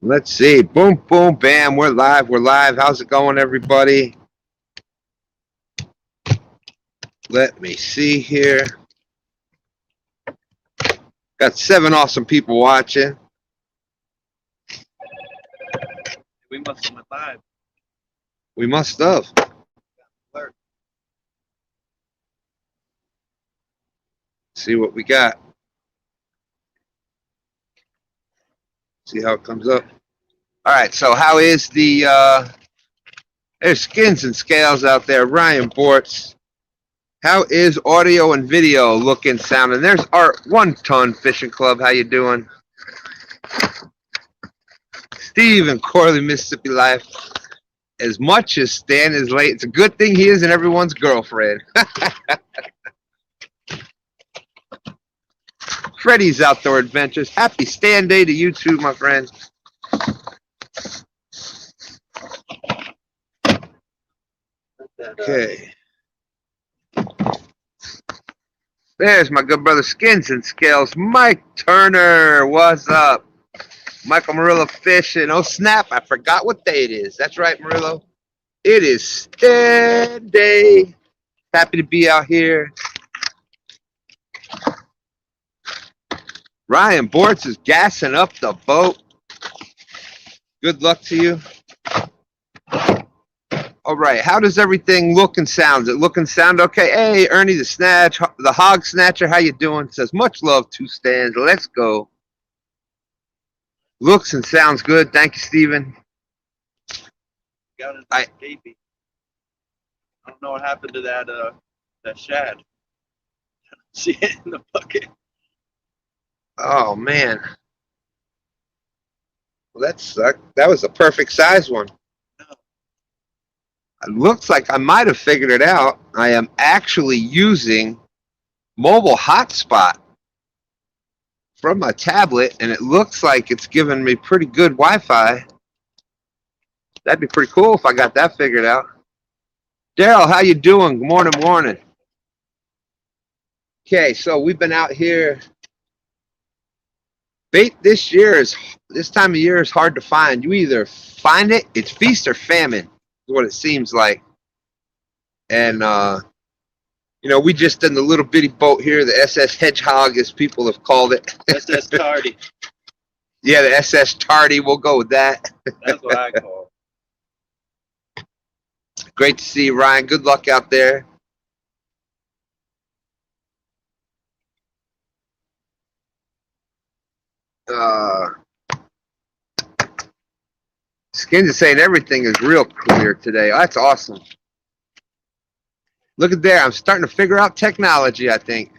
Let's see. Boom, boom, bam. We're live. We're live. How's it going, everybody? Let me see here. Got 7 awesome people watching. We must have went live. We must have. See what we got. See how it comes up. All right, so how is the there's skins and scales out there. Ryan Bortz. How is audio and video looking, sounding? There's Art 1 Ton Fishing Club. How you doing? Steve and Corley, Mississippi Life. As much as Stan is late, it's a good thing he isn't everyone's girlfriend. Freddy's Outdoor Adventures. Happy STANday to you too, my friend. Okay. There's my good brother Skins and Scales. Mike Turner, what's up? Michael Murillo fishing. Oh snap, I forgot what day it is. That's right, Murillo. It is STANday. Happy to be out here. Ryan Bortz is gassing up the boat. Good luck to you. All right, how does everything look and sound? Does it look and sound okay? Hey, Ernie the Snatch, the Hog Snatcher, how you doing? Says, much love to Stans. Let's go. Looks and sounds good. Thank you, Steven. Got it. I don't know what happened to that shad. See it in the bucket. Oh, man. Well, that sucked. That was a perfect size one. It looks like I might have figured it out. I am actually using mobile hotspot from my tablet, and it looks like it's giving me pretty good Wi-Fi. That'd be pretty cool if I got that figured out. Daryl, how you doing? Good morning, morning. Okay, so we've been out here. Bait this time of year is hard to find. You either find it, it's feast or famine, is what it seems like. And you know, we just in the little bitty boat here, the SS Hedgehog, as people have called it. SS Tardy. Yeah, the SS Tardy. We'll go with that. That's what I call it. Great to see you, Ryan. Good luck out there. Skins is saying everything is real clear today. Oh, that's awesome. Look at there. I'm starting to figure out technology, I think.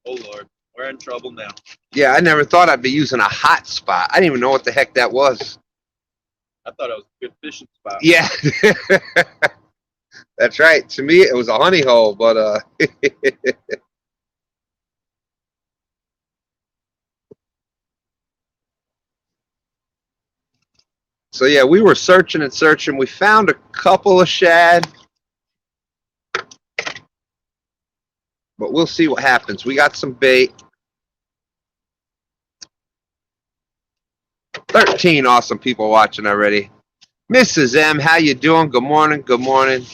Oh, Lord. We're in trouble now. Yeah, I never thought I'd be using a hotspot. I didn't even know what the heck that was. I thought it was a good fishing spot. Yeah. That's right. To me, it was a honey hole, but so yeah, we were searching and searching. We found a couple of shad, but we'll see what happens. We got some bait. 13 awesome people watching already. Mrs. M, how you doing? Good morning. Good morning.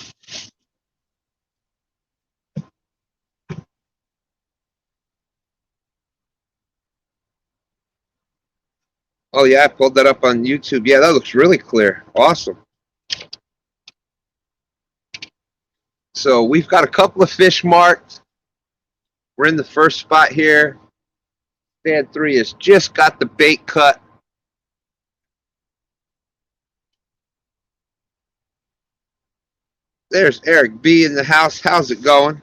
Oh yeah, I pulled that up on YouTube. Yeah, that looks really clear. Awesome. So we've got a couple of fish marked. We're in the first spot here. Stand 3 has just got the bait cut. There's Eric B in the house. How's it going?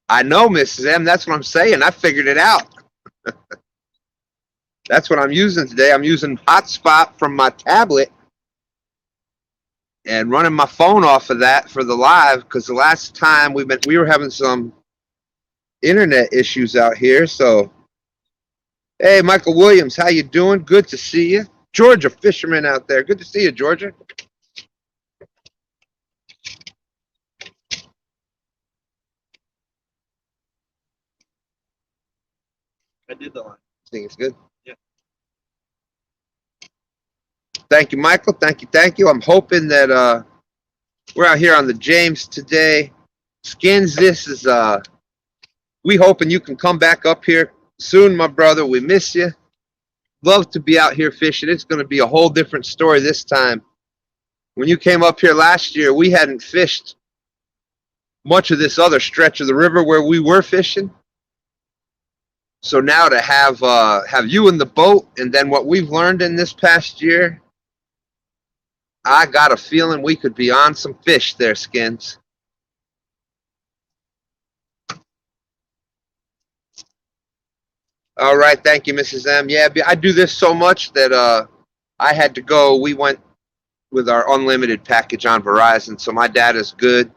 I know, Mrs. M. That's what I'm saying. I figured it out. That's what I'm using today. I'm using hotspot from my tablet. and running my phone off of that for the live, because the last time we were having some internet issues out here. So, hey, Michael Williams, how you doing? Good to see you. Georgia fisherman out there. Good to see you, Georgia. I did the line. I think it's good. Yeah. Thank you, Michael. Thank you. Thank you. I'm hoping that we're out here on the James today. Skins, this is we hoping you can come back up here soon, my brother. We miss you. Love to be out here fishing. It's going to be a whole different story this time. When you came up here last year, we hadn't fished much of this other stretch of the river where we were fishing. So now to have you in the boat, and then what we've learned in this past year, I got a feeling we could be on some fish there, Skins. All right, thank you, Mrs. M. Yeah, I do this so much that I had to go. We went with our unlimited package on Verizon, so my data's good.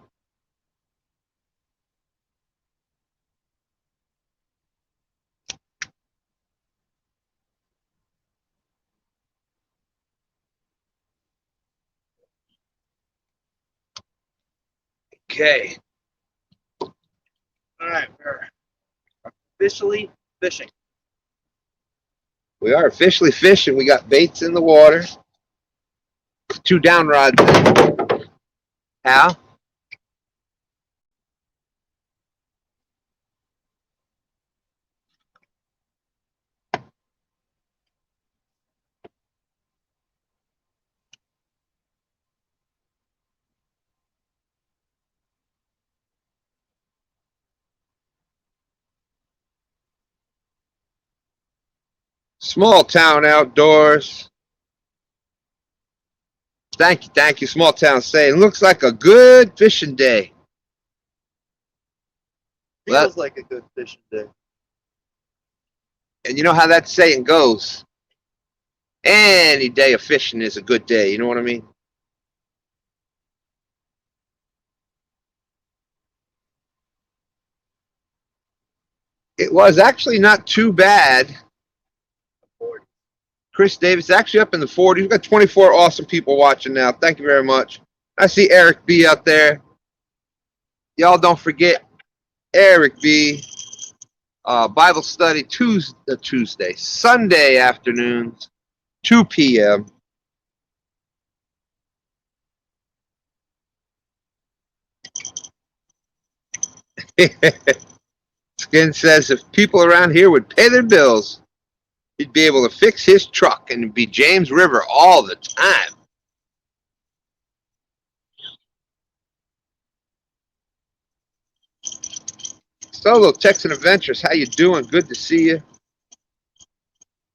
Okay. All right, we're officially fishing. We are officially fishing. We got baits in the water. 2 down rods. How? Small town outdoors. Thank you, small town saying. Looks like a good fishing day. Feels like a good fishing day. And you know how that saying goes. Any day of fishing is a good day. You know what I mean? It was actually not too bad. Chris Davis, actually up in the 40s. We've got 24 awesome people watching now. Thank you very much. I see Eric B out there. Y'all don't forget Eric B. Bible study Tuesday, Sunday afternoons, 2 p.m. Skin says if people around here would pay their bills, he'd be able to fix his truck and be James River all the time. Solo Texan Adventures, how you doing? Good to see you.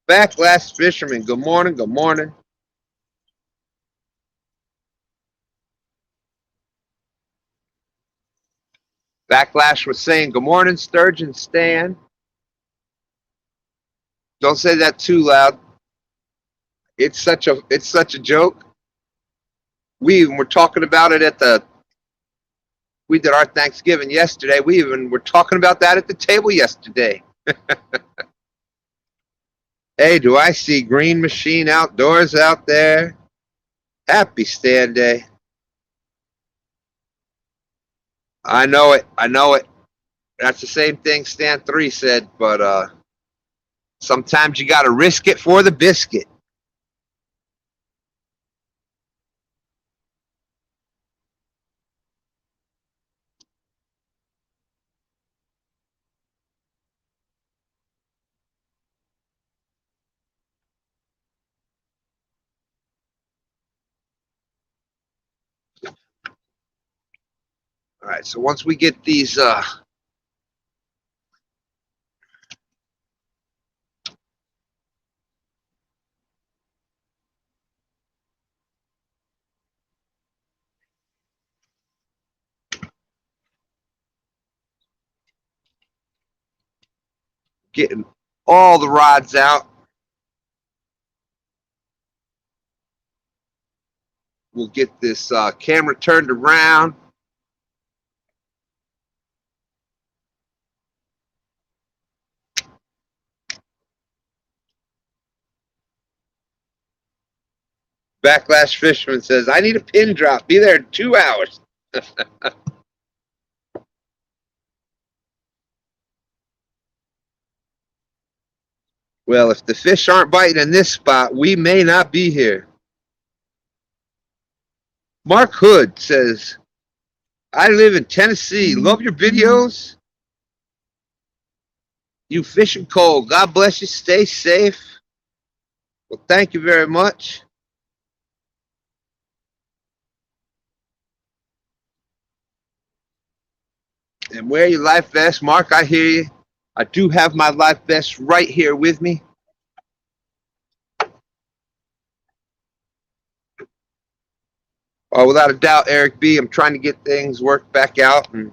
Backlash Fisherman, good morning, good morning. Backlash was saying, good morning, Sturgeon Stan. Don't say that too loud. It's such a joke. We even were talking about it we did our Thanksgiving yesterday. We even were talking about that at the table yesterday. Hey, do I see Grn Mchn Outdoors out there? Happy STANday. I know it. I know it. That's the same thing Stan 3 said, but sometimes you got to risk it for the biscuit. All right, so once we get these getting all the rods out. We'll get this camera turned around. Backlash Fisherman says, I need a pin drop. Be there in 2 hours. Well, if the fish aren't biting in this spot, we may not be here. Mark Hood says, I live in Tennessee. Love your videos. You fishing cold. God bless you. Stay safe. Well, thank you very much. And wear your life vest. Mark, I hear you. I do have my life vest right here with me. Without a doubt, Eric B., I'm trying to get things worked back out. And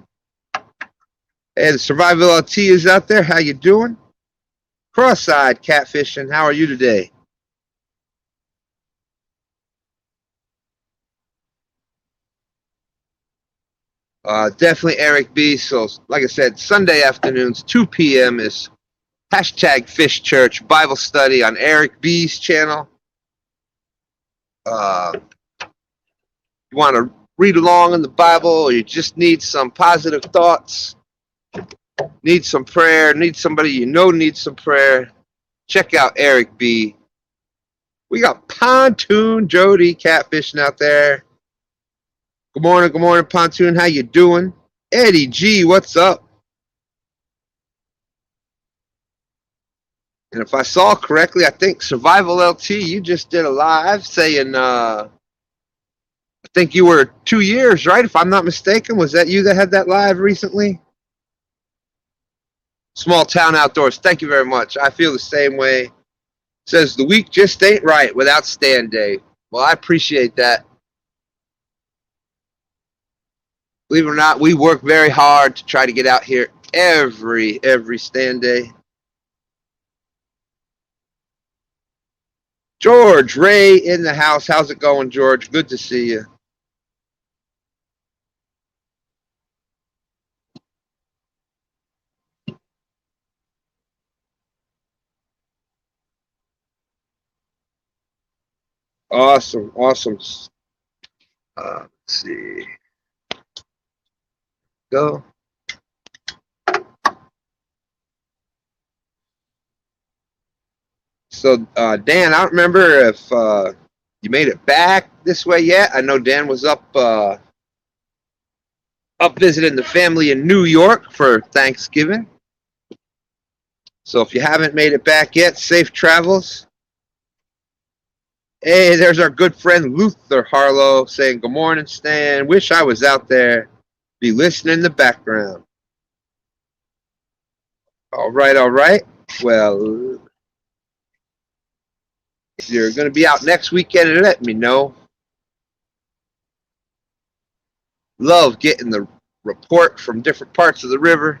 hey, the Survival LT is out there. How you doing? Cross-eyed Catfishing. How are you today? Definitely Eric B. So, like I said, Sunday afternoons, 2 p.m. is hashtag Fish Church Bible study on Eric B.'s channel. You want to read along in the Bible, or you just need some positive thoughts, need some prayer, need somebody you know needs some prayer, check out Eric B. We got Pontoon Jody catfishing out there. Good morning, Pontoon. How you doing? Eddie G, what's up? And if I saw correctly, I think Survival LT, you just did a live saying, I think you were 2 years, right? If I'm not mistaken, was that you that had that live recently? Small Town Outdoors, thank you very much. I feel the same way. Says the week just ain't right without STANday. Well, I appreciate that. Believe it or not, we work very hard to try to get out here every STANday. George Ray in the house. How's it going, George? Good to see you. Awesome. Let's see. Go. So, Dan, I don't remember if you made it back this way yet. I know Dan was up visiting the family in New York for Thanksgiving. So if you haven't made it back yet, safe travels. Hey, there's our good friend Luther Harlow saying, good morning, Stan. Wish I was out there. Be listening in the background. All right. Well, if you're going to be out next weekend, let me know. Love getting the report from different parts of the river.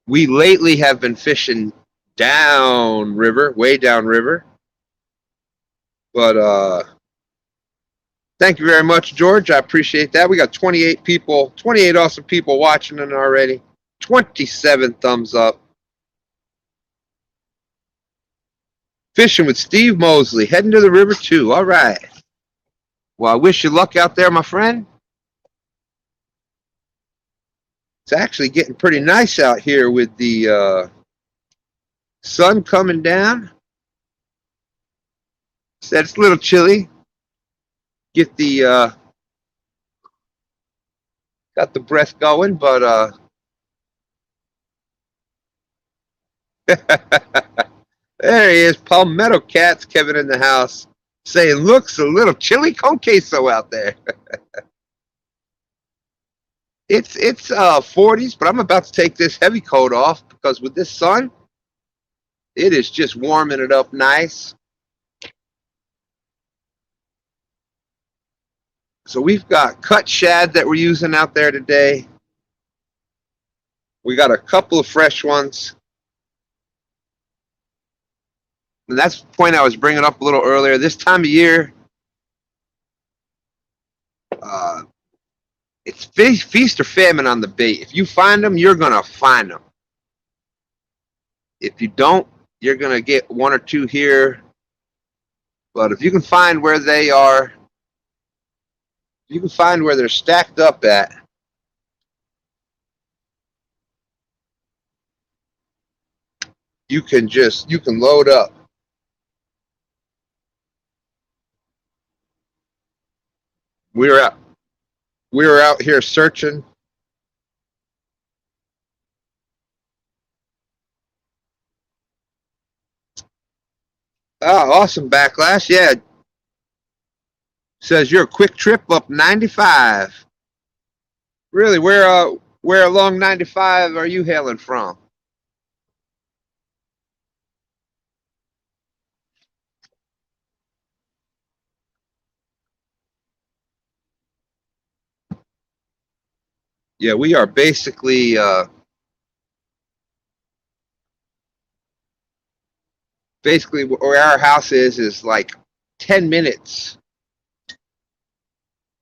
We lately have been fishing down river, way down river. But thank you very much, George. I appreciate that. We got 28 people, 28 awesome people watching it already. 27 thumbs up. Fishing with Steve Mosley, heading to the river too. All right. Well, I wish you luck out there, my friend. It's actually getting pretty nice out here with the sun coming down. Said it's a little chilly. Get the got the breath going, but there he is, Palmetto Cats, Kevin in the house, saying looks a little chili con queso out there. It's 40s, but I'm about to take this heavy coat off because with this sun, it is just warming it up nice. So we've got cut shad that we're using out there today. We got a couple of fresh ones. And that's the point I was bringing up a little earlier. This time of year, uh, it's feast or famine on the bait. If you find them, you're gonna find them. If you don't, you're gonna get one or two here. But if you can find where they are, you can find where they're stacked up at. You can load up. We were out we were out here searching. Oh, awesome backlash. Yeah. Says you're a quick trip up 95. Really, where along 95 are you hailing from? Yeah, we are basically where our house is like 10 minutes,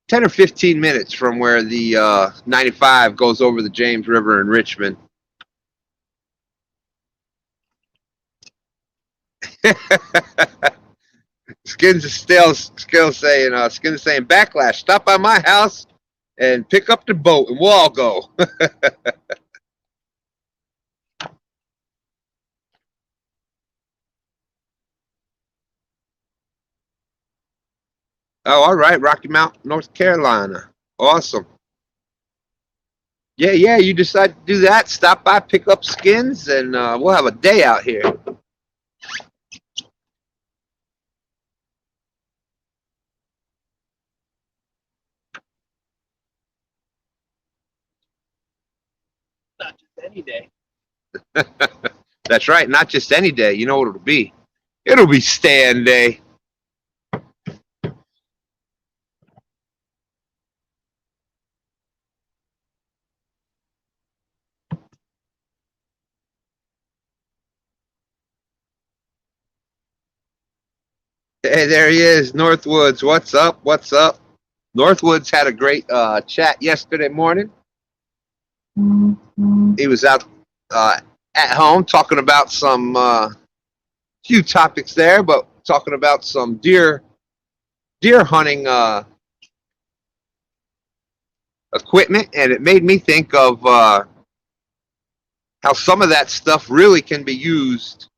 10 or 15 minutes from where the 95 goes over the James River in Richmond. Skins is still saying backlash. Stop by my house and pick up the boat, and we'll all go. Oh, all right, Rocky Mount, North Carolina. Awesome. Yeah, yeah. You decide to do that. Stop by, pick up skins, and we'll have a day out here. Not just any day. That's right. Not just any day. You know what it'll be? It'll be STANday. Hey, there he is, Northwoods. What's up? What's up? Northwoods had a great chat yesterday morning. He was out at home talking about some few topics there, but talking about some deer hunting equipment, and it made me think of how some of that stuff really can be used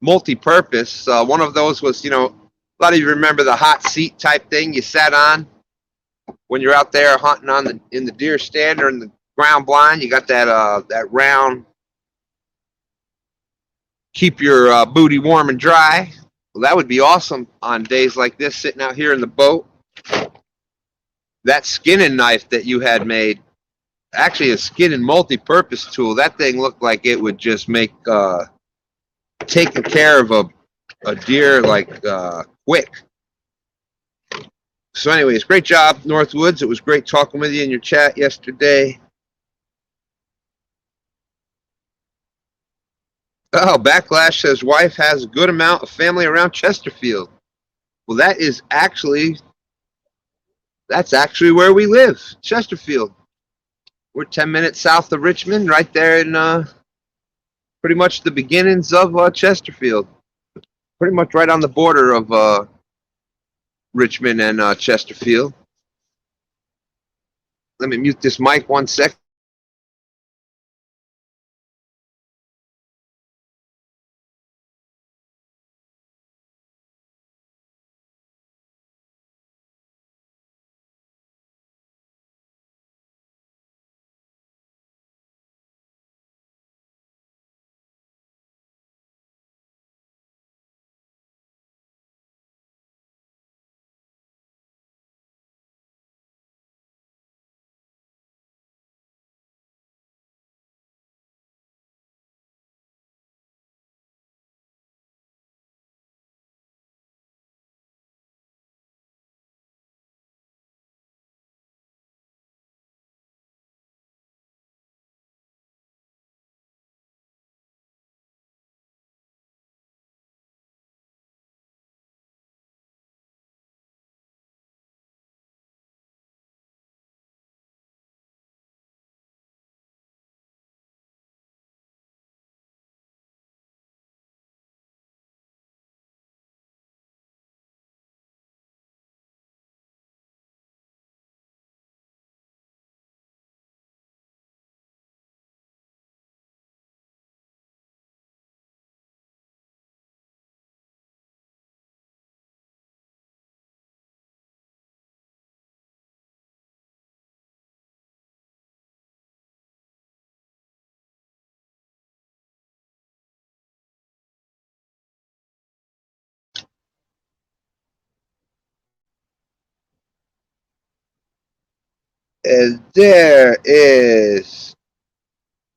multi-purpose. One of those was, a lot of you remember the hot seat type thing you sat on when you're out there hunting in the deer stand or in the ground blind. You got that round, keep your booty warm and dry. Well, that would be awesome on days like this, sitting out here in the boat. That skinning knife that you had made, actually a skinning multi-purpose tool. That thing looked like it would just make taking care of a deer like quick. So anyways, great job, Northwoods. It was great talking with you in your chat yesterday. Oh, Backlash says wife has a good amount of family around Chesterfield. Well, that's actually where we live, Chesterfield. We're 10 minutes south of Richmond, right there in pretty much the beginnings of Chesterfield. Pretty much right on the border of Richmond and Chesterfield. Let me mute this mic 1 second. And there's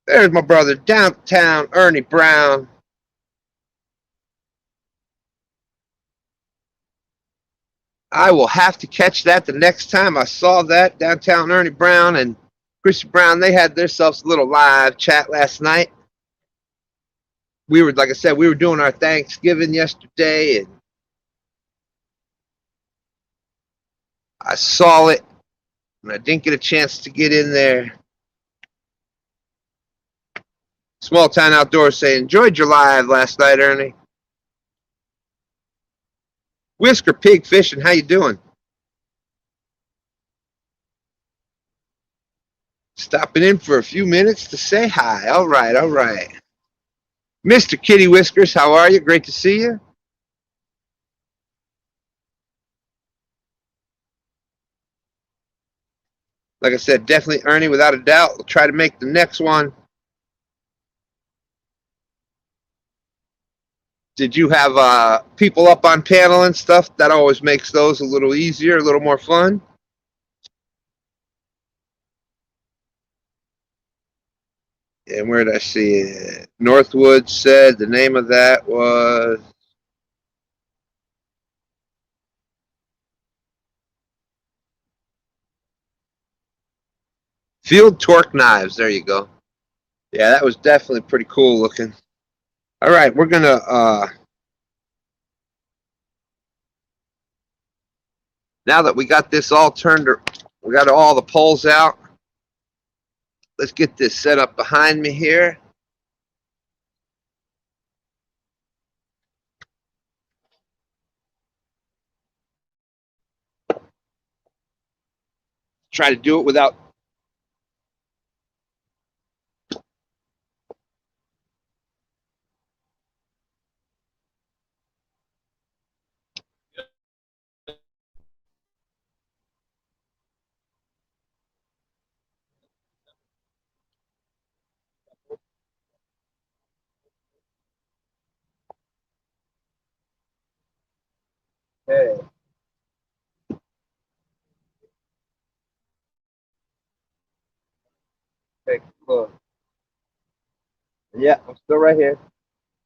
my brother downtown Ernie Brown. I will have to catch that the next time I saw that. Downtown Ernie Brown and Chrissy Brown, they had themselves a little live chat last night. We were, like I said, we were doing our Thanksgiving yesterday, and I saw it, and I didn't get a chance to get in there. Small Town Outdoors say, enjoyed your live last night, Ernie. Whisker Pig Fishing, how you doing? Stopping in for a few minutes to say hi. All right, all right. Mr. Kitty Whiskers, how are you? Great to see you. Like I said, definitely Ernie, without a doubt. We'll try to make the next one. Did you have people up on panel and stuff? That always makes those a little easier, a little more fun. And where did I see it? Northwood said the name of that was Field Torque Knives. There you go. Yeah, that was definitely pretty cool looking. All right, we're gonna now that we got this all turned, we got all the poles out. Let's get this set up behind me here. Try to do it without. Hey. Take a look. Yeah, I'm still right here.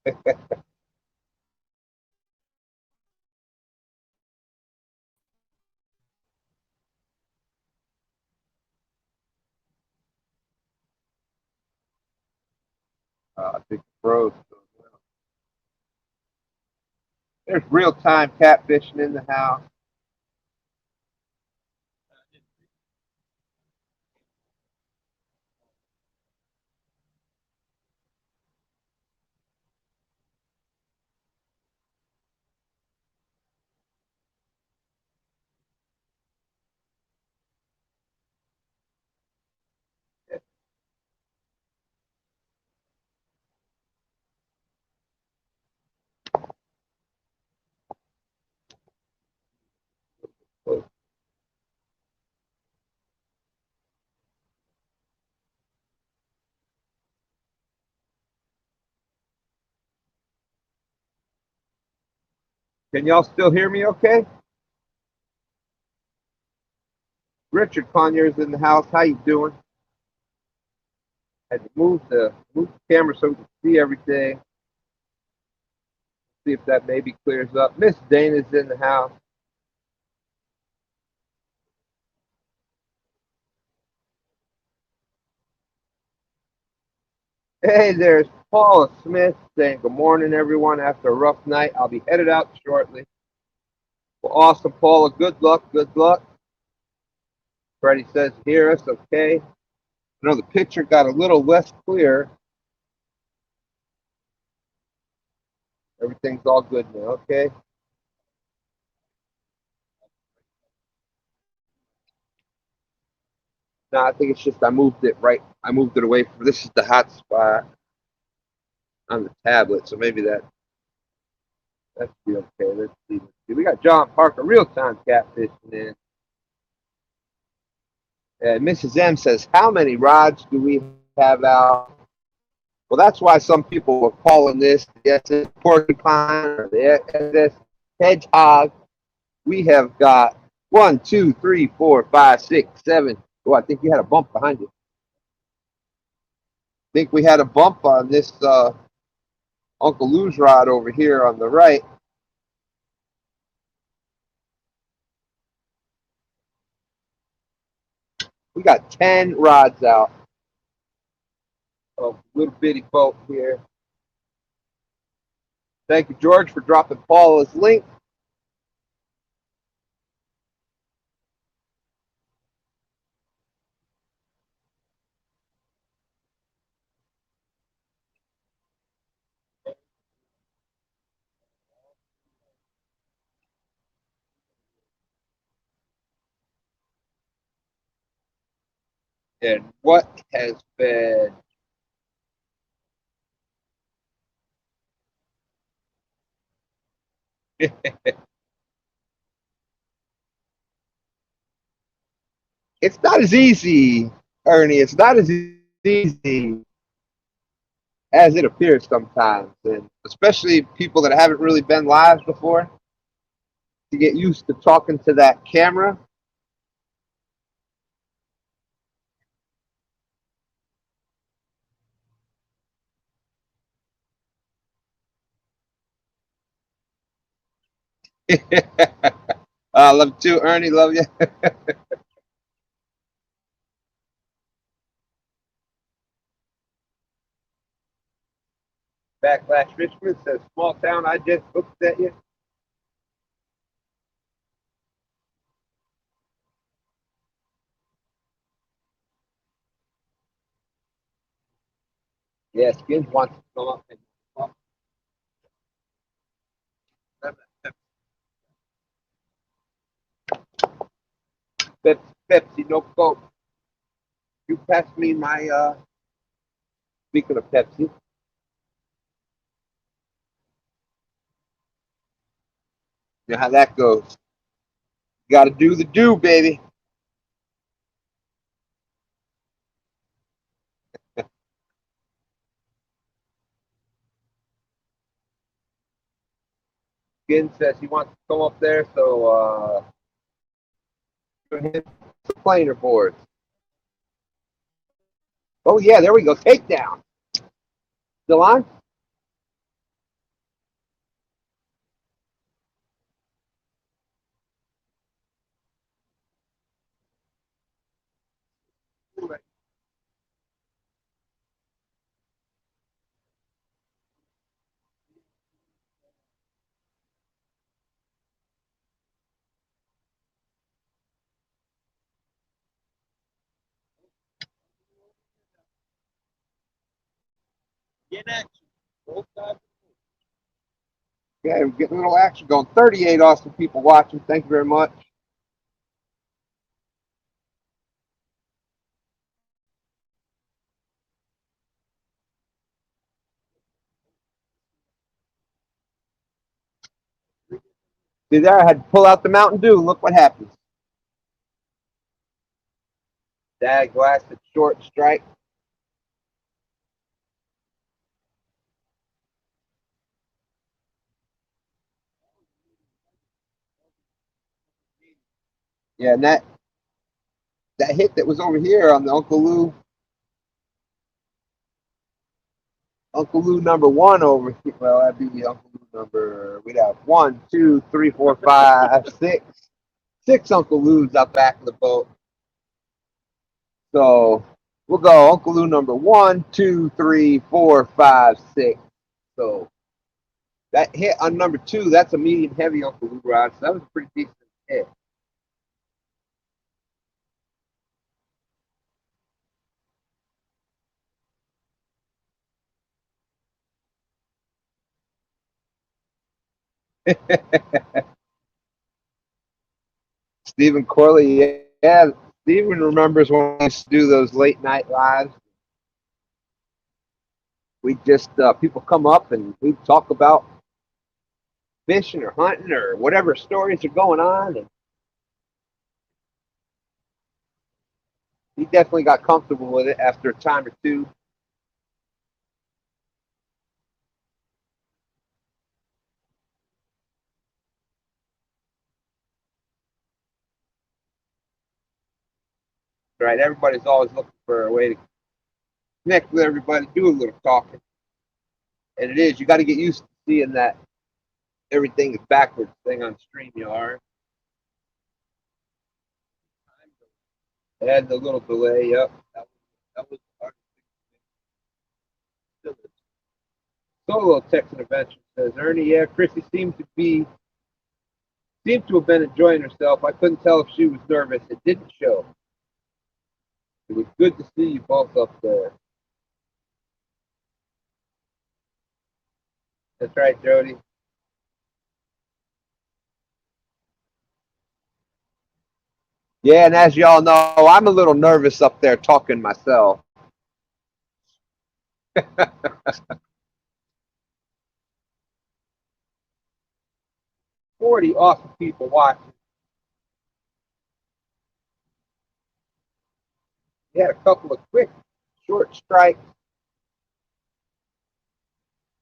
I think the pros. There's real-time catfishing in the house. Can y'all still hear me okay? Richard Conyers in the house. How you doing? Had to move the camera so we can see everything. See if that maybe clears up. Miss Dana's in the house. Hey, there's Paula Smith saying good morning, everyone. After a rough night, I'll be headed out shortly. Well, awesome, Paula. Good luck. Good luck. Freddie says, hear us, okay. I know the picture got a little less clear. Everything's all good now, okay? No, I think it's just I moved it right. I moved it away from. This is the hot spot on the tablet, so maybe that should be okay. Let's see. We got John Parker, real-time catfishing in. And Mrs. M says, how many rods do we have out? Well, that's why some people were calling this the SS Porcupine or the SS Hedgehog. We have got 1, 2, 3, 4, 5, 6, 7. Oh, I think you had a bump behind you. I think we had a bump on this Uncle Lou's rod over here on the right. We got 10 rods out of a little bitty boat here. Thank you, George, for dropping Paula's link. And what has been it's not as easy, Ernie. It's not as easy as it appears sometimes, and especially people that haven't really been live before to get used to talking to that camera. Love you too, Ernie. Love you. Backlash Richmond says, small town, I just looked at you. Yeah, Skins wants to come up and talk. Pepsi, no Coke. You pass me my, speaking of Pepsi, you know how that goes. You got to do the do, baby. Skin says he wants to come up there, so the planer boards. Oh yeah, there we go. Takedown. Still on? Get action. Both sides. Yeah, we're getting a little action going. 38 awesome people watching. Thank you very much. See there, I had to pull out the Mountain Dew. Look what happens. Dag blasted short strike. Yeah, and that hit that was over here on the Uncle Lou number one over here. Well, that'd be the Uncle Lou number. We'd have 1, 2, 3, 4, 5, 6. 6 Uncle Lou's out back of the boat. So we'll go Uncle Lou number 1, 2, 3, 4, 5, 6. So that hit on number 2, that's a medium heavy Uncle Lou rod. So that was a pretty decent hit. Stephen Corley, yeah, Stephen remembers when we used to do those late night lives. We just people come up and we talk about fishing or hunting or whatever stories are going on, and he definitely got comfortable with it after a time or two. right? Everybody's always looking for a way to connect with everybody, do a little talking. And it is, you got to get used to seeing that everything is backwards thing on StreamYard. And the little delay, yep. That was the hardest thing. Solo Text Adventure says, Ernie, yeah, Chrissy seemed to have been enjoying herself. I couldn't tell if she was nervous. It didn't show. It was good to see you both up there. That's right, Jody. Yeah, and as y'all know, I'm a little nervous up there talking myself. 40 awesome people watching. We had a couple of quick, short strikes.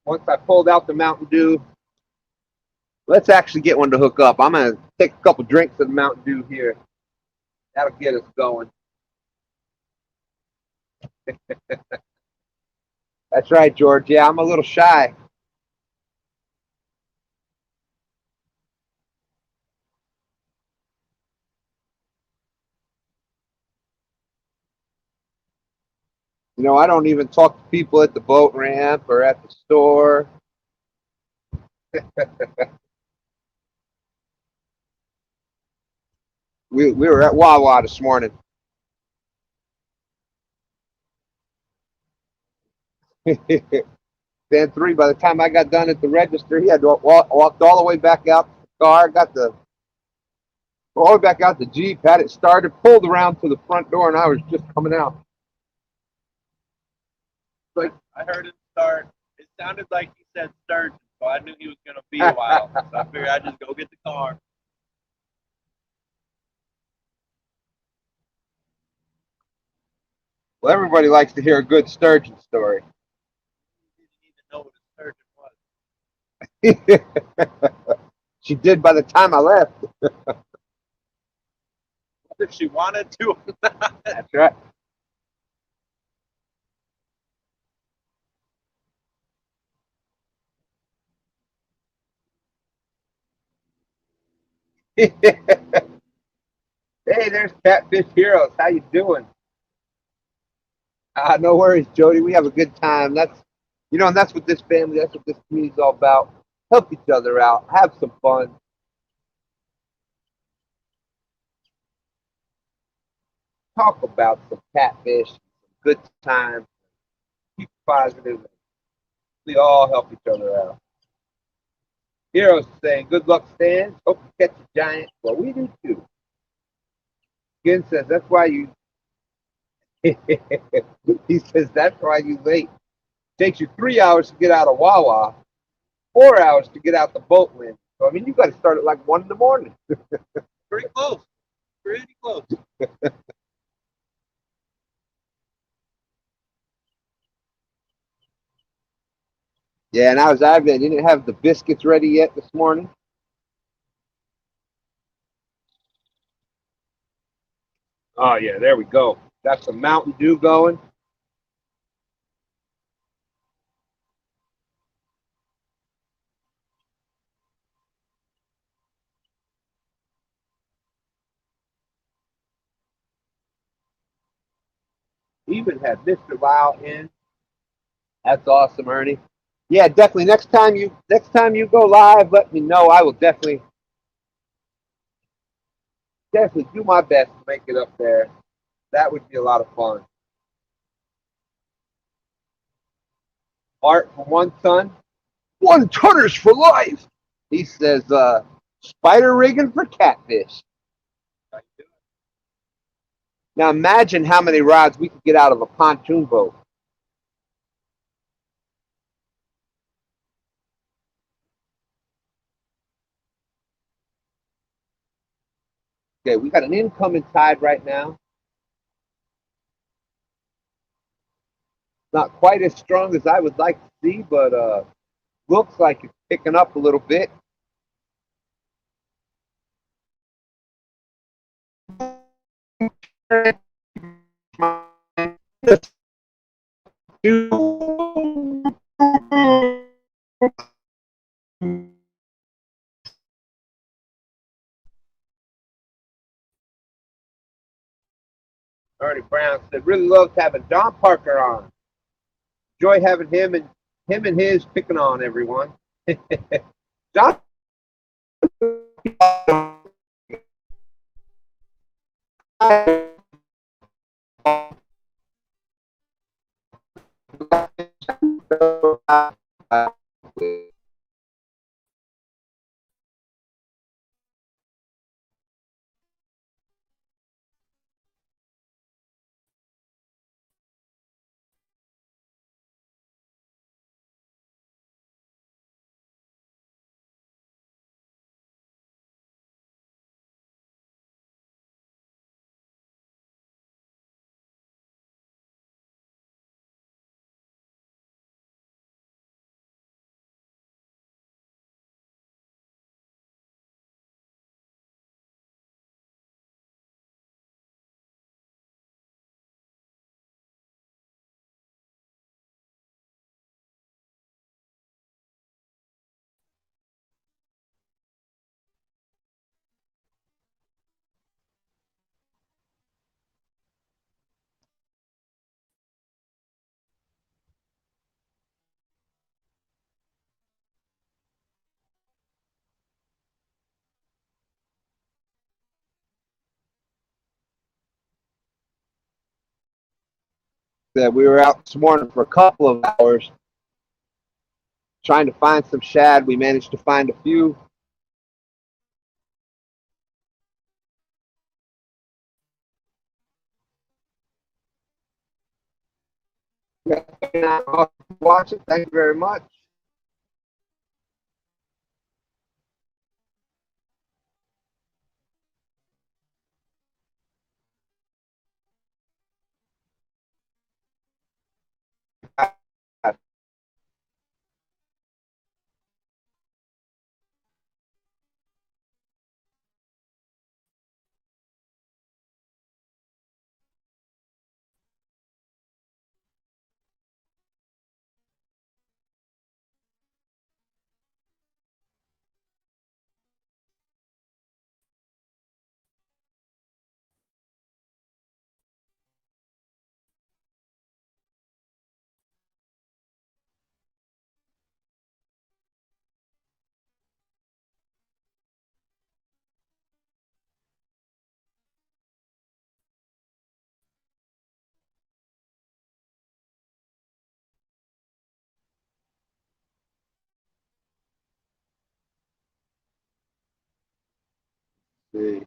Once I pulled out the Mountain Dew, let's actually get one to hook up. I'm going to take a couple drinks of the Mountain Dew here. That'll get us going. That's right, George. Yeah, I'm a little shy. You know, I don't even talk to people at the boat ramp or at the store. We were at Wawa this morning. Stand 3, by the time I got done at the register, he had walked all the way back out to the car, got all the way back out the Jeep, had it started, pulled around to the front door, and I was just coming out. Like, I heard it start. It sounded like he said sturgeon, so I knew he was going to be a while. So I figured I'd just go get the car. Well, everybody likes to hear a good sturgeon story. He didn't even know what a sturgeon was. She did by the time I left. If she wanted to. That's right. Hey, there's Catfish Heroes. How you doing? No worries, Jody. We have a good time. And that's what this family, that's what this community is all about. Help each other out. Have some fun. Talk about some catfish, some good times. Keep positive. We all help each other out. Heroes saying, good luck, Stan. Hope you catch a giant. Well, we do too. Skin says, that's why you. He says, that's why you late. Takes you 3 hours to get out of Wawa, 4 hours to get out the boat landing. So, I mean, you got to start at like 1 in the morning. Pretty close. Pretty close. Yeah, and I was I didn't have the biscuits ready yet this morning. Oh, yeah, there we go. Got some Mountain Dew going. Even had Mr. Lau in. That's awesome, Ernie. Yeah, definitely. Next time you go live, let me know. I will definitely do my best to make it up there. That would be a lot of fun. Art for one ton, 1 tonners for life. He says, spider rigging for catfish. Now imagine how many rods we could get out of a pontoon boat. Okay, we got an incoming tide right now. Not quite as strong as I would like to see, but looks like it's picking up a little bit. Ernie Brown said, really loved having Don Parker on. Enjoy having him and his picking on everyone. John. That we were out this morning for a couple of hours trying to find some shad. We managed to find a few. Watching. Thank you very much. See.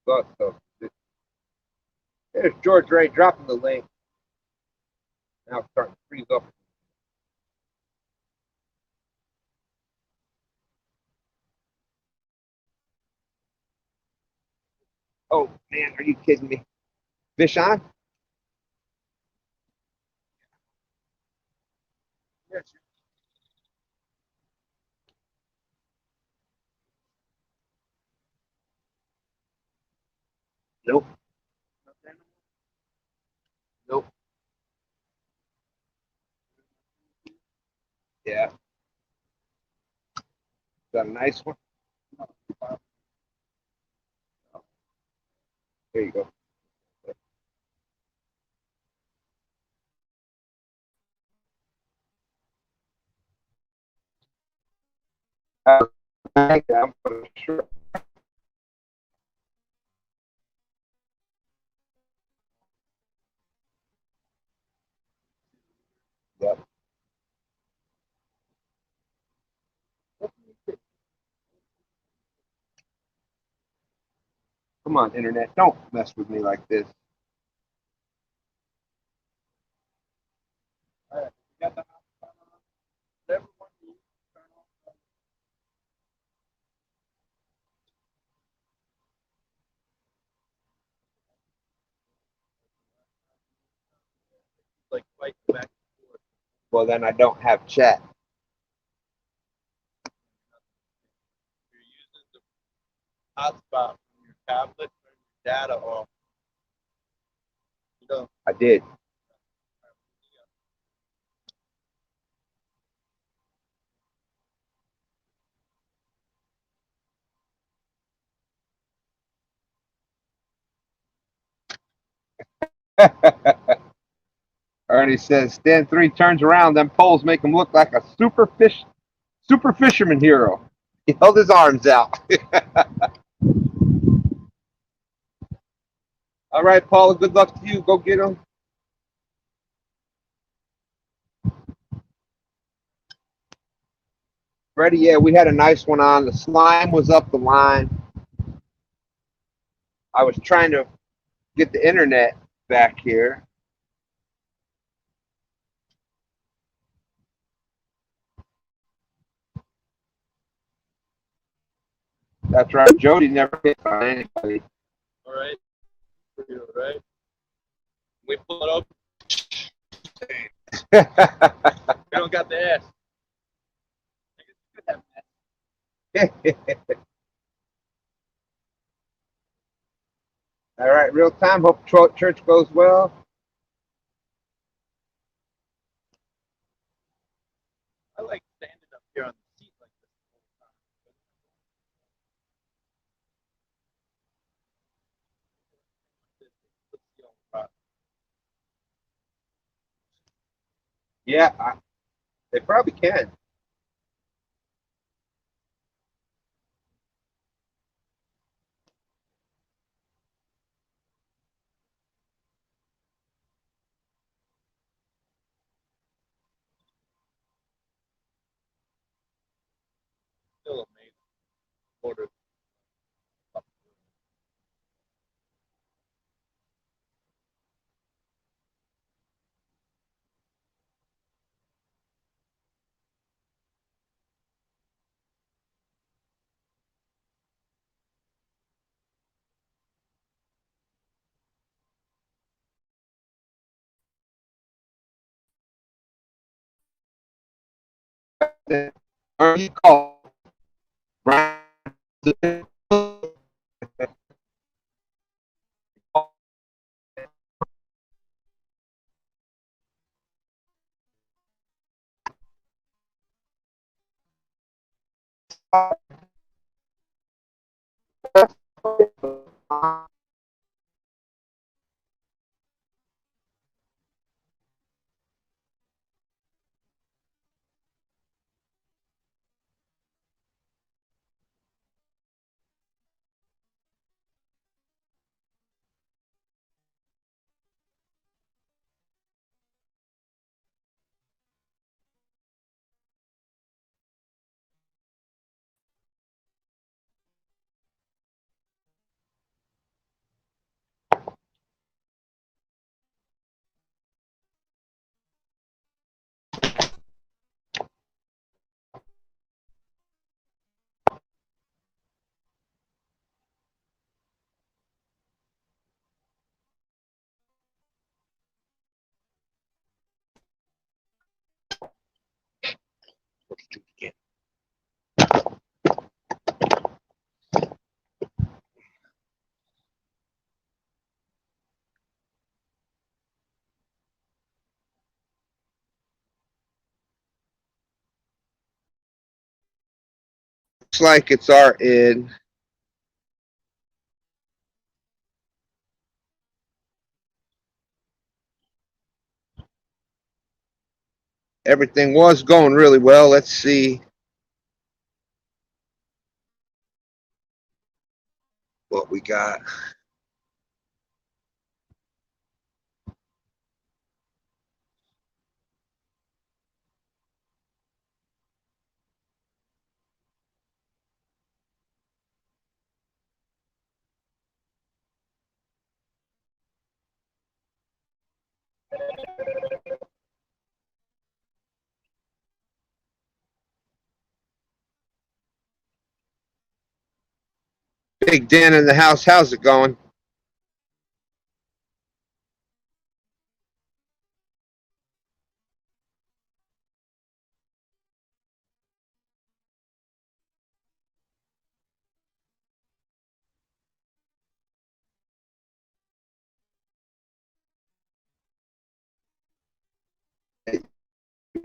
So there's George Ray dropping the link. Now it's starting to freeze up. Oh man, are you kidding me? Fish on? Yes. Nope. Nope. Yeah. Got a nice one. There you go. I'm for sure. Yep. Come on, internet. Don't mess with me like this. All right, you got the hotspot on. Everyone needs to turn off. Like fight back and forth. Well, then I don't have chat. You're using the hotspot from your tablet or your data off. You know, I did. Ernie says, Stan 3 turns around, them poles make him look like a super fisherman hero. He held his arms out. All right, Paula, good luck to you. Go get him. Freddie, yeah, we had a nice one on. The slime was up the line. I was trying to get the internet back here. That's right. Jody never hit on anybody. all right, right? We pull it up. We don't got the S. All right, real time. Hope church goes well. I like standing up here on the seat like this the whole time. Yeah, they probably can. Still amazing. Order. Or you call Brian. Looks like it's our end. Everything was going really well. Let's see what we got. Big Dan in the house. How's it going?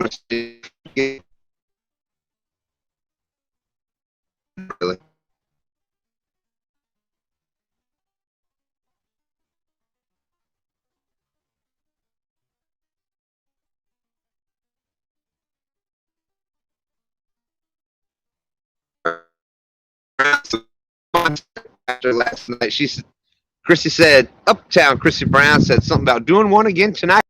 Really. After last night, Chrissy said, Uptown Chrissy Brown said something about doing one again tonight.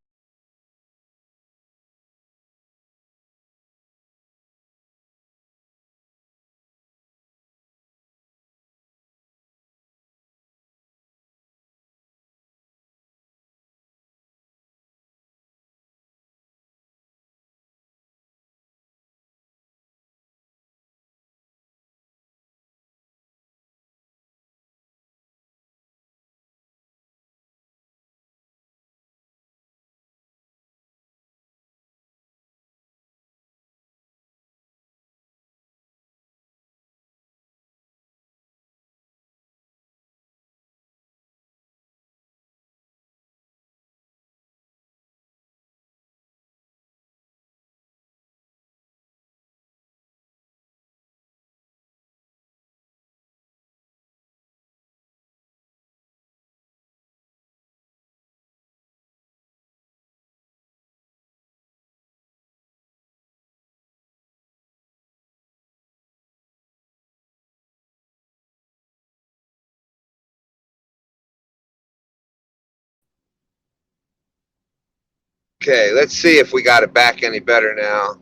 Okay, let's see if we got it back any better now.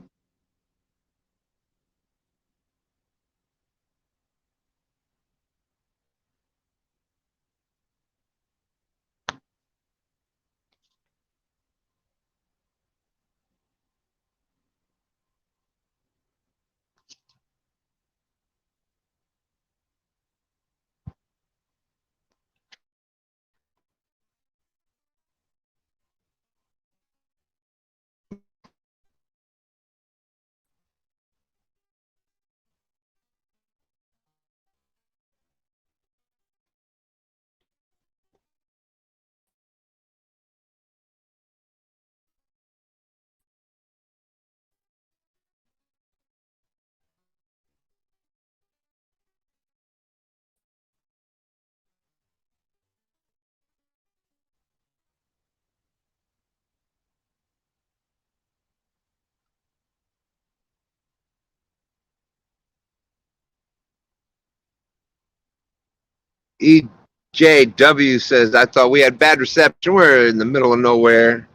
EJW says, I thought we had bad reception. We're in the middle of nowhere.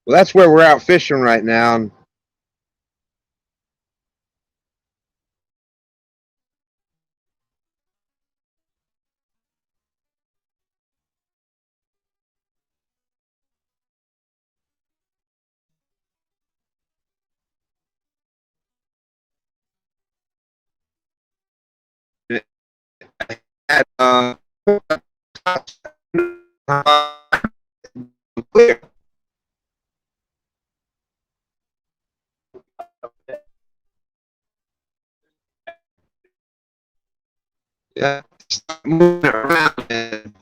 Well, that's where we're out fishing right now. At, clear. Yeah, start moving it around.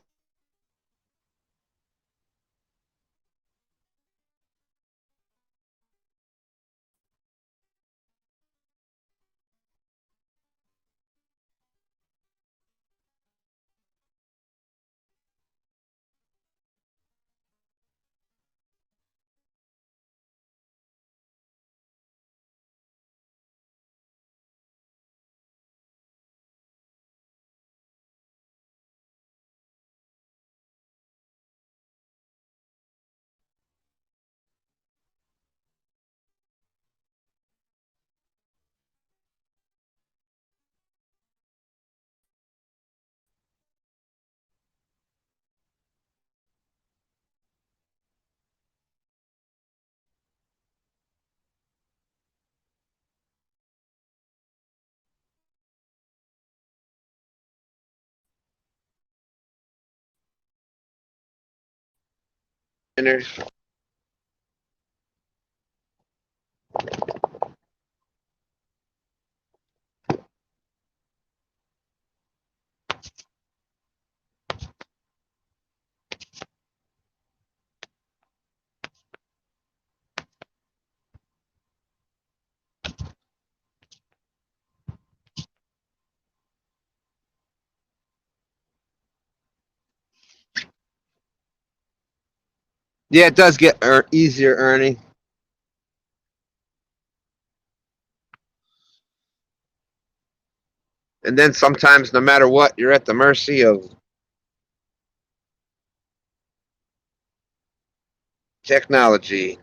And there's Yeah, it does get easier earning. And then sometimes, no matter what, you're at the mercy of technology.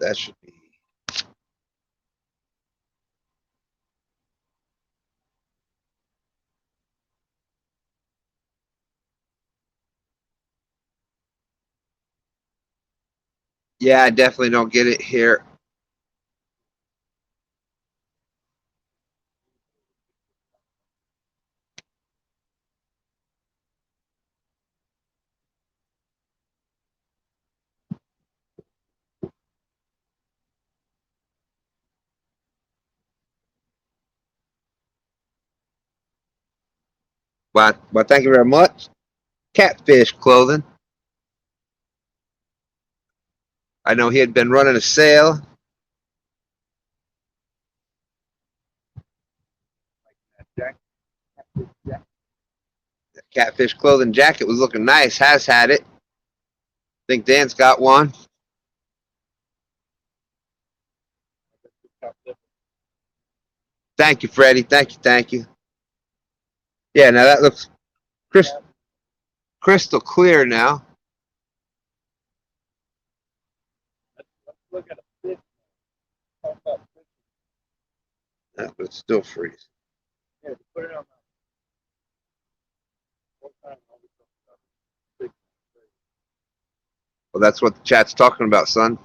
That should be. Yeah, I definitely don't get it here. But thank you very much. Catfish clothing. I know he had been running a sale. The catfish clothing jacket was looking nice. Has had it. Think Dan's got one. Thank you, Freddie. Thank you. Thank you. Yeah, now that looks crystal clear now. Look at it. But it's still freezing. Yeah, put it on. Well, that's what the chat's talking about, son.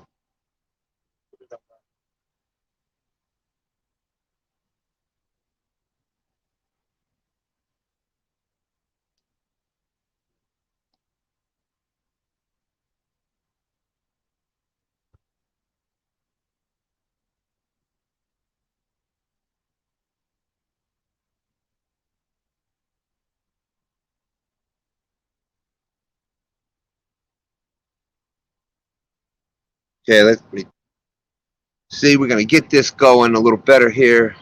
Okay, let's see. We're going to get this going a little better here.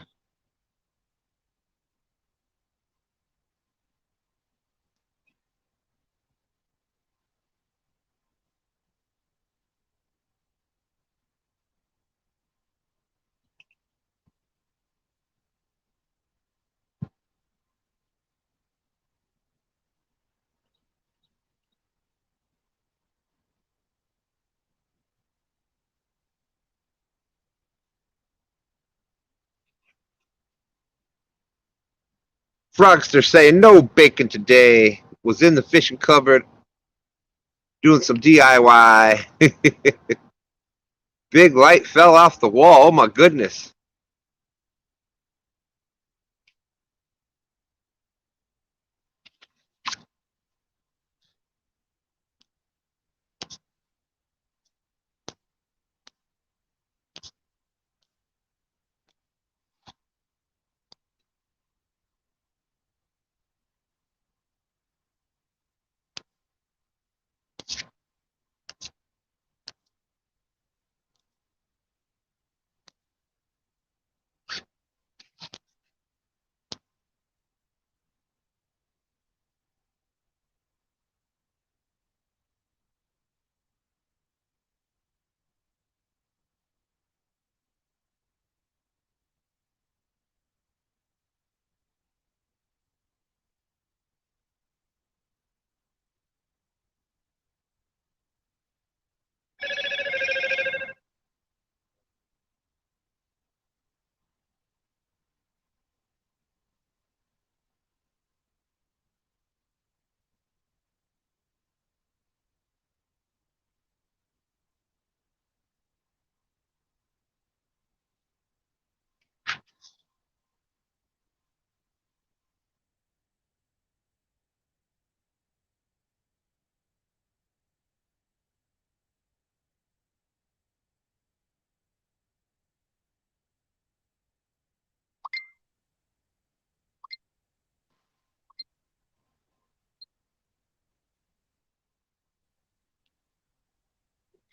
Frogster saying no bacon today. Was in the fishing cupboard doing some DIY. Big light fell off the wall. Oh my goodness.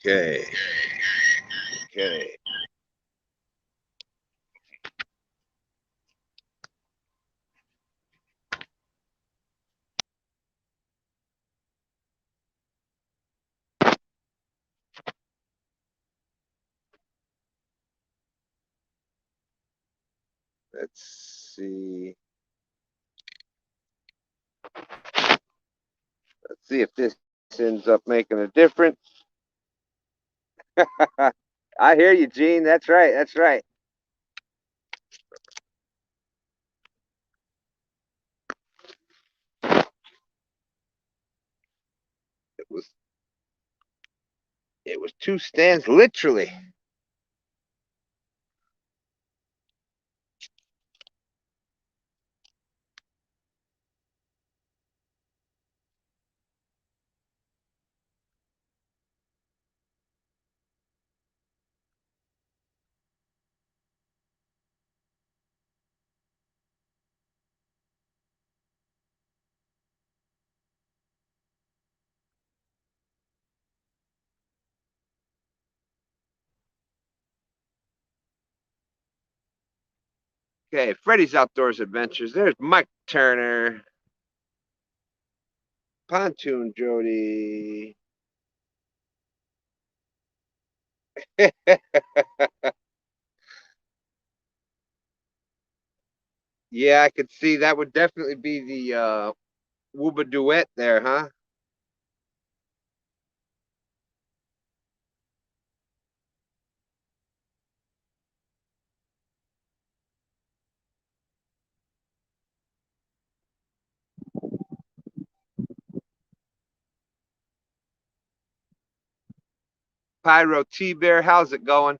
Okay. Okay. Let's see. Let's see if this ends up making a difference. I hear you, Gene. That's right. That's right. It was two stands literally. Okay, Freddy's Outdoors Adventures. There's Mike Turner. Pontoon Jody. Yeah, I could see that would definitely be the Wooba duet there, huh? Pyro T Bear, how's it going?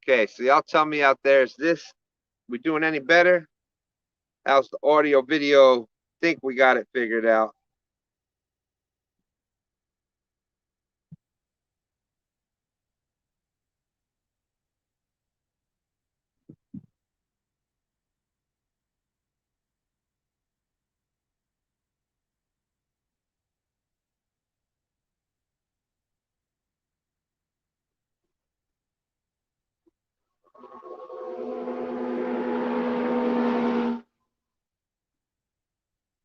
Okay, so y'all tell me out there, is this we doing any better? How's the audio video? Think we got it figured out.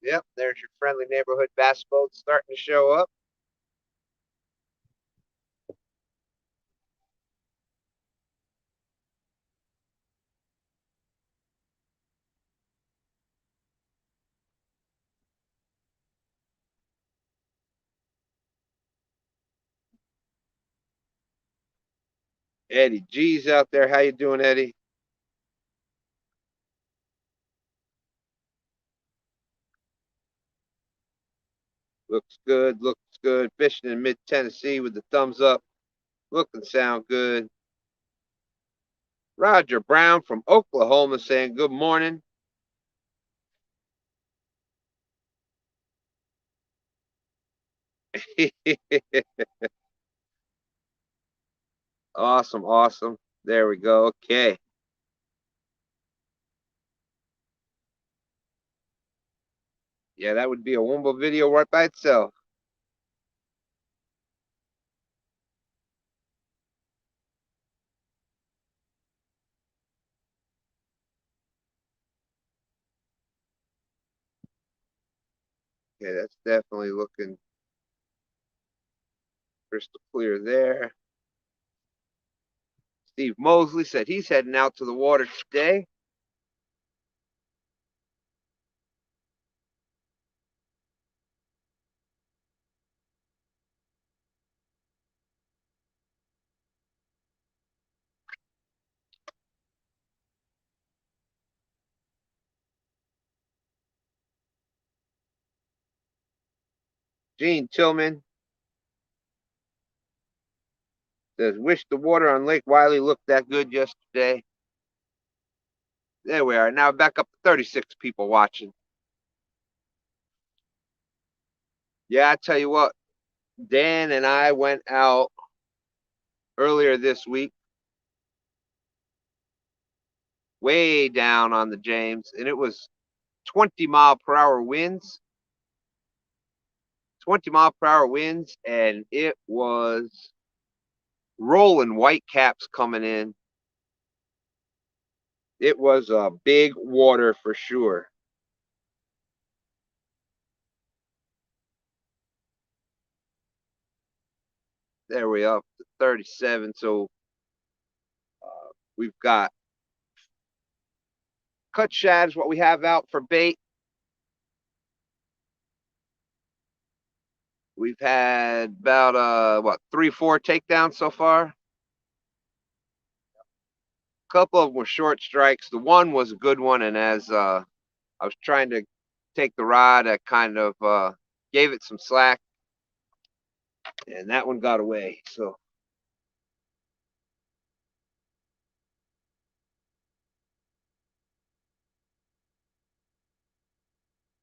Yep, there's your friendly neighborhood bass boat starting to show up. Eddie G's out there. How you doing, Eddie? Looks good, looks good. Fishing in mid Tennessee with the thumbs up. Looking sound good. Roger Brown from Oklahoma saying good morning. Awesome, awesome. There we go. Okay. Yeah, that would be a Wumbo video right by itself. Okay, that's definitely looking crystal clear there. Steve Mosley said he's heading out to the water today. Gene Tillman says, wish the water on Lake Wiley looked that good yesterday. There we are. Now back up to 36 people watching. Yeah, I tell you what, Dan and I went out earlier this week, way down on the James, and it was 20-mile-per-hour winds. 20-mile-per-hour winds, and it was rolling white caps coming in. It was a big water for sure. There we up to 37. So we've got cut shad is what we have out for bait. We've had about 3-4 takedowns so far. A couple of them were short strikes. The one was a good one, and as I was trying to take the rod, I kind of gave it some slack, and that one got away. So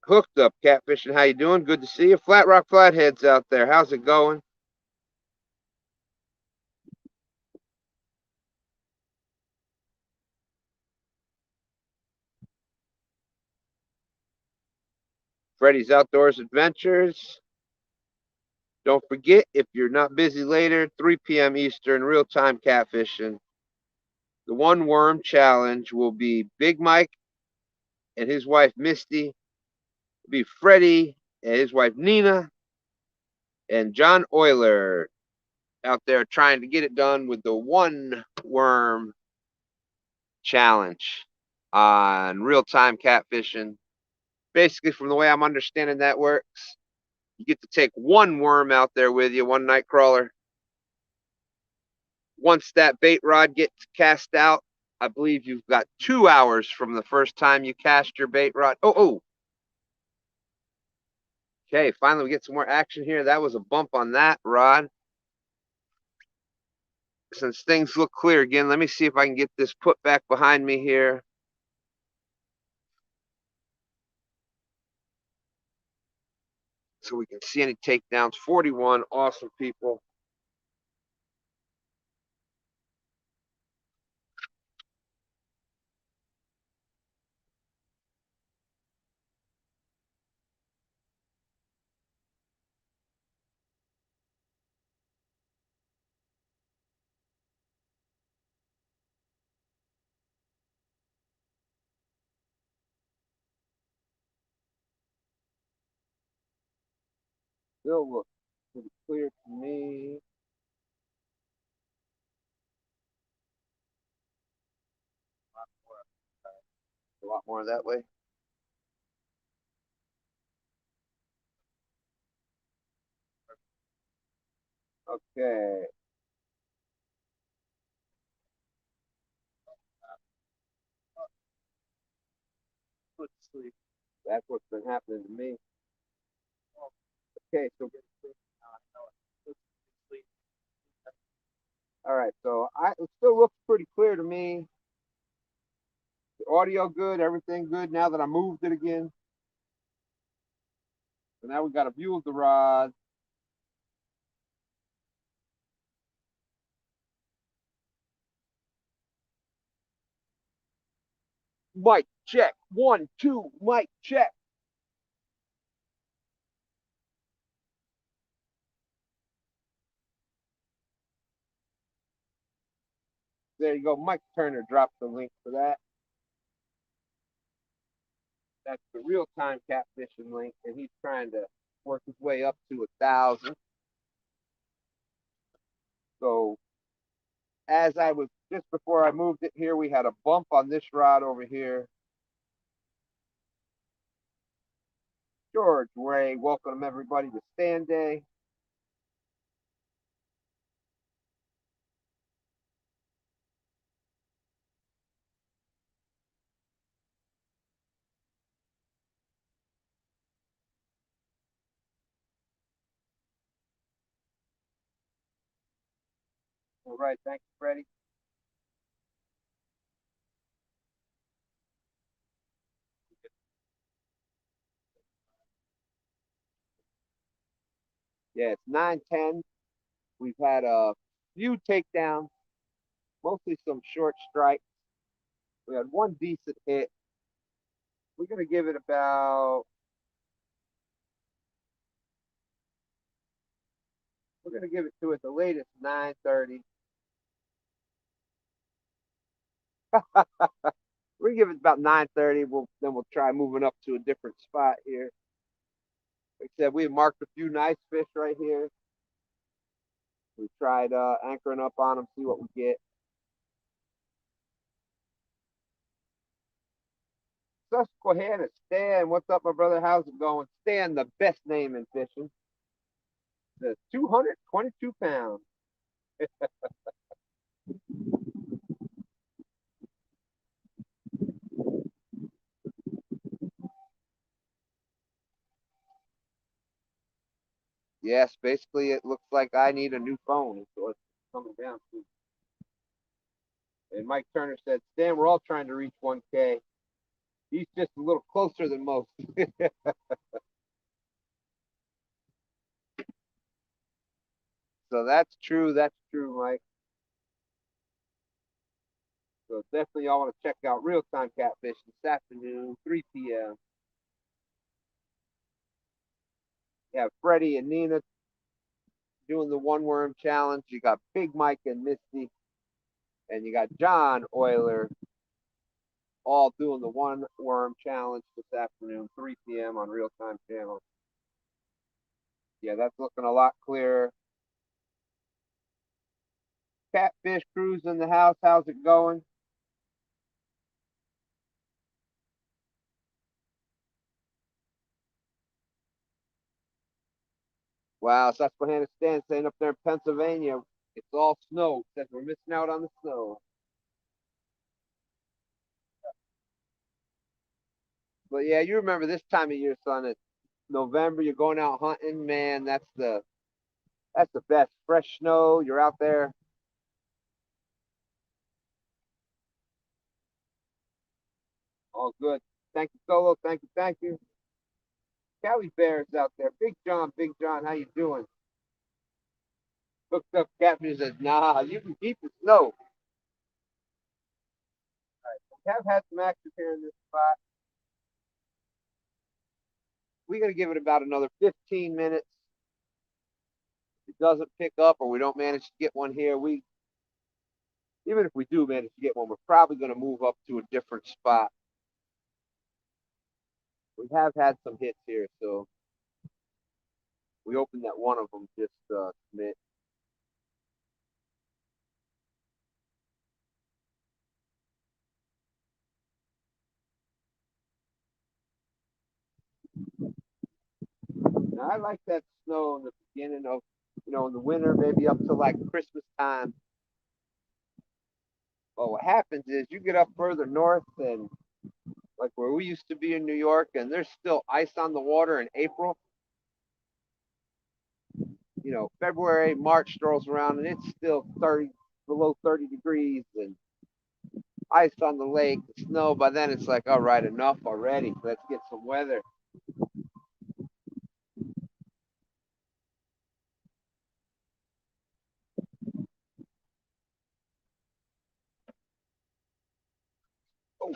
hooked up catfishing. How you doing? Good to see you. Flat Rock Flatheads out there. How's it going? Freddy's Outdoors Adventures. Don't forget, if you're not busy later, 3 p.m. Eastern, real-time catfishing. The one worm challenge will be Big Mike and his wife Misty. It'll be Freddie and his wife Nina and John Euler out there trying to get it done with the one worm challenge on real-time catfishing. Basically, from the way I'm understanding that works, you get to take one worm out there with you, one night crawler. Once that bait rod gets cast out, I believe you've got 2 hours from the first time you cast your bait rod. Oh. Okay, finally we get some more action here. That was a bump on that rod. Since things look clear again, let me see if I can get this put back behind me here. So we can see any takedowns. 41, awesome people. Still look pretty clear to me. A lot more that way. Okay. That's what's been happening to me. Okay, so all right, so it still looks pretty clear to me. The audio good, everything good now that I moved it again. So now we got a view of the rod. Mic check. 1, 2, mic check. There you go. Mike Turner dropped the link for that. That's the real-time catfishing link, and he's trying to work his way up to 1,000. So as I was just before I moved it here, we had a bump on this rod over here. George Ray, welcome everybody to STANday. All right, thank you, Freddie. Yeah, it's 9:10. We've had a few takedowns, mostly some short strikes. We had one decent hit. We're gonna give it about. We're gonna give it to at the latest 9:30. We're gonna give it about 9:30. We'll try moving up to a different spot here. Like I said, we marked a few nice fish right here. We tried anchoring up on them, see what we get. Susquehanna, Stan, what's up, my brother? How's it going? Stan, the best name in fishing. The 222 pounds. Yes, basically, it looks like I need a new phone, so it's coming down to. And Mike Turner said, Stan, we're all trying to reach 1K. He's just a little closer than most. So that's true. That's true, Mike. So definitely y'all want to check out Real Time Catfishing this afternoon, 3 p.m. You have Freddie and Nina doing the one worm challenge. You got Big Mike and Misty. And you got John Euler all doing the one worm challenge this afternoon, 3 p.m. on Real Time Channel. Yeah, that's looking a lot clearer. Catfish Cruise in the house. How's it going? Wow, Susquehanna Stan saying up there in Pennsylvania, it's all snow. Says we're missing out on the snow. But yeah, you remember this time of year, son. It's November. You're going out hunting, man. That's the best. Fresh snow. You're out there. All good. Thank you, Solo. Thank you. Thank you. Cali Bear's out there. Big John. Big John. How you doing? Hooked up captain says, nah, you can keep the snow. We have had some action here in this spot. We're going to give it about another 15 minutes. If it doesn't pick up or we don't manage to get one here, even if we do manage to get one, we're probably going to move up to a different spot. We have had some hits here, so we opened that one of them just commit. Now, I like that snow in the beginning of, in the winter, maybe up to like Christmas time. But what happens is you get up further north and like where we used to be in New York, and there's still ice on the water in April. February, March strolls around, and it's still below 30 degrees, and ice on the lake, snow. By then, it's like, all right, enough already. Let's get some weather. Oh,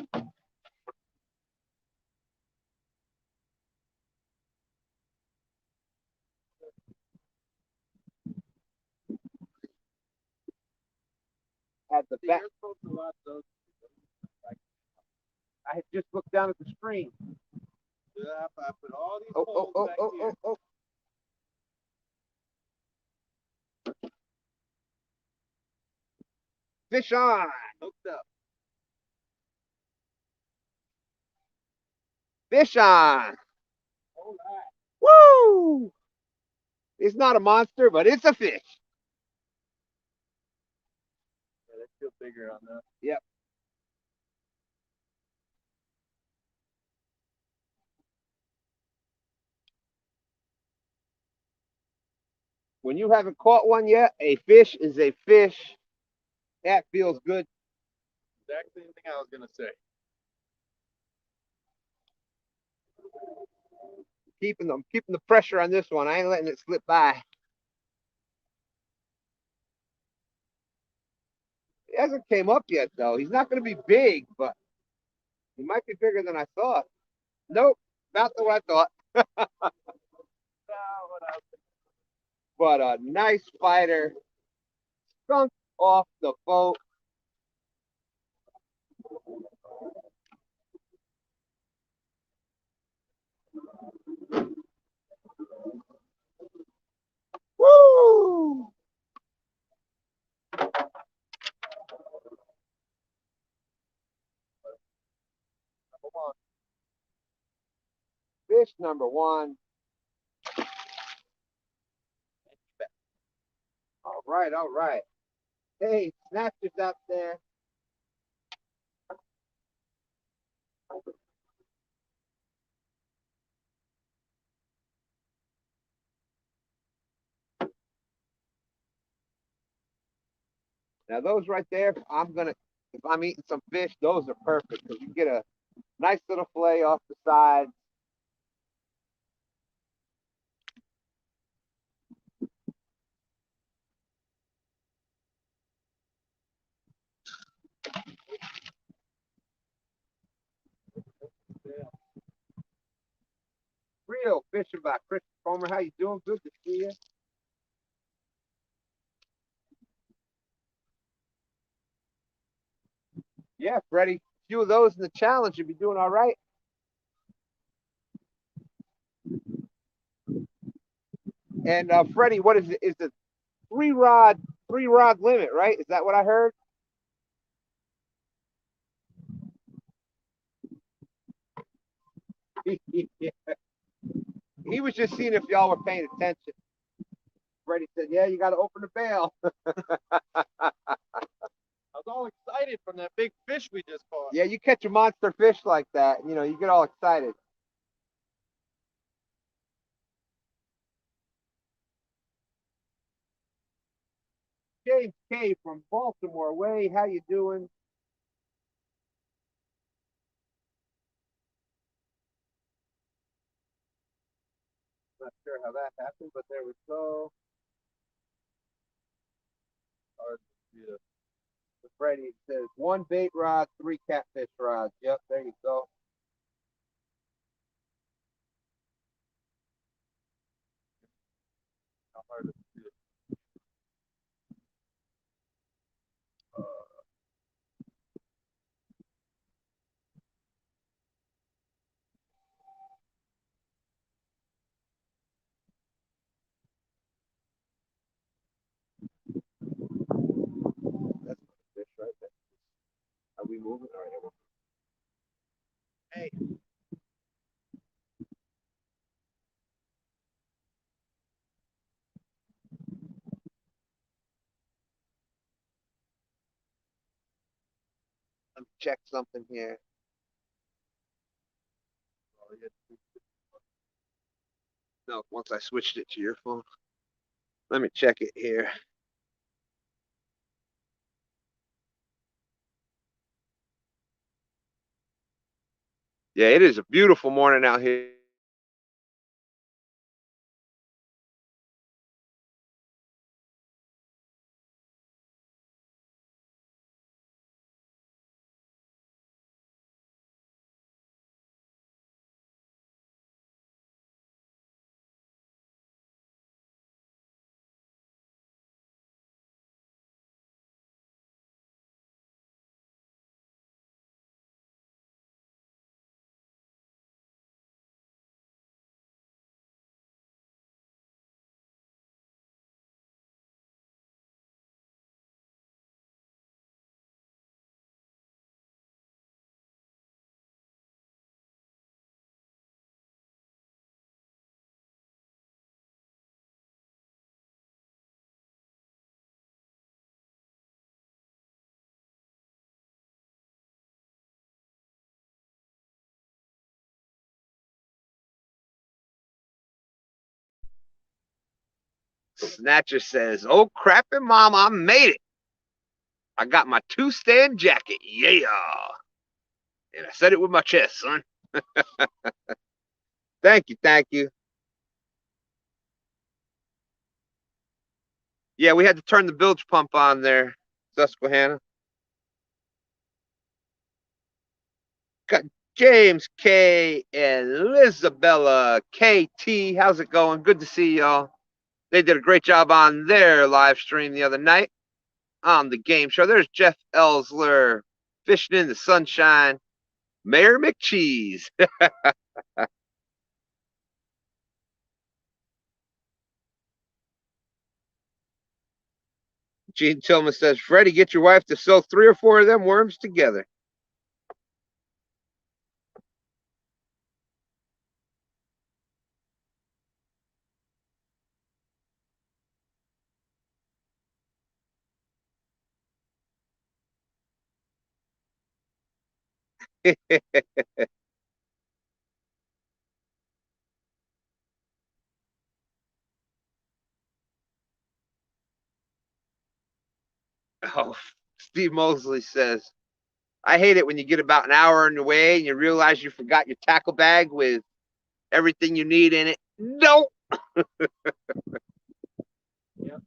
had the back. I had just looked down at the screen. Yeah, I put all these Oh, holes back here. Fish on. Hooked up. Fish on. All right. Woo! It's not a monster, but it's a fish. Yeah, they feel bigger on that. Yep. When you haven't caught one yet, a fish is a fish. That feels good. Exact same thing I was gonna say. Keeping the pressure on this one. I ain't letting it slip by. He hasn't came up yet though. He's not going to be big, but he might be bigger than I thought. Nope, not the what I thought. But a nice fighter, skunk off the boat. Woo! Fish number one. All right, all right. Hey, snatchers out there. Now those right there, if I'm eating some fish, those are perfect because you get a nice little fillet off the side. Real fishing by Chris Comer. How you doing? Good to see you. Yeah, Freddie. A few of those in the challenge, you'll be doing all right. And Freddie, what is it? Is the three rod limit, right? Is that what I heard? He was just seeing if y'all were paying attention. Freddie said, "Yeah, you got to open the bail." I was all excited from that big fish we just caught. Yeah, you catch a monster fish like that, you get all excited. James K from Baltimore Way, how you doing? Not sure how that happened, but there we go. Hard to see it. Freddie says one bait rod, three catfish rods. Yep, there you go. How hard to see it. That's a fish right there. Are we moving? All right. Hey, let me check something here. No, once I switched it to your phone. Let me check it here. Yeah, it is a beautiful morning out here. Snatcher says, "Oh crappy mom, I made it. I got my two-stand jacket. Yeah." And I said it with my chest, son. Thank you, thank you. Yeah, we had to turn the bilge pump on there, Susquehanna. James K. and Elizabella KT. How's it going? Good to see y'all. They did a great job on their live stream the other night on the game show. There's Jeff Ellsler fishing in the sunshine. Mayor McCheese. Gene Tillman says, Freddie, get your wife to sew 3 or 4 of them worms together. Oh, Steve Mosley says, I hate it when you get about an hour on your way and you realize you forgot your tackle bag with everything you need in it. Nope. Yep.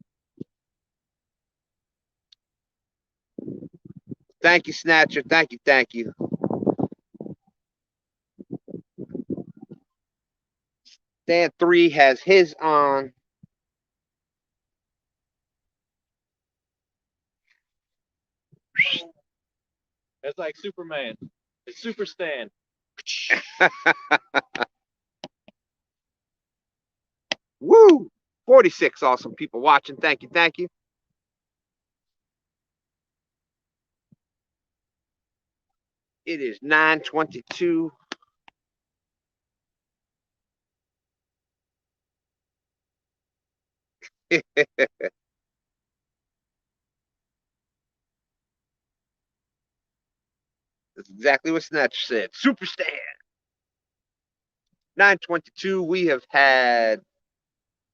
Thank you, Snatcher. Thank you. Thank you. Dan 3 has his on. It's like Superman. It's Super Stan. Woo! 46 awesome people watching. Thank you. Thank you. It is 9:22. That's exactly what Snatcher said. Super Stan. 9:22. We have had,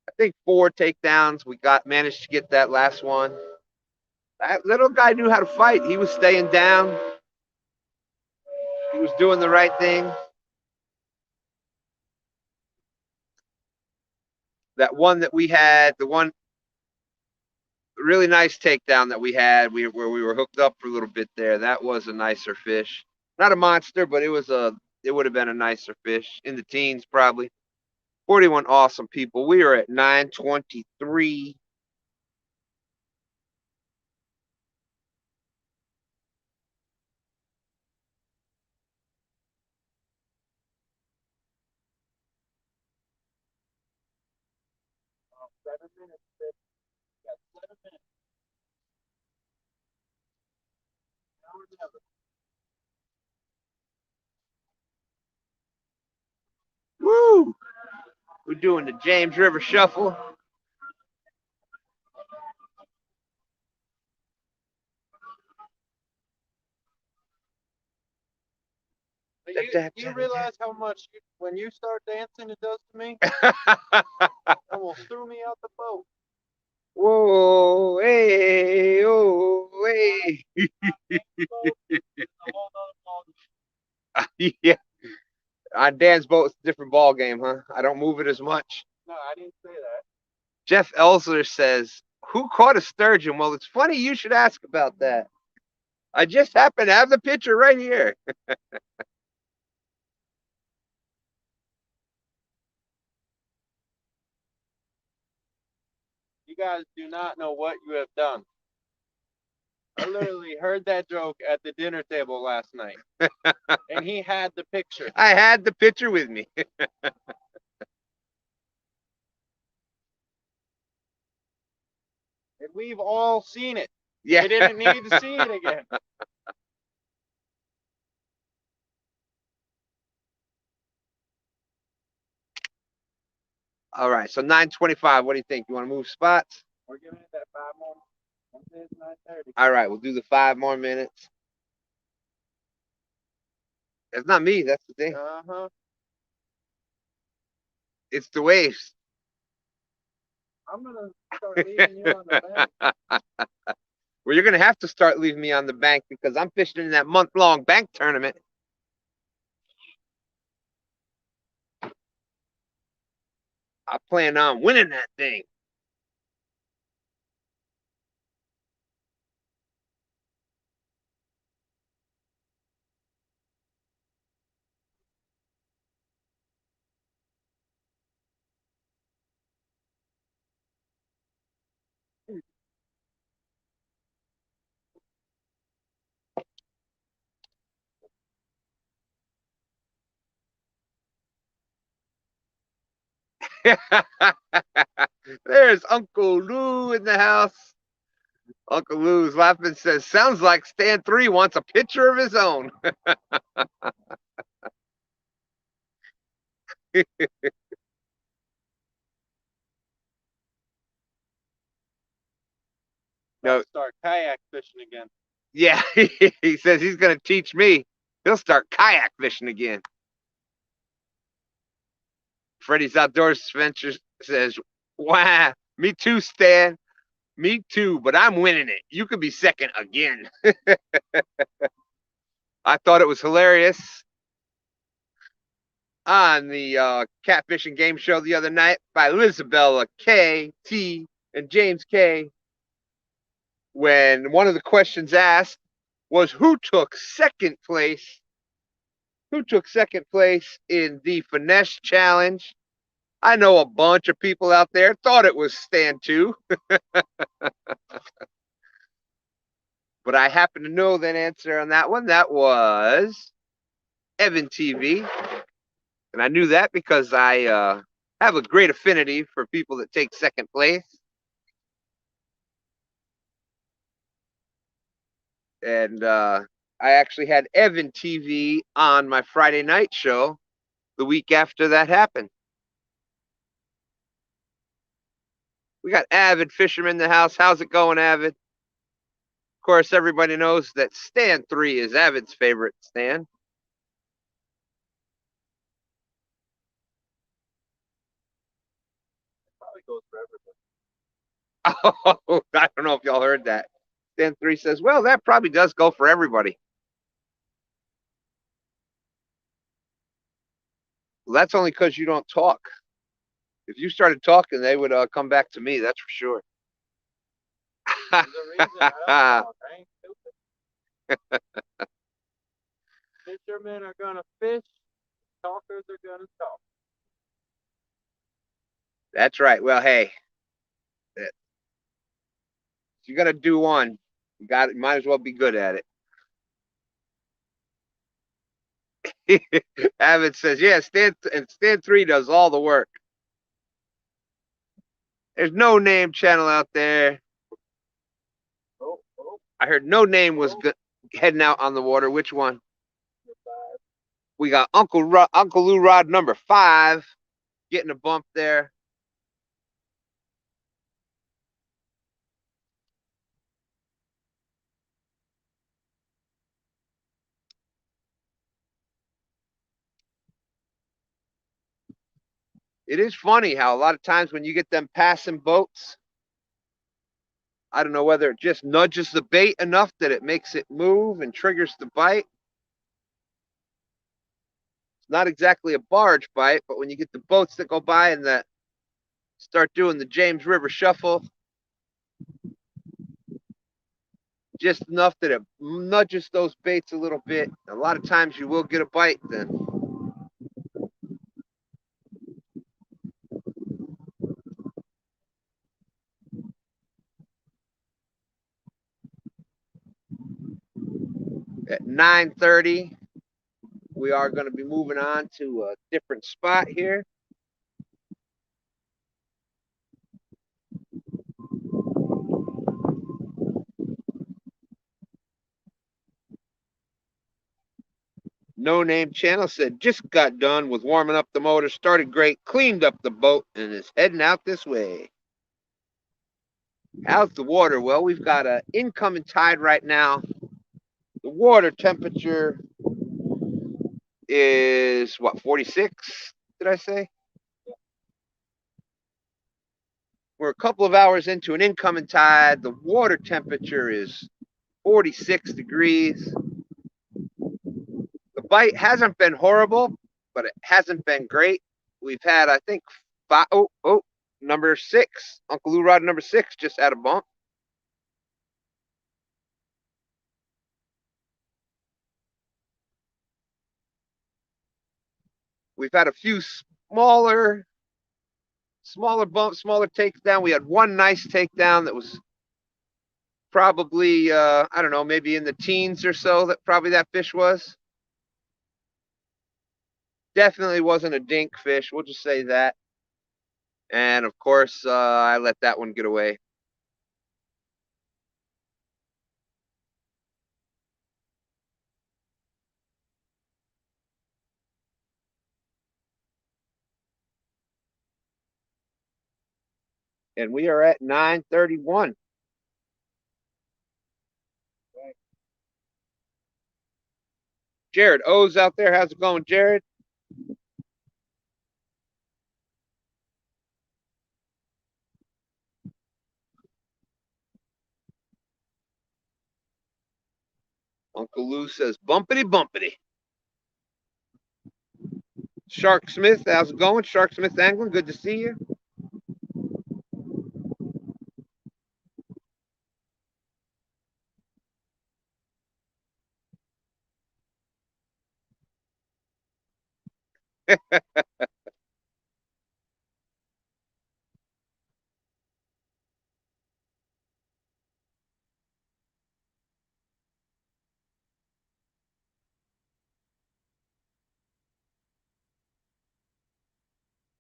I think, 4 takedowns. We managed to get that last one. That little guy knew how to fight. He was staying down. He was doing the right thing. That one that we had, the one really nice takedown that we had, where we were hooked up for a little bit there. That was a nicer fish. Not a monster, but it would have been a nicer fish in the teens probably. 41 awesome people. We are at 9:23. Oh, 7 minutes. Got 7 minutes. Woo! We're doing the James River Shuffle. You realize how much when you start dancing it does to me? Almost threw me out the boat. Whoa, hey, oh, hey. Yeah. On Dan's boat, it's a different ball game, huh? I don't move it as much. No, I didn't say that. Jeff Ellsler says, who caught a sturgeon? Well, it's funny you should ask about that. I just happen to have the picture right here. You guys do not know what you have done. I literally heard that joke at the dinner table last night. And he had the picture. I had the picture with me. And we've all seen it. Yeah. We didn't need to see it again. All right, so 9:25. What do you think? You want to move spots? We're giving it that 5 more. It's 9:30. All right, we'll do the 5 more minutes. It's not me. That's the thing. Uh-huh. It's the waves. I'm going to start leaving you on the bank. Well, you're going to have to start leaving me on the bank because I'm fishing in that month-long bank tournament. I plan on winning that thing. There's Uncle Lou in the house. Uncle Lou's laughing, says, sounds like STANday wants a picture of his own. No, Start kayak fishing again. yeah, he says he's going to teach me. He'll start kayak fishing again. Freddy's Outdoors Adventures says, wow, me too, Stan. Me too, but I'm winning it. You could be second again. I thought it was hilarious on the catfishing game show the other night by Lisabella K, T, and James K. When one of the questions asked was who took second place? Who took second place in the finesse challenge? I know a bunch of people out there thought it was STANday, but I happen to know that answer on that one. That was Evan TV. And I knew that because I have a great affinity for people that take second place. And I actually had Evan TV on my Friday night show the week after that happened. We got Avid Fisherman in the house. How's it going, Avid? Of course, everybody knows that STANday is Avid's favorite Stan. Probably goes for everybody. Oh, I don't know if y'all heard that. STANday says, well, that probably does go for everybody. Well, that's only because you don't talk. If you started talking, they would come back to me. That's for sure. There's a reason I don't talk. I ain't stupid. Fishermen are gonna fish. Talkers are gonna talk. That's right. Well, hey, if you're gonna do one, you might as well be good at it. Avid says, yeah, STANday does all the work. There's no name channel out there. Oh. I heard no name was heading out on the water. Which one? We got Uncle Lou Rod number 5 getting a bump there. It is funny how a lot of times when you get them passing boats, I don't know whether it just nudges the bait enough that it makes it move and triggers the bite. It's not exactly a barge bite, but when you get the boats that go by and that start doing the James River Shuffle, just enough that it nudges those baits a little bit. A lot of times you will get a bite then. At 9:30, we are going to be moving on to a different spot here. No Name Channel said, just got done with warming up the motor, started great, cleaned up the boat, and is heading out this way. How's the water? Well, we've got an incoming tide right now. The water temperature is, what, 46, did I say? We're a couple of hours into an incoming tide. The water temperature is 46 degrees. The bite hasn't been horrible, but it hasn't been great. We've had, I think, number 6. Uncle Lou Rod number 6 just had a bump. We've had a few smaller bumps, smaller takedown. We had one nice takedown that was probably, I don't know, maybe in the teens or so, that probably that fish was. Definitely wasn't a dink fish. We'll just say that. And of course, I let that one get away. And we are at 9:31. Jared O's out there. How's it going, Jared? Uncle Lou says bumpity bumpity. Shark Smith, how's it going? Shark Smith Angling, good to see you.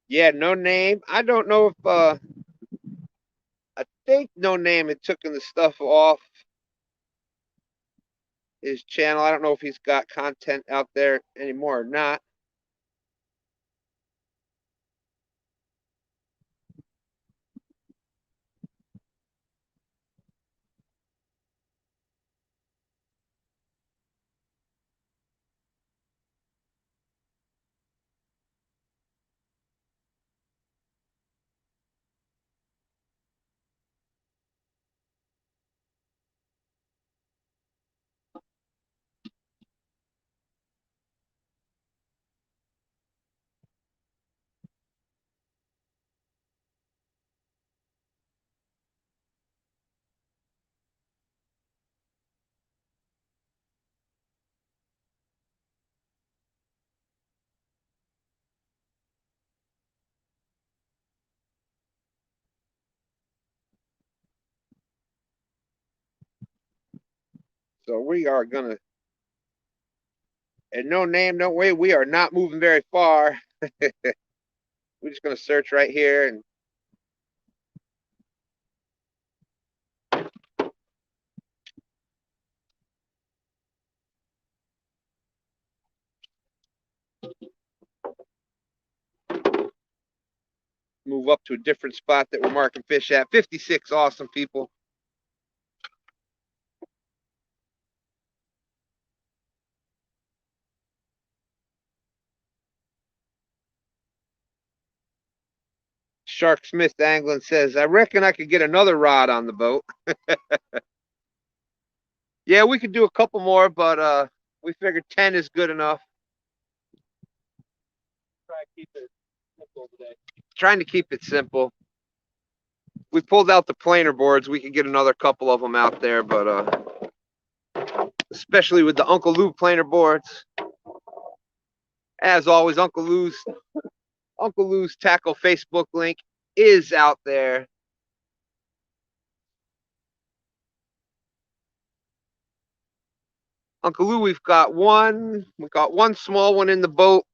Yeah, no name. I don't know if I think no name had taken the stuff off his channel. I don't know if he's got content out there anymore or not. So we are gonna, and no name, no way, we are not moving very far. We're just gonna search right here and move up to a different spot that we're marking fish at. 56 awesome people. Shark Smith Angling says, I reckon I could get another rod on the boat. Yeah, we could do a couple more, but we figured 10 is good enough. Try to keep it simple today. Trying to keep it simple. We pulled out the planer boards. We could get another couple of them out there, but especially with the Uncle Lou planer boards. As always, Uncle Lou's Tackle Facebook link is out there. Uncle Lou, we've got one small one in the boat.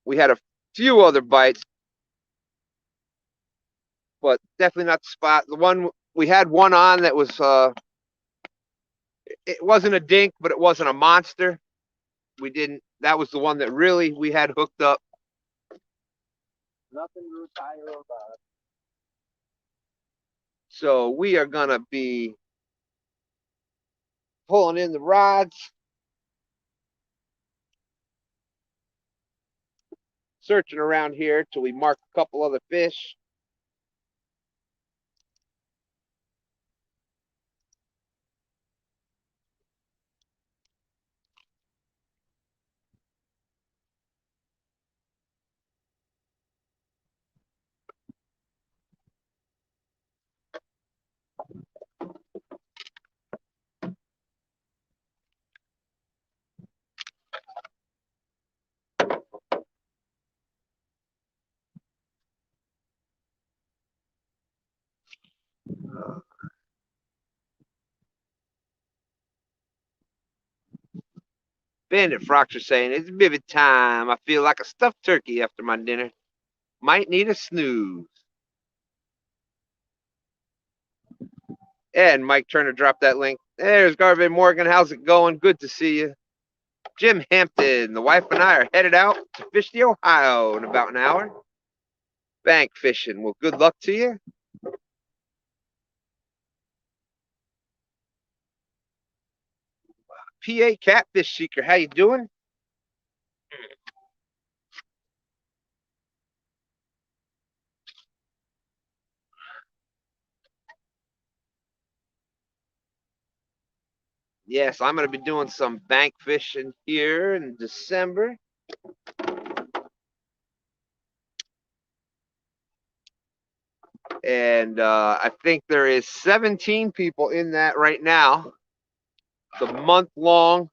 We had a few other bites, but definitely not the spot. The one we had one on that was it wasn't a dink, but it wasn't a monster. That was the one that really we had hooked up. Nothing to retire about. So we are gonna be pulling in the rods, searching around here till we mark a couple other fish. Bandit Frocks are saying it's vivid time. I feel like a stuffed turkey after my dinner. Might need a snooze. And Mike Turner dropped that link. There's Grn Morgan. How's it going? Good to see you. Jim Hampton. The wife and I are headed out to fish the Ohio in about an hour. Bank fishing. Well, good luck to you. PA Catfish Seeker. How you doing? Yes, I'm going to be doing some bank fishing here in December. And I think there is 17 people in that right now. The month long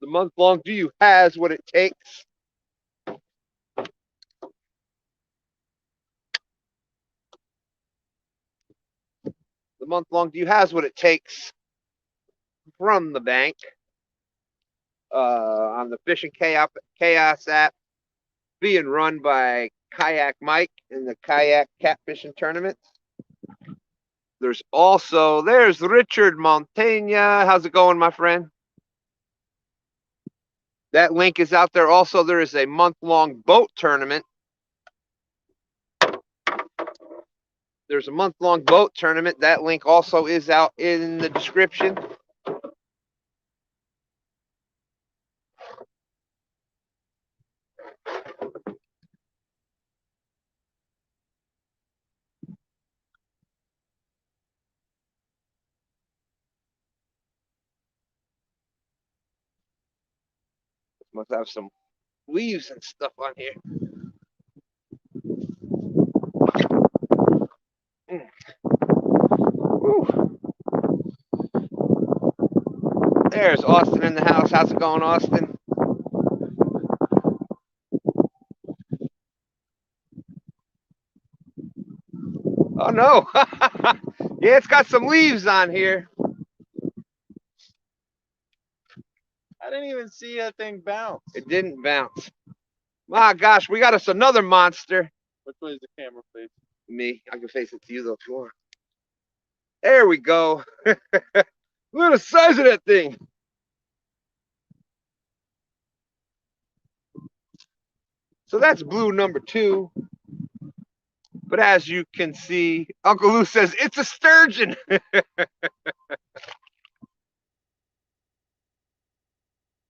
Do You Has What It Takes. The month long Do You Has What It Takes from the bank on the Fishing Chaos app, being run by Kayak Mike in the Kayak Catfishing tournament. There's Richard Montaigne. How's it going, my friend? That link is out there. Also, there is a month-long boat tournament. There's a month-long boat tournament. That link also is out in the description. Must have some leaves and stuff on here. There's Austin in the house. How's it going, Austin? Oh, no. Yeah, it's got some leaves on here. I didn't even see that thing bounce. It didn't bounce. My gosh, we got us another monster. Which way is the camera facing? Me. I can face it to you, though, if you want. There we go. Look at the size of that thing. So that's blue number 2. But as you can see, Uncle Lou says, it's a sturgeon.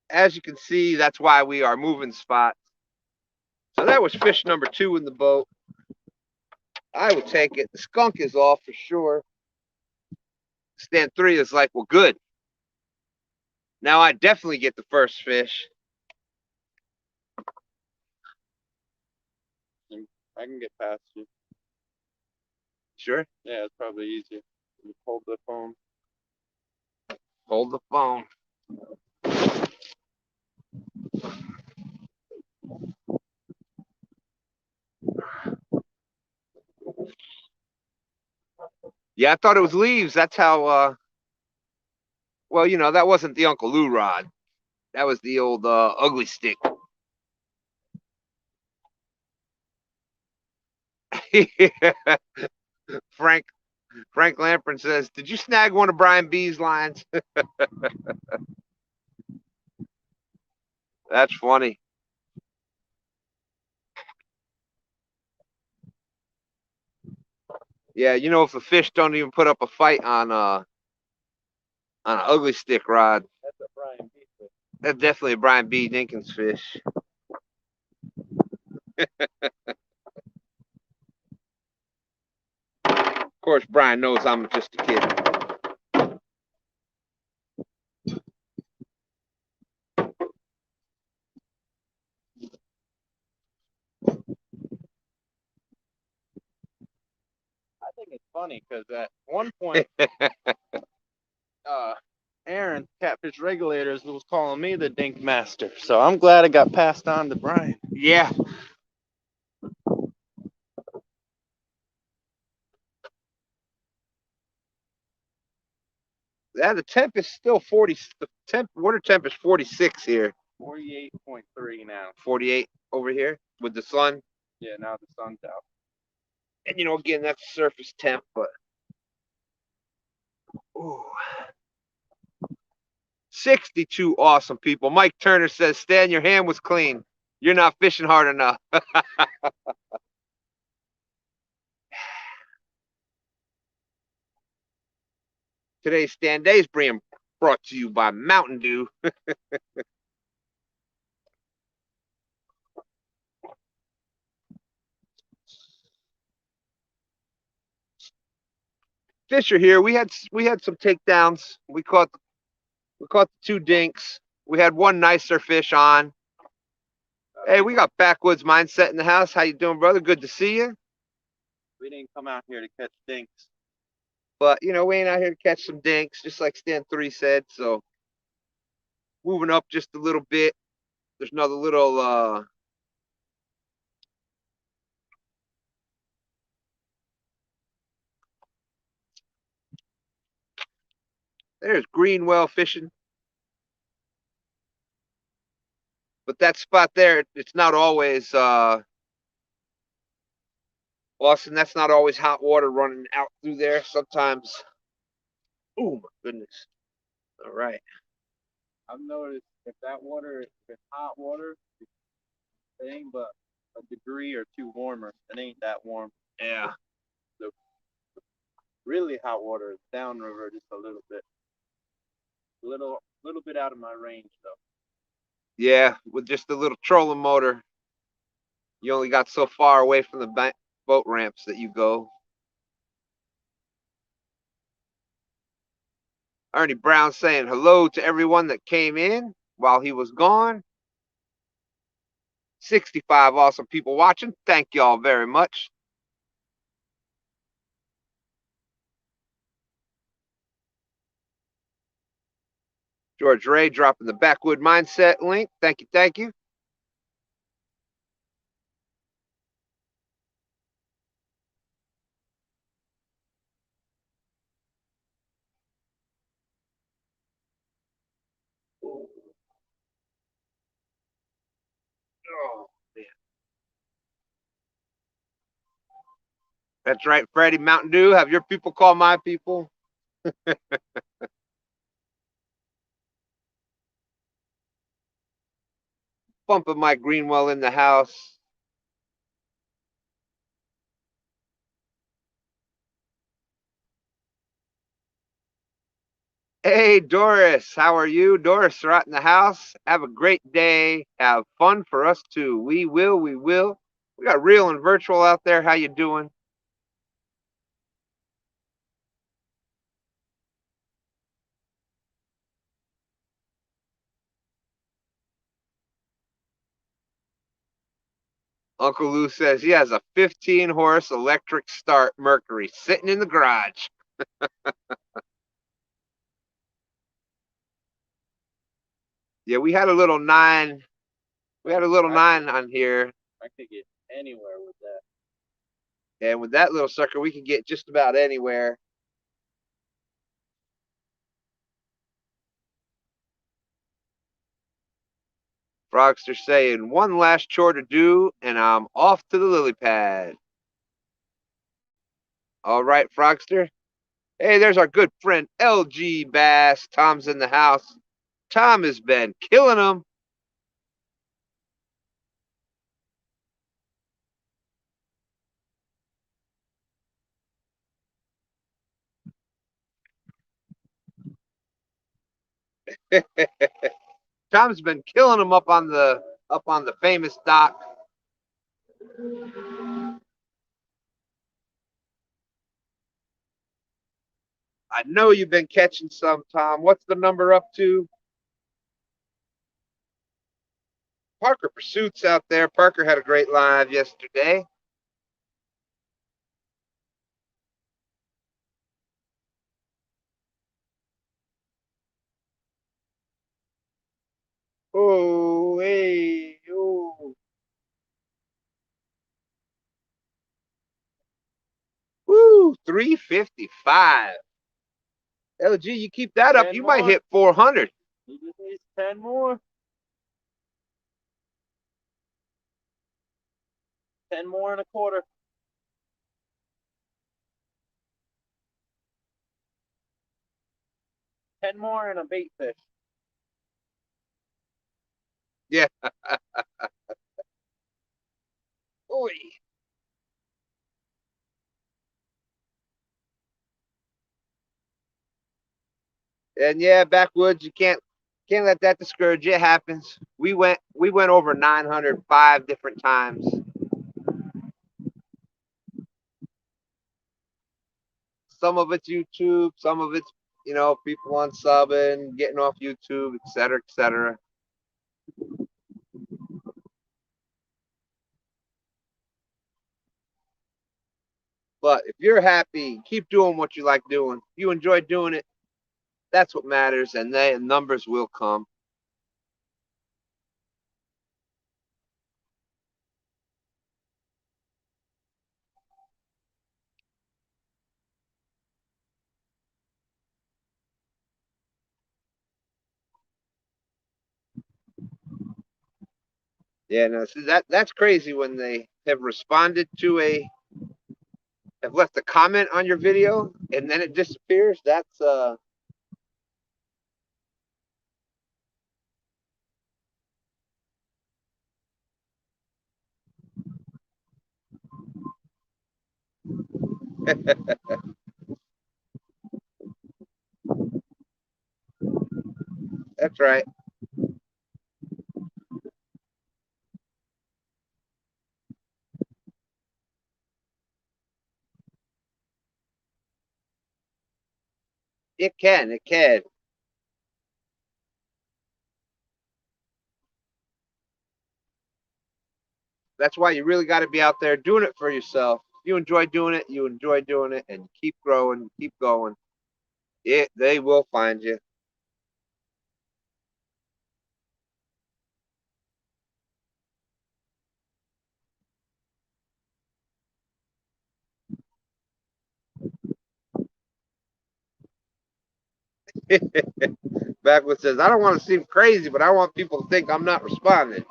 As you can see, that's why we are moving spots. So that was fish number 2 in the boat. I will take it. The skunk is off for sure. Stand 3 is like, well, good. Now I definitely get the first fish. I can get past you. Sure? Yeah, it's probably easier. You hold the phone. Hold the phone. Yeah, I thought it was leaves. That's how, well, you know, that wasn't the Uncle Lou rod. That was the old ugly stick. Frank Lamprin says, did you snag one of Brian B's lines? That's funny. Yeah, you know, if the fish don't even put up a fight on an ugly stick rod, That's a Brian B fish. That's definitely a Brian B. Dinkins fish. Of course, Brian knows I'm just a kid. I think it's funny because at one point, Aaron, Catfish Regulators, was calling me the Dink Master. So I'm glad it got passed on to Brian. Yeah. Yeah, the temp is still 40. The water temp is 46 here. 48.3 now. 48 over here with the sun. Yeah, now the sun's out. And, you know, again, that's surface temp, but... Ooh. 62 awesome people. Mike Turner says, Stan, your hand was clean. You're not fishing hard enough. Today's STANday is being brought to you by Mountain Dew. Fisher here. We had some takedowns. We caught the 2 dinks. We had one nicer fish on. Hey, we got Backwoods Mindset in the house. How you doing, brother? Good to see you. We didn't come out here to catch dinks. But, you know, we ain't out here to catch some dinks, just like Stan 3 said. So, moving up just a little bit. There's another little, there's Greenwell fishing. But that spot there, it's not always, Austin, that's not always hot water running out through there. Sometimes, oh my goodness. All right. I've noticed if that water, if it's hot water, it ain't but a degree or 2 warmer. It ain't that warm. Yeah. The really hot water is downriver just a little bit. Little bit out of my range though. Yeah, with just a little trolling motor, you only got so far away from the boat ramps that you go. Ernie Brown saying hello to everyone that came in while he was gone. 65 awesome people watching. Thank y'all very much. George Ray dropping the Backwood Mindset link. Thank you, thank you. Oh, man. That's right, Freddie. Mountain Dew. Have your people call my people. Bumping Mike Greenwell in the house. Hey, Doris, how are you? Doris, right in the house. Have a great day. Have fun for us too. We will, we will. We got real and virtual out there. How you doing? Uncle Lou says he has a 15-horse electric start Mercury sitting in the garage. Yeah, we had a little 9. We had a little 9 on here. I could get anywhere with that. And with that little sucker, we can get just about anywhere. Frogster saying, one last chore to do, and I'm off to the lily pad. All right, Frogster. Hey, there's our good friend LG Bass. Tom's in the house. Tom has been killing them. Tom's been killing them up on the famous dock. I know you've been catching some, Tom. What's the number up to? Parker Pursuits out there. Parker had a great live yesterday. Oh, hey, oh. Woo, 355. LG, you keep that up, you might hit 400. He just needs 10 more. 10 more and a quarter. Ten more and a bait fish. Yeah. Oy. And yeah, backwoods, you can't let that discourage you. It happens. We went over 905 different times. Some of it's YouTube, some of it's, you know, people unsubbing, getting off YouTube, et cetera, et cetera. But if you're happy, keep doing what you like doing. If you enjoy doing it, that's what matters, and the numbers will come. Yeah, no, see, that's crazy when they have responded to have left a comment on your video and then it disappears. That's that's right. It can, it can. That's why you really got to be out there doing it for yourself. If you enjoy doing it, you enjoy doing it, and keep growing, keep going. They will find you. Backward says, I don't want to seem crazy, but I want people to think I'm not responding.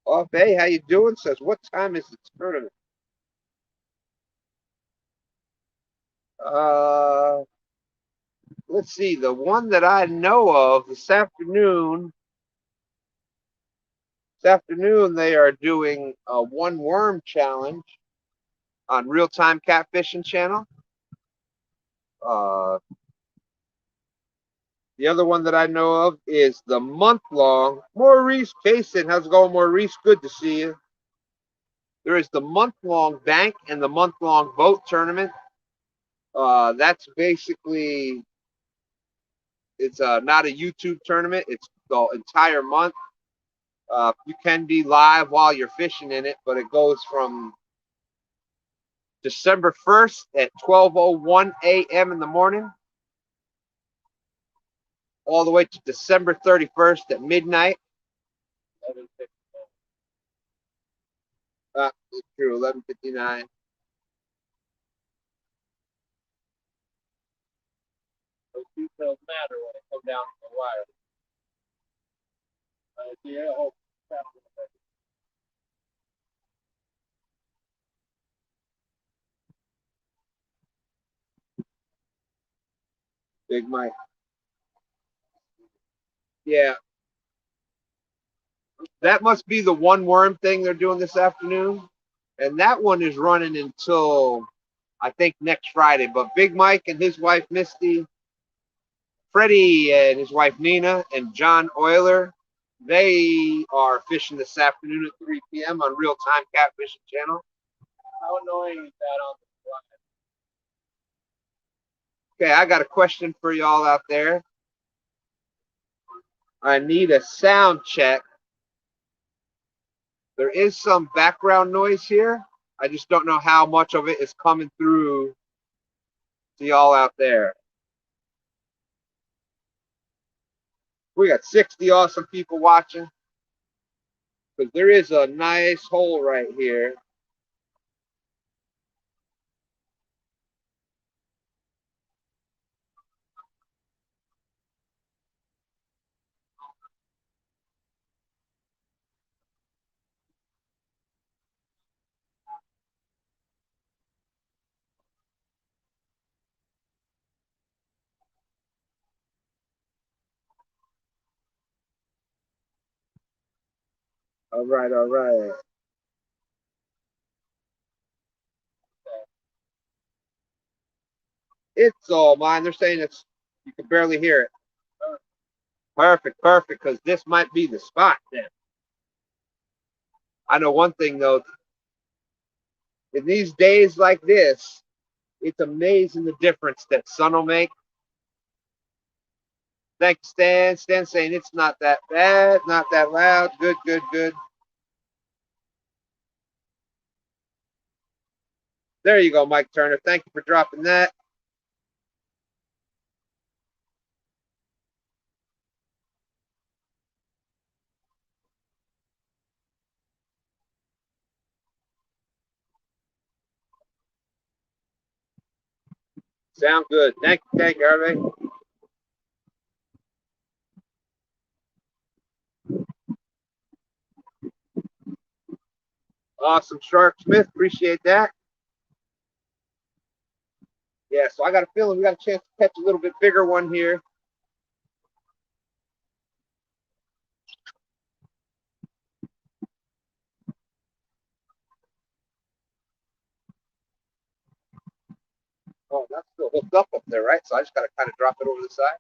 Oh, hey, how you doing? Says, what time is the tournament? Uh, let's see. The one that I know of this afternoon. This afternoon, they are doing a one worm challenge on Real Time Catfishing channel. Uh, the other one that I know of is the month long. Maurice Cason, how's it going, Maurice? Good to see you. There is the month long bank and the month long boat tournament. That's basically it's not a YouTube tournament. It's the entire month. You can be live while you're fishing in it, but it goes from December 1st at 12:01 a.m. in the morning all the way to December 31st at midnight. It's true, 11:59. Those details matter when it comes down to the wire. Yeah, oh, Big Mike. Yeah, that must be the one worm thing they're doing this afternoon. And that one is running until I think next Friday. But Big Mike and his wife Misty, Freddie and his wife Nina, and John Euler, they are fishing this afternoon at 3 p.m. on Real Time Catfishing channel. how annoying is that on the Okay, I got a question for y'all out there. I need a sound check. There is some background noise here. I just don't know how much of it is coming through to y'all out there. We got 60 awesome people watching. Because there is a nice hole right here. All right, all right. It's all mine. They're saying it's you can barely hear it. Perfect, perfect, because this might be the spot then. I know one thing though, in these days like this, it's amazing the difference that sun will make. Thanks, Stan. Stan saying it's not that bad, not that loud. Good, good, good. There you go, Mike Turner. Thank you for dropping that. Sound good. Thank you, Harvey. Awesome, Shark Smith. Appreciate that. Yeah, so I got a feeling we got a chance to catch a little bit bigger one here. Oh, that's still hooked up there, right? So I just got to kind of drop it over the side.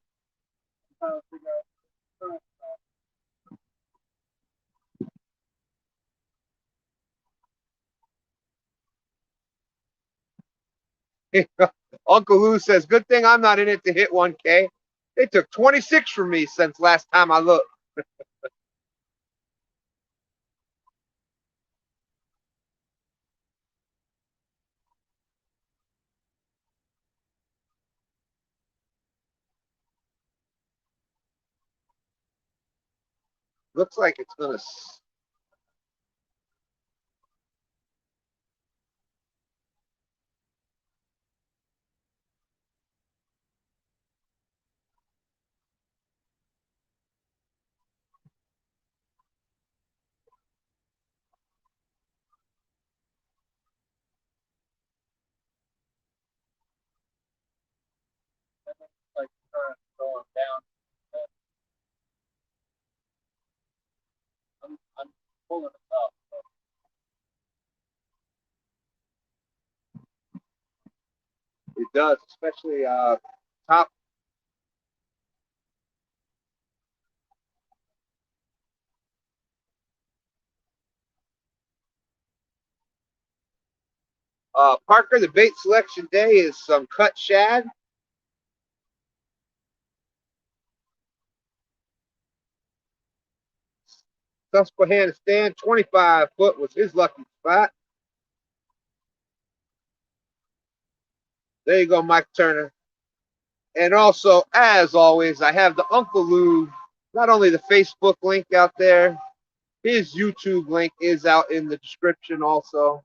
Uncle Lou says, good thing I'm not in it to hit 1K. They took 26 from me since last time I looked. Looks like it's going to. Like going down. I'm pulling it up. It does, especially top. Parker, the bait selection day is some cut shad. Susquehanna Stan, 25 foot was his lucky spot. There you go, Mike Turner. And also, as always, I have the Uncle Lou, not only the Facebook link out there, his YouTube link is out in the description also.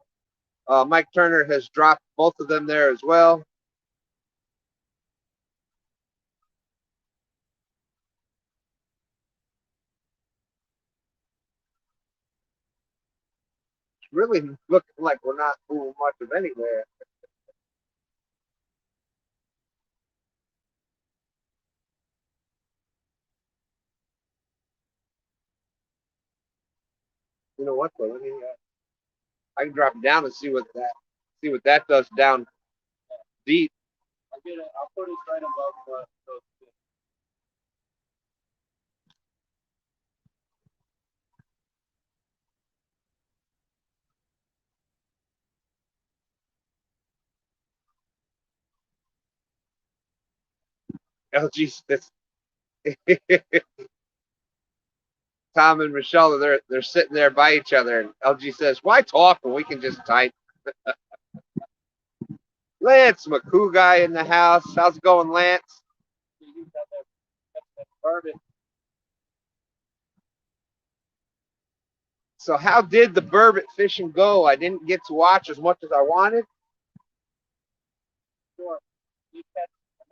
Mike Turner has dropped both of them there as well. It's really looking like we're not moving much of anywhere. You know what? Though, let me. I can drop it down and see what that does down deep. I'll get it. I'll put it right above those. LG, that's Tom and Michelle. They're sitting there by each other, and LG says, "Why talk when we can just type?" Lance McCoo in the house. How's it going, Lance? So, how did the burbot fishing go? I didn't get to watch as much as I wanted. Sure. I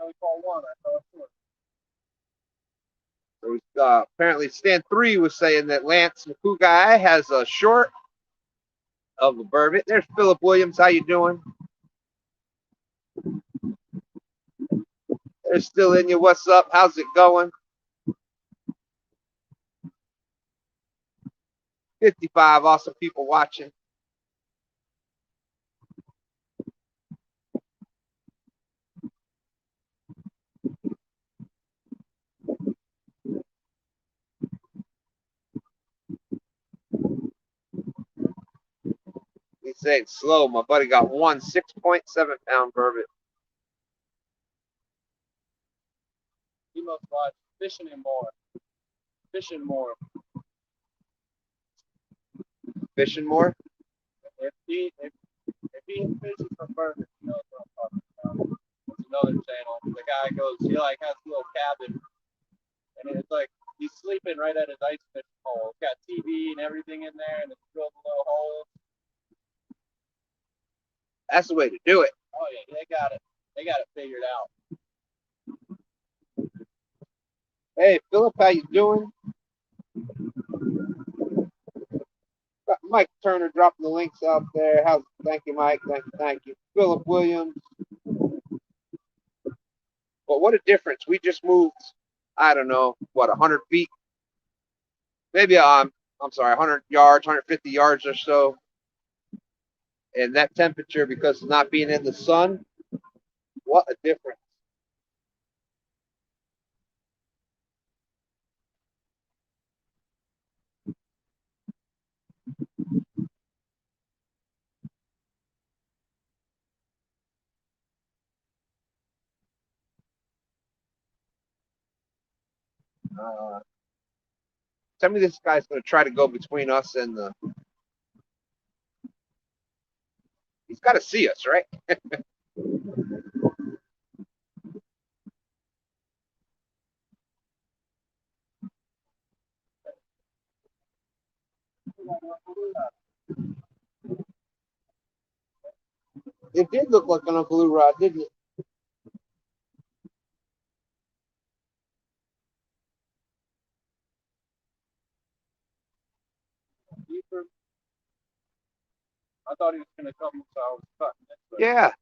know we called one. I saw two. So apparently, Stan 3 was saying that Lance McCoo has a short of the burbot. There's Philip Williams. How you doing? They're still in you. What's up? How's it going? 55 awesome people watching. He's saying slow. My buddy got one 6.7-pound burbot. He must watch Fishing and More. Fishing More. Fishing more? If he fishes for burgers, he knows what I'm talking about. It's another channel. The guy goes, he like has a little cabin, and it's like he's sleeping right at his ice fishing hole. It's got TV and everything in there, and it's drilled a little hole. That's the way to do it. Oh yeah, they got it. They got it figured out. Hey, Philip, how you doing? Mike Turner dropping the links out there. Thank you, Mike. Thank you. Philip Williams. But what a difference. We just moved, I don't know, 100 feet? Maybe, I'm sorry, 100 yards, 150 yards or so. And that temperature, because of not being in the sun, what a difference. Tell me this guy's going to try to go between us and the... He's got to see us, right? It did look like an Uncle Lou rod, didn't it? Deeper. I thought he was gonna come, so I was cutting it. But Yeah.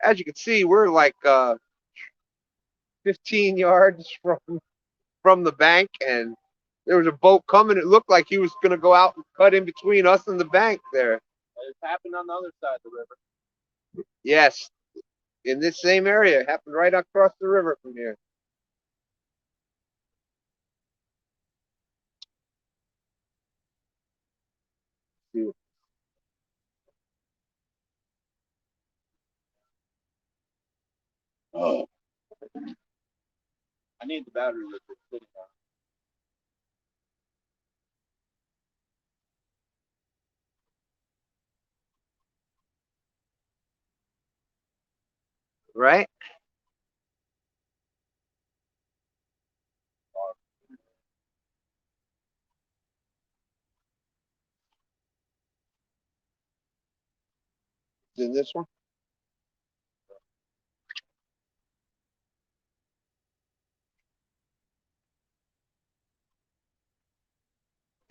As you can see, we're like 15 yards from the bank, and there was a boat coming. It looked like he was going to go out and cut in between us and the bank there. it happened on the other side of the river. Yes, in this same area. It happened right across the river from here. Oh. I need the battery with it sitting on. Right? In this one?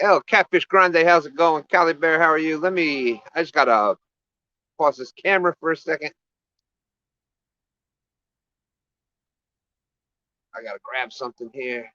Oh, Catfish Grande, how's it going? Cali Bear, how are you? I just got to pause this camera for a second. I got to grab something here.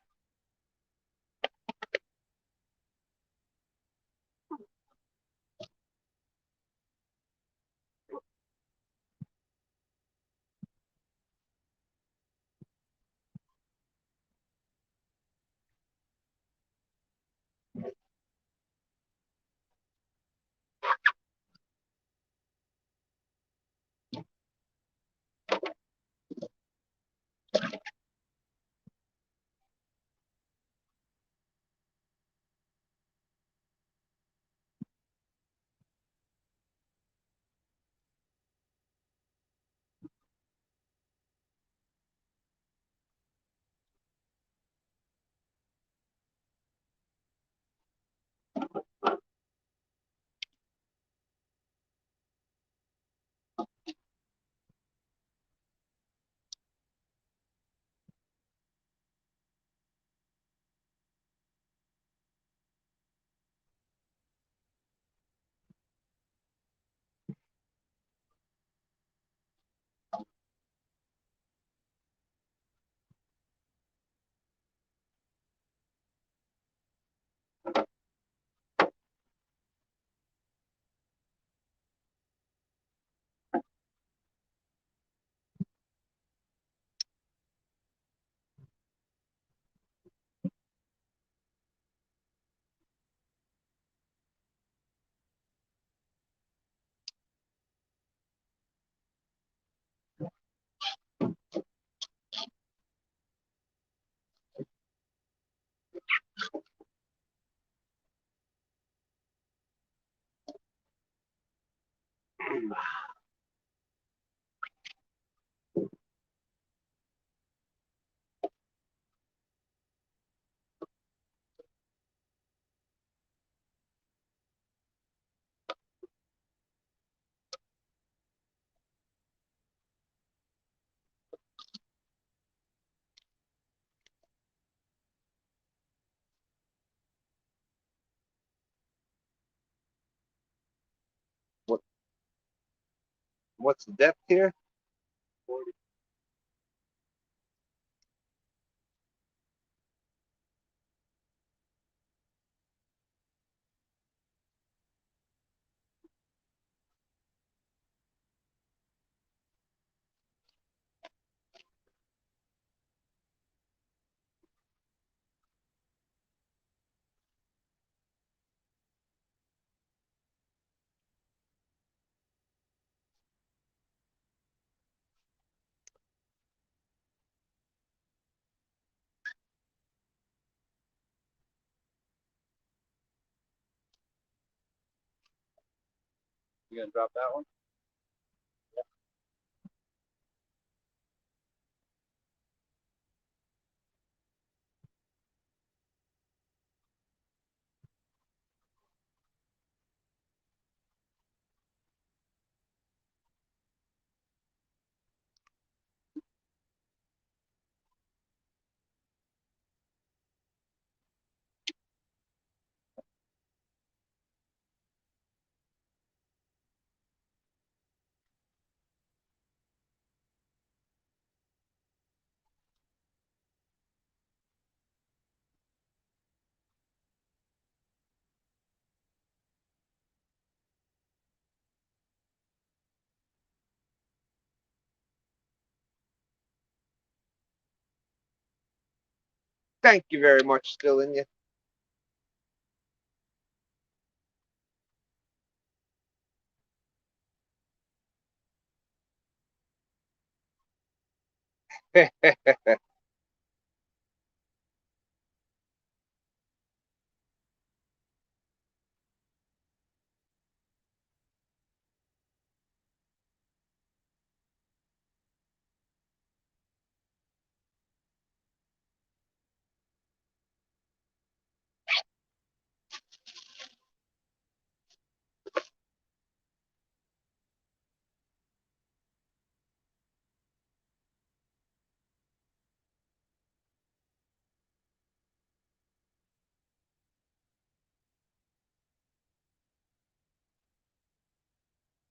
What's the depth here? 40. You gonna drop that one? Thank you very much, still in you.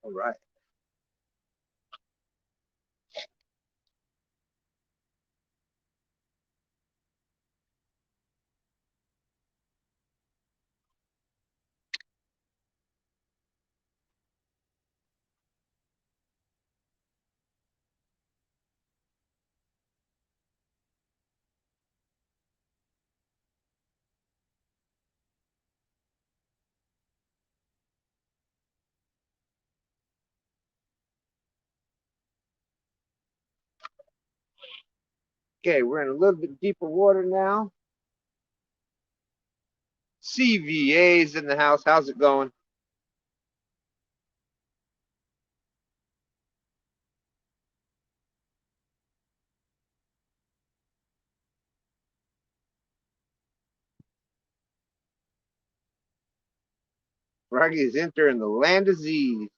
All right. Okay, we're in a little bit deeper water now. CVA's in the house. How's it going? Rocky is entering the land of Z's. Do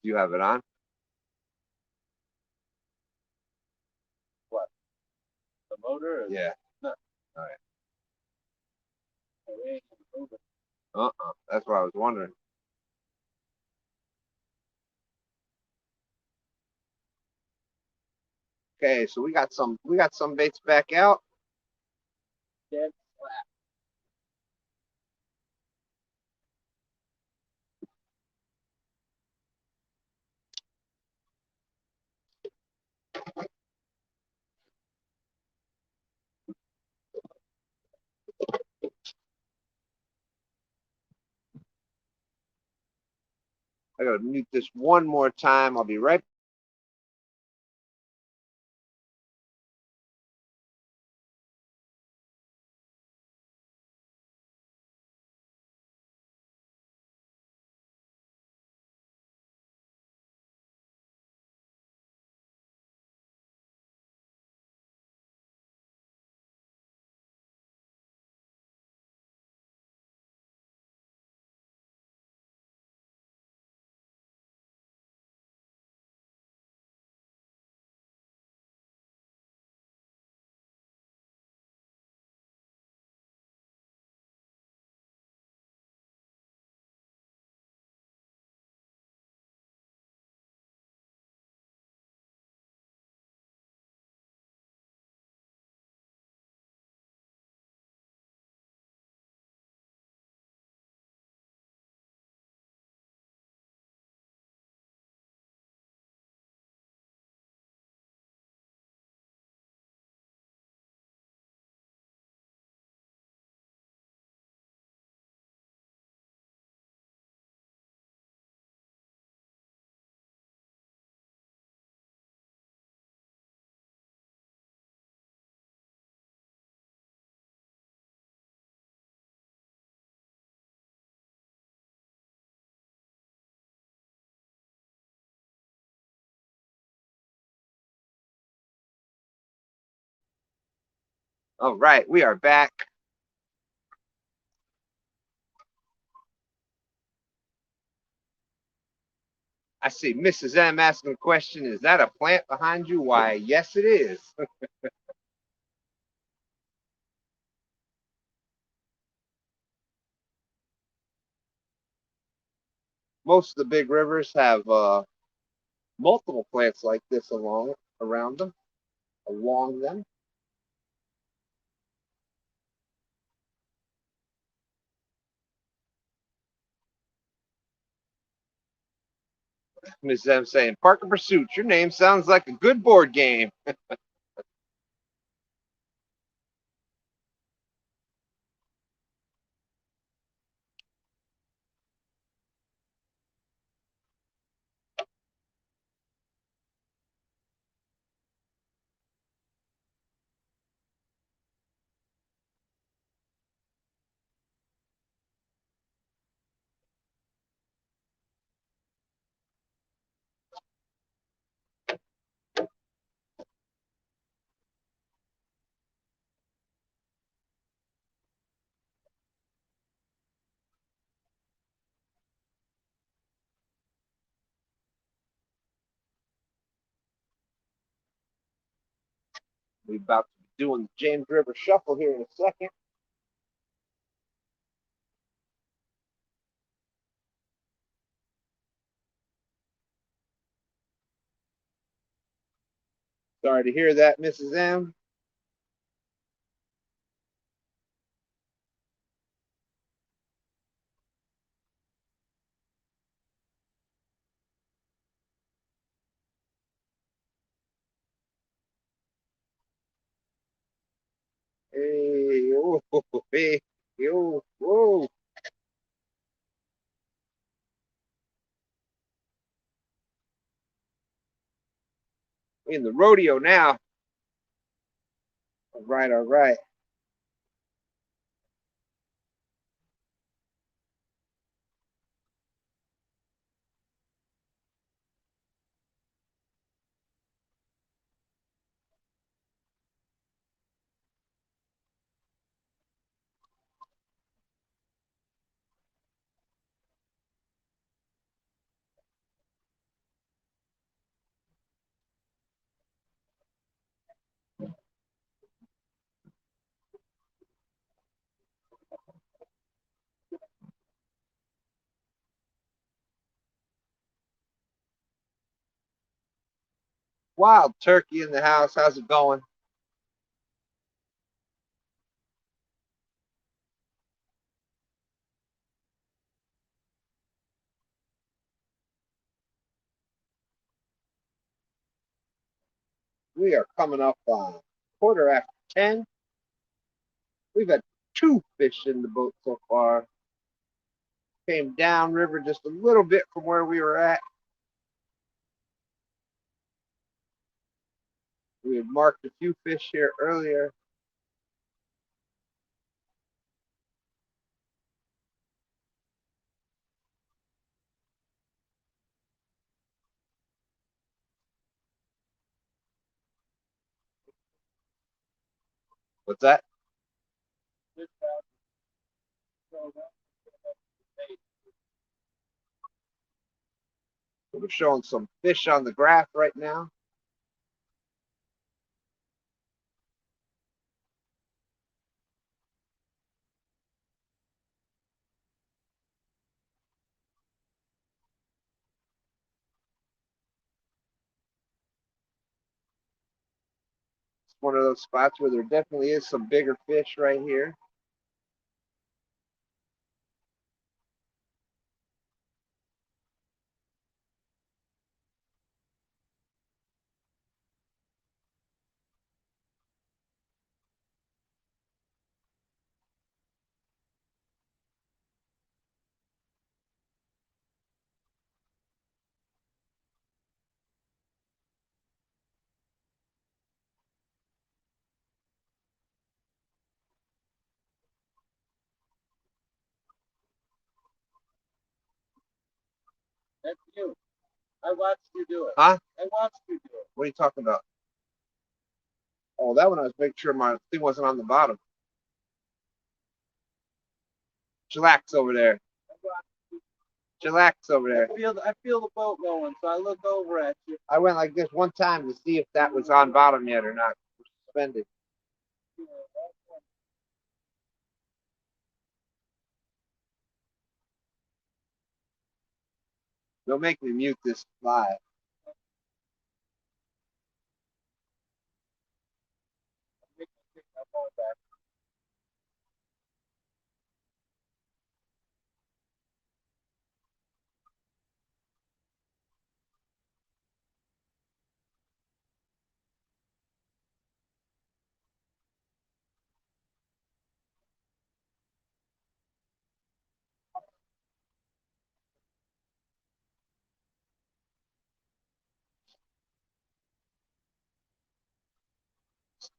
you have it on? What? The motor? Yeah. No. All right. We ain't gonna move it. That's what I was wondering. Okay, so we got some baits back out. Dead. I gotta mute this one more time. I'll be right back. All right, we are back. I see Mrs. M asking a question. Is that a plant behind you? Why, yes, it is. Most of the big rivers have multiple plants like this around them, along them. Mrs. M saying, Parker Pursuit, your name sounds like a good board game. We're about to be doing the James River Shuffle here in a second. Sorry to hear that, Mrs. M. Hey, oh, hey, oh, whoa. We're in the rodeo now. All right, all right. Wild turkey in the house. How's it going? We are coming up on 10:15. We've had 2 fish in the boat so far. Came downriver just a little bit from where we were at. We had marked a few fish here earlier. What's that? So we're showing some fish on the graph right now. It's one of those spots where there definitely is some bigger fish right here. That's you. I watched you do it. Huh? I watched you do it. What are you talking about? Oh, that one I was making sure my thing wasn't on the bottom. Chillax over there. Chillax over there. I feel the boat going, so I look over at you. I went like this one time to see if that was on bottom yet or not. Suspended. Don't make me mute this live.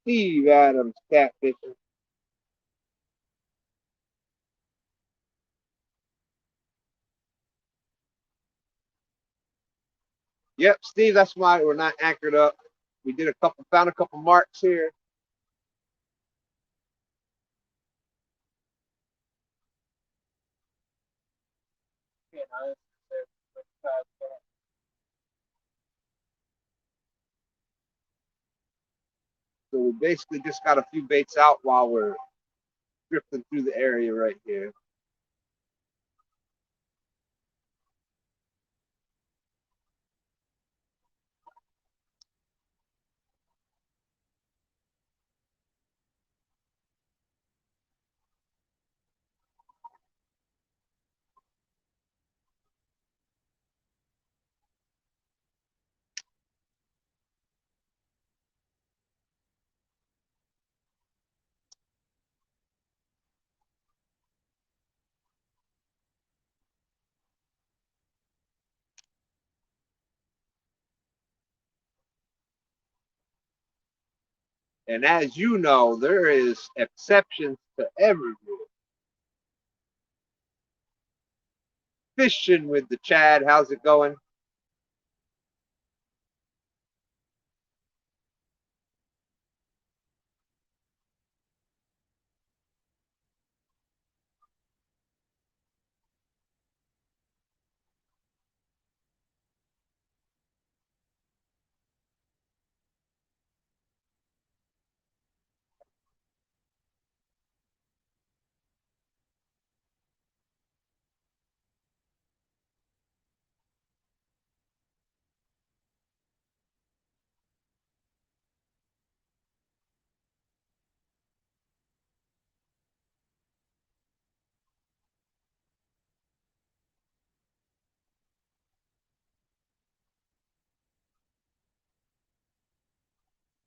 Steve Adams catfishing. Yep, Steve, that's why we're not anchored up. We did found a couple marks here. So we basically just got a few baits out while we're drifting through the area right here. And as you know, there is exceptions to every rule. Fishing with the Chad, how's it going?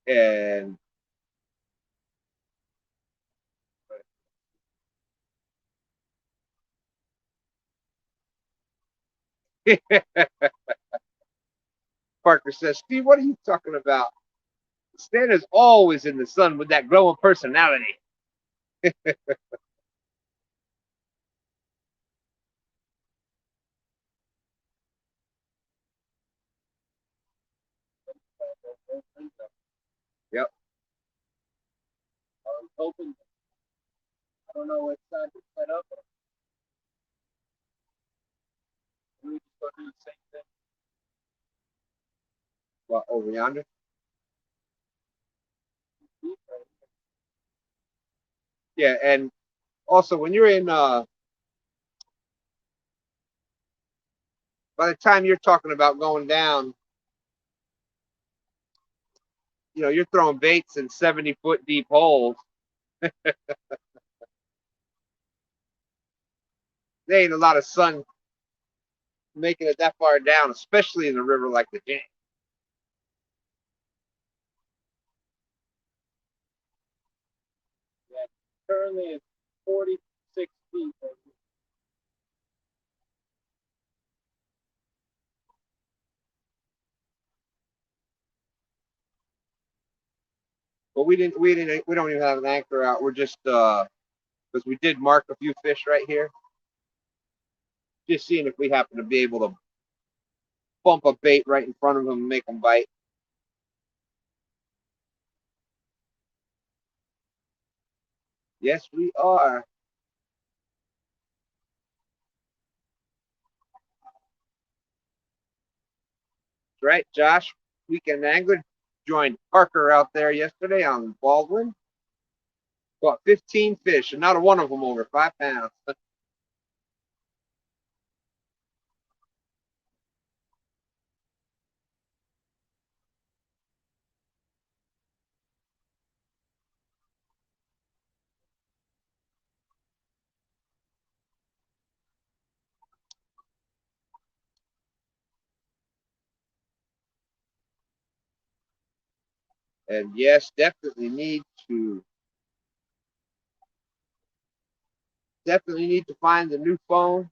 And Parker says, Steve, what are you talking about? Stan is always in the sun with that glowing personality. Yep. I was hoping. I don't know what time to set up. We just go do the same thing. What, over yonder? Yeah, and also when you're in by the time you're talking about going down, you know, you're throwing baits in 70-foot deep holes. There ain't a lot of sun making it that far down, especially in a river like the James. Yeah, currently it's 46 feet. But we don't even have an anchor out. We're just because we did mark a few fish right here. Just seeing if we happen to be able to bump a bait right in front of them and make them bite. Yes, we are. That's right, Josh. Weekend Angler joined Parker out there yesterday on Baldwin. Caught 15 fish, and not a one of them over 5 pounds. And yes, definitely need to find the new phone.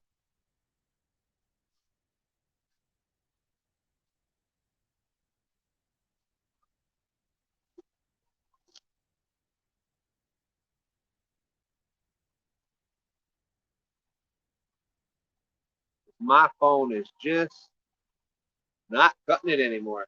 My phone is just not cutting it anymore.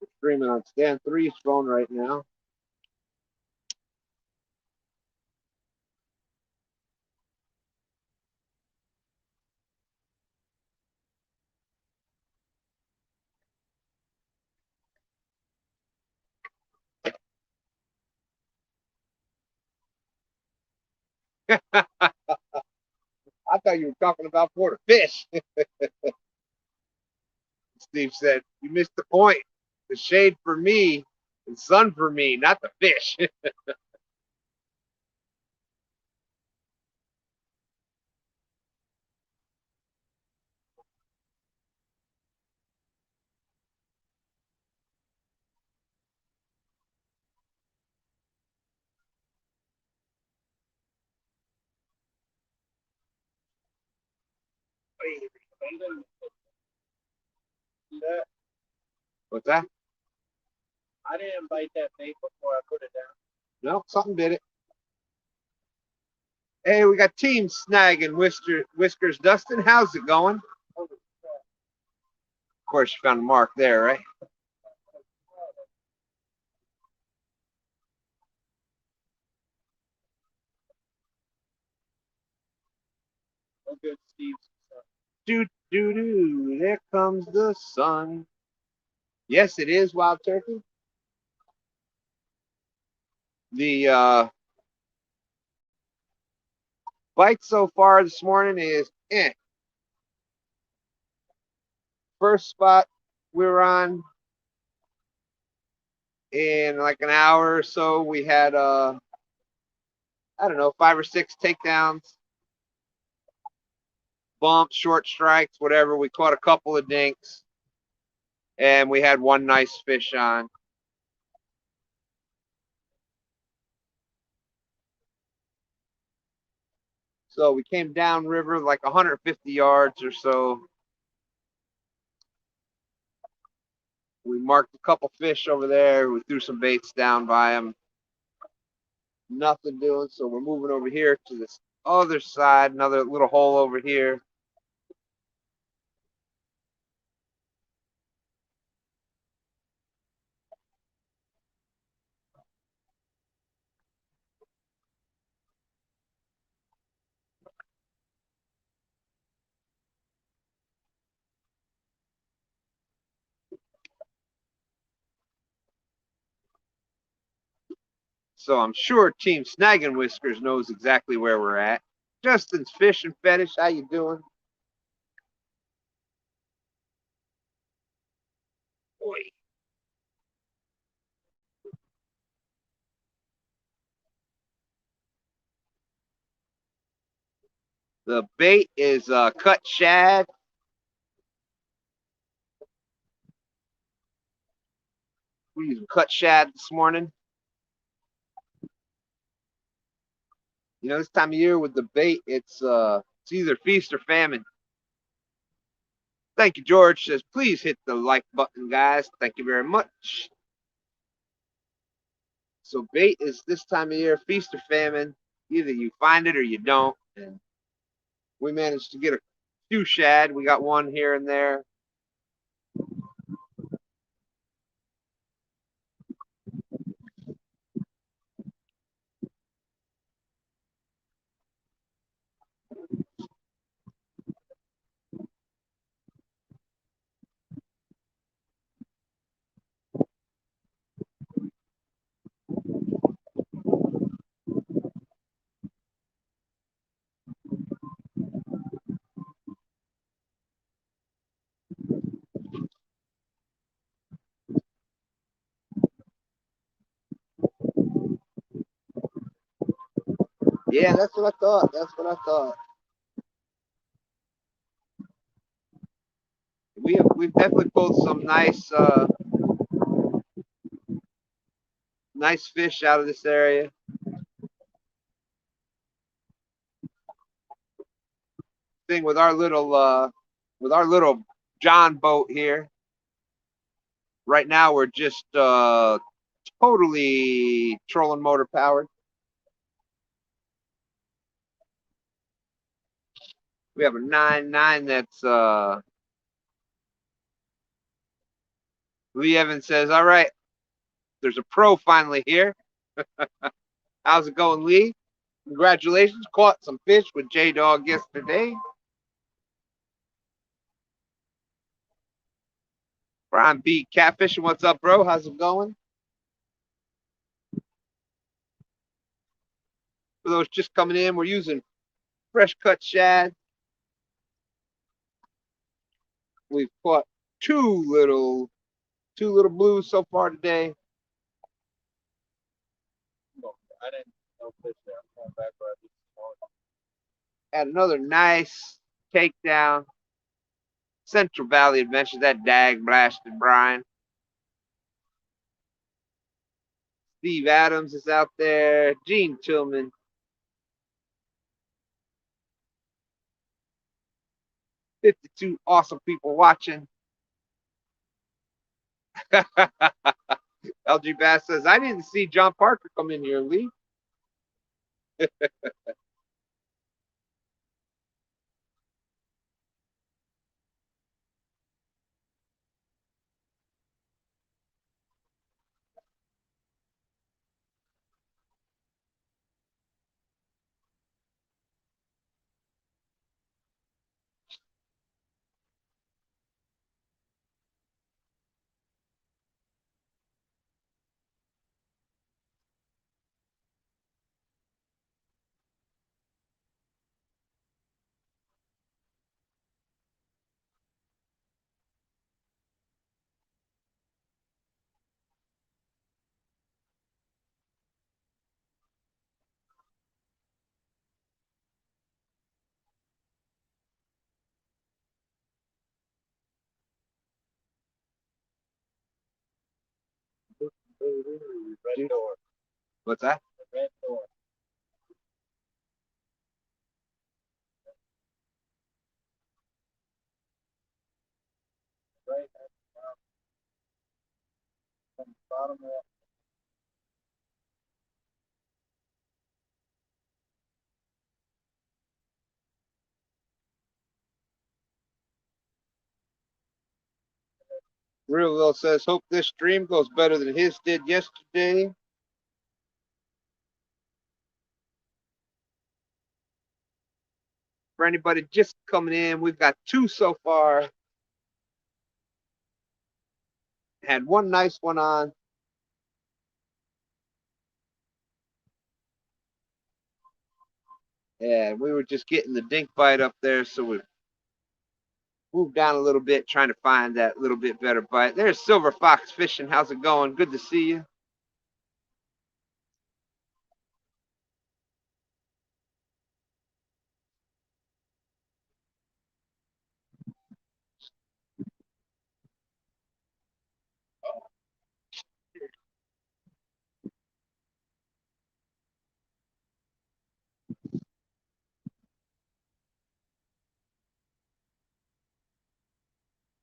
We're streaming on Stan 3's phone right now. I thought you were talking about for the fish. Steve said, you missed the point. The shade for me and sun for me, not the fish. See that? What's that? I didn't bite that bait before I put it down. No, something did it. Hey, we got Team Snag and Whiskers. Dustin, how's it going? Of course, you found a mark there, right? Oh, good, Steve. Do do do. There comes the sun. Yes, it is wild turkey. The bite so far this morning is First spot we were on in like an hour or so, we had I don't know, 5 or 6 takedowns. bumps, short strikes, whatever. We caught a couple of dinks, and we had one nice fish on. So we came down river like 150 yards or so. We marked a couple fish over there. We threw some baits down by them. Nothing doing. So we're moving over here to this other side, another little hole over here. So I'm sure Team Snagging Whiskers knows exactly where we're at. Justin's Fishing Fetish, how you doing? Boy. The bait is cut shad. We used cut shad this morning. You know, this time of year with the bait, it's either feast or famine. Thank you, George. Says, please hit the like button, guys. Thank you very much. So bait is this time of year, feast or famine. Either you find it or you don't. And we managed to get a few shad. We got one here and there. Yeah, that's what I thought. That's what I thought. We've definitely pulled some nice fish out of this area. Thing with our little John boat here. Right now we're just totally trolling motor powered. We have a 9.9 that's Lee Evans says, all right, there's a pro finally here. How's it going, Lee? Congratulations. Caught some fish with J Dog yesterday. Brian B. Catfishing. What's up, bro? How's it going? For those just coming in, we're using fresh cut shad. We've caught two little blues so far today. I didn't know fish there. I'm going back where I did this morning. Had another nice takedown. Central Valley Adventures, that dag blasted Brian. Steve Adams is out there. Gene Tillman. 52 awesome people watching. LG Bass says, I didn't see John Parker come in here, Lee. Red door. What's that? Red door. Right at the bottom left. Real Will says, hope this stream goes better than his did yesterday. For anybody just coming in, we've got 2 so far. Had one nice one on. And we were just getting the dink bite up there, so we moved down a little bit, trying to find that little bit better bite. There's Silver Fox Fishing. How's it going? Good to see you.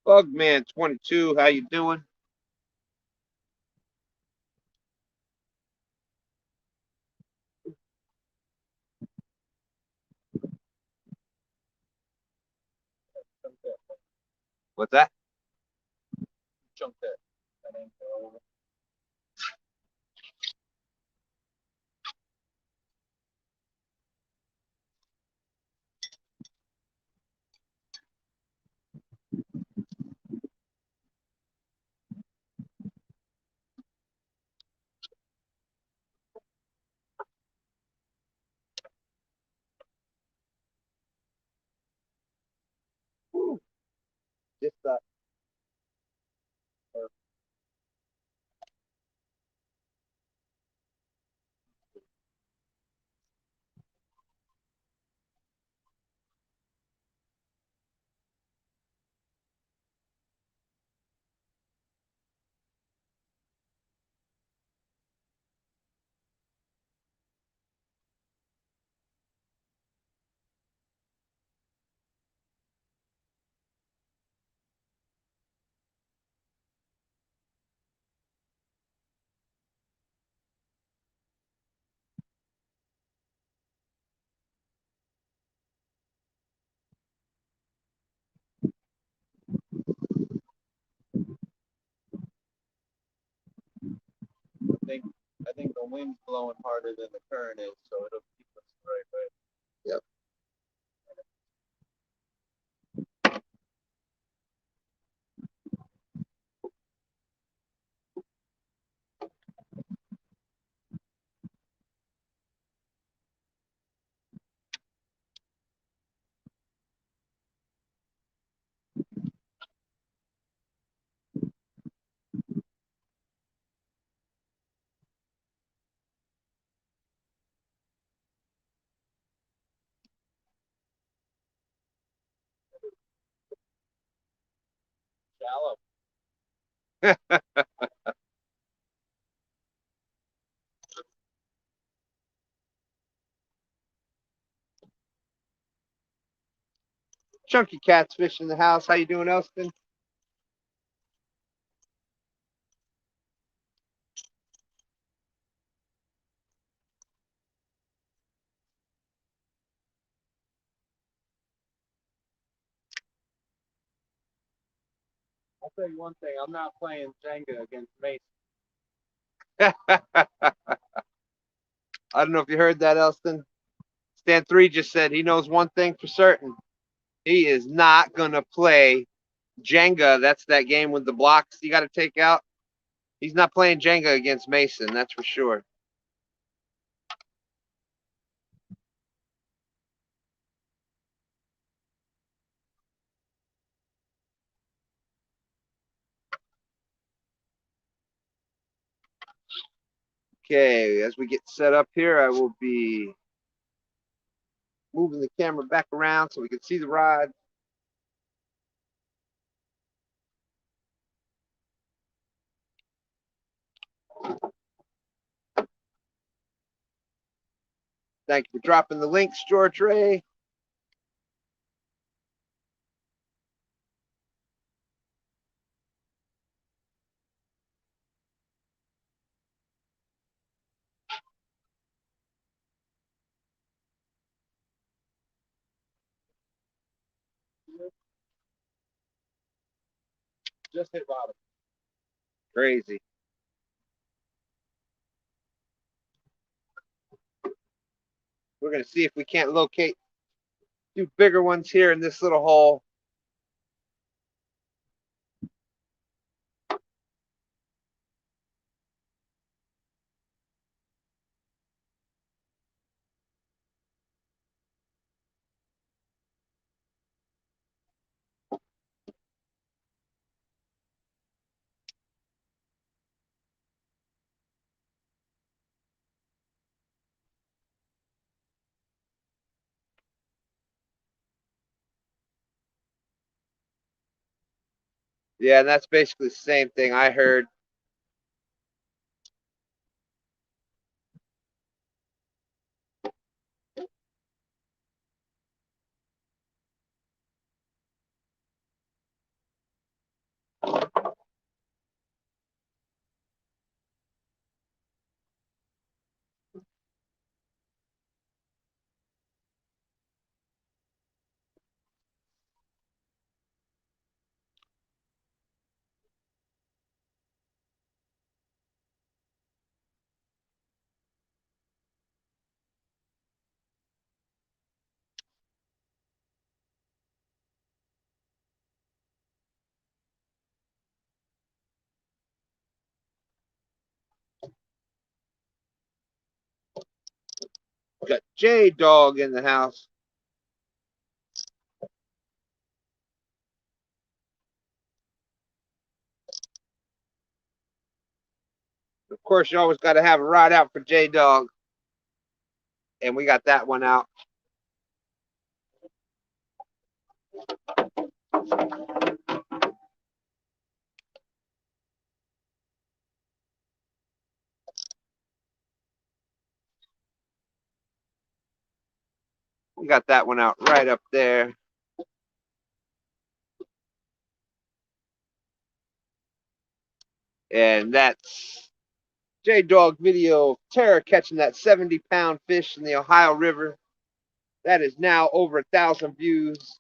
Bugman22, how you doing? What's that? Chunk that. That ain't over. Woo. Just I think the wind's blowing harder than the current is, so it'll keep us the right way. Yep. Shallow. Chunky Cat's Fish in the house. How you doing, Elston? I'll tell you one thing. I'm not playing Jenga against Mason. I don't know if you heard that, Elston. Stan3 just said he knows one thing for certain. He is not going to play Jenga. That's that game with the blocks you got to take out. He's not playing Jenga against Mason, that's for sure. Okay, as we get set up here, I will be moving the camera back around so we can see the rod. Thank you for dropping the links, George Ray. Just hit bottom. Crazy. We're going to see if we can't locate two bigger ones here in this little hole. Yeah, and that's basically the same thing I heard. Got J-Dog in the house. Of course, you always got to have a rod out for J-Dog. And we got that one out. We got that one out right up there. And that's J-Dog video of Terror catching that 70-pound fish in the Ohio River. That is now over 1,000 views.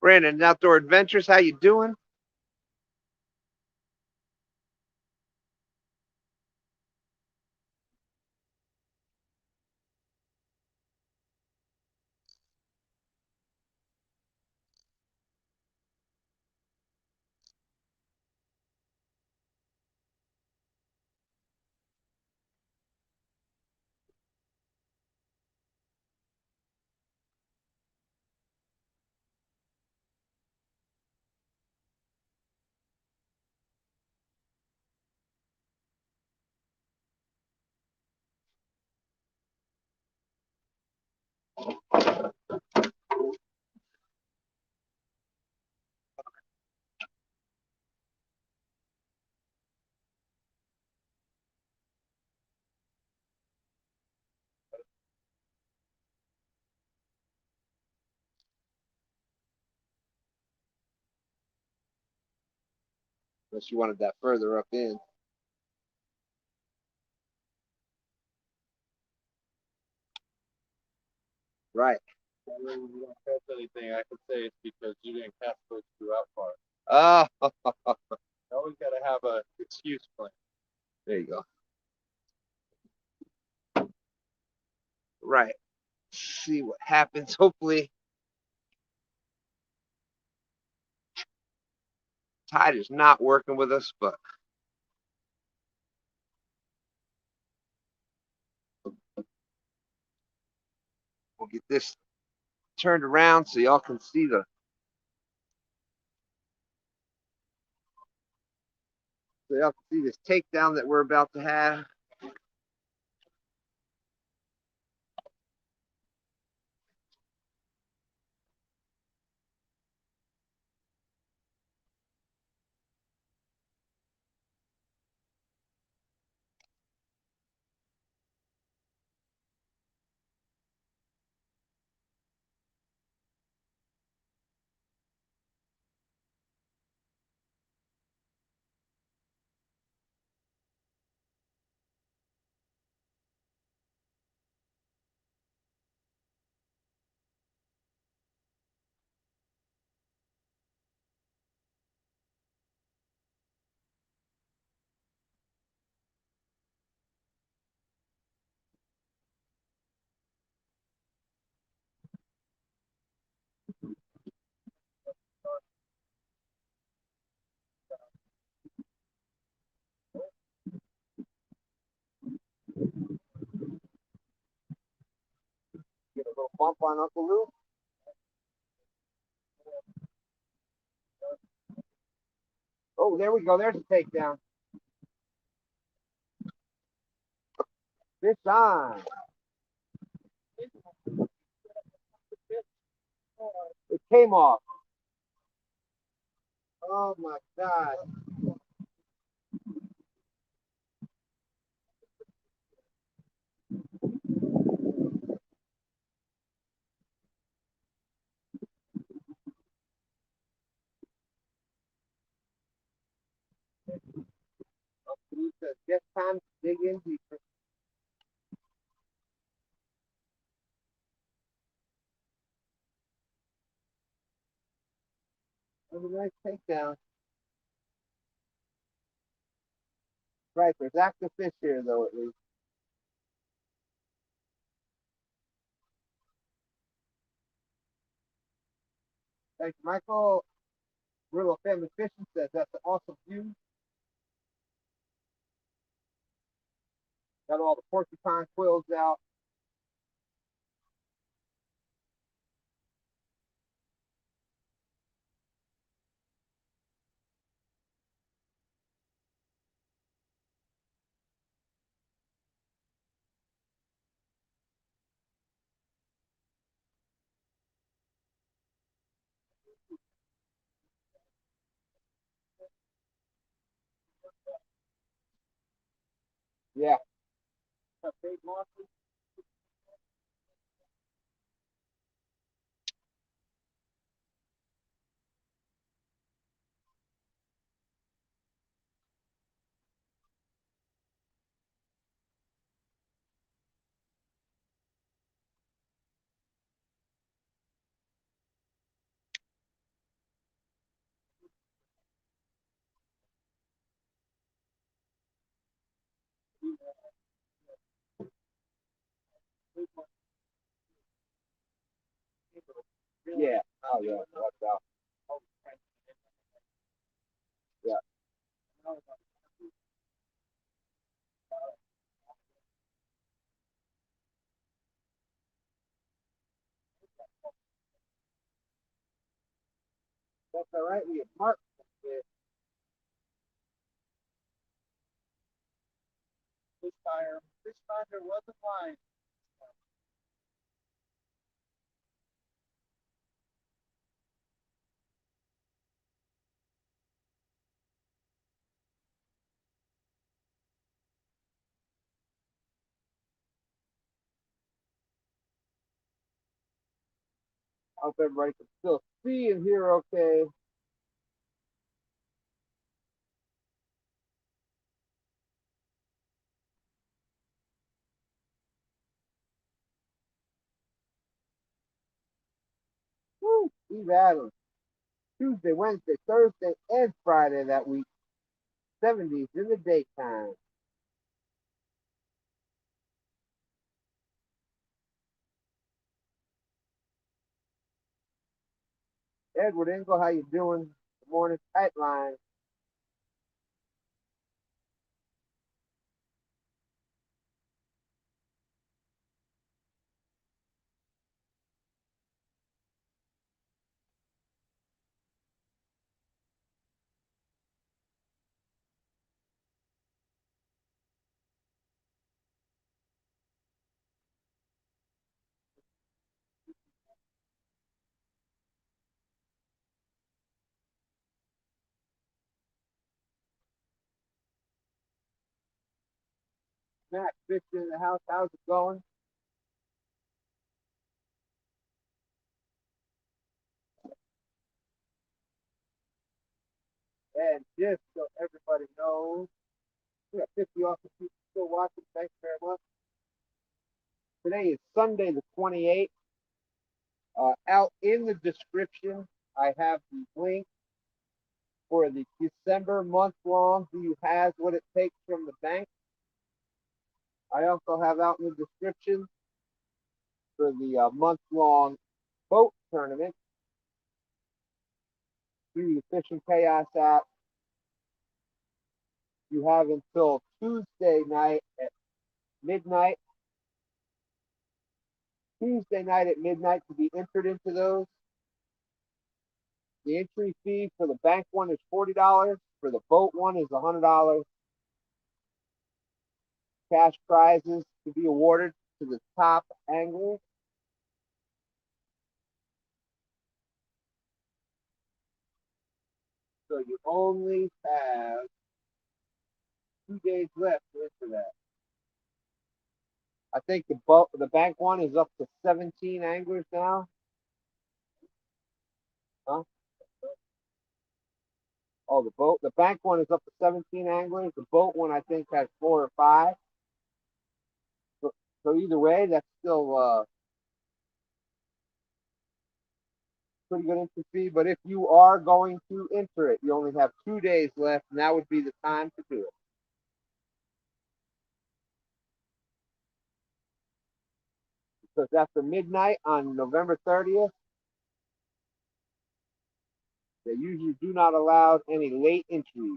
Brandon, Outdoor Adventures, how you doing? Unless you wanted that further up in. Right. When you don't catch anything, I can say it's because you didn't cast those two out far. Oh, You always got to have an excuse plan. there you go. Right. See what happens. Hopefully, tide is not working with us, but we'll get this turned around so y'all can see the So you have to see this takedown that we're about to have. Get a little bump on Uncle Luke. Oh, there we go. There's a takedown. Fish on. It came off. Oh my God. Uncle Luke says, just time to dig in deeper. That was a nice takedown. Right, there's active fish here though at least. Thanks, Michael. Real Family Fishing says that's an awesome view. Got all the porcupine quills out. Yeah. Yeah. Oh yeah. Watch out. Yeah. That's all right. We have Mark. Fish finder wasn't lying. I hope everybody can still see and hear okay. Woo! Steve Adams. Tuesday, Wednesday, Thursday, and Friday that week. 70s in the daytime. Edward Engel, how you doing? Good morning. Tight line. Matt, fishing in the house. How's it going? And just so everybody knows, we got 50 awesome people still watching. Thanks very much. Today is Sunday the 28th. Out in the description, I have the link for the December month long Who Has What It Takes from the Bank. I also have out in the description for the month long boat tournament through the Fishing Chaos app. You have until Tuesday night at midnight. Tuesday night at midnight to be entered into those. The entry fee for the bank one is $40. For the boat one is $100. Cash prizes to be awarded to the top angler. So you only have 2 days left to enter that. I think the bank one is up to 17 anglers now. Huh? Oh, the bank one is up to 17 anglers. The boat one I think has 4 or 5. So either way, that's still pretty good entry fee. But if you are going to enter it, you only have 2 days left, and that would be the time to do it. Because after midnight on November 30th, they usually do not allow any late entries.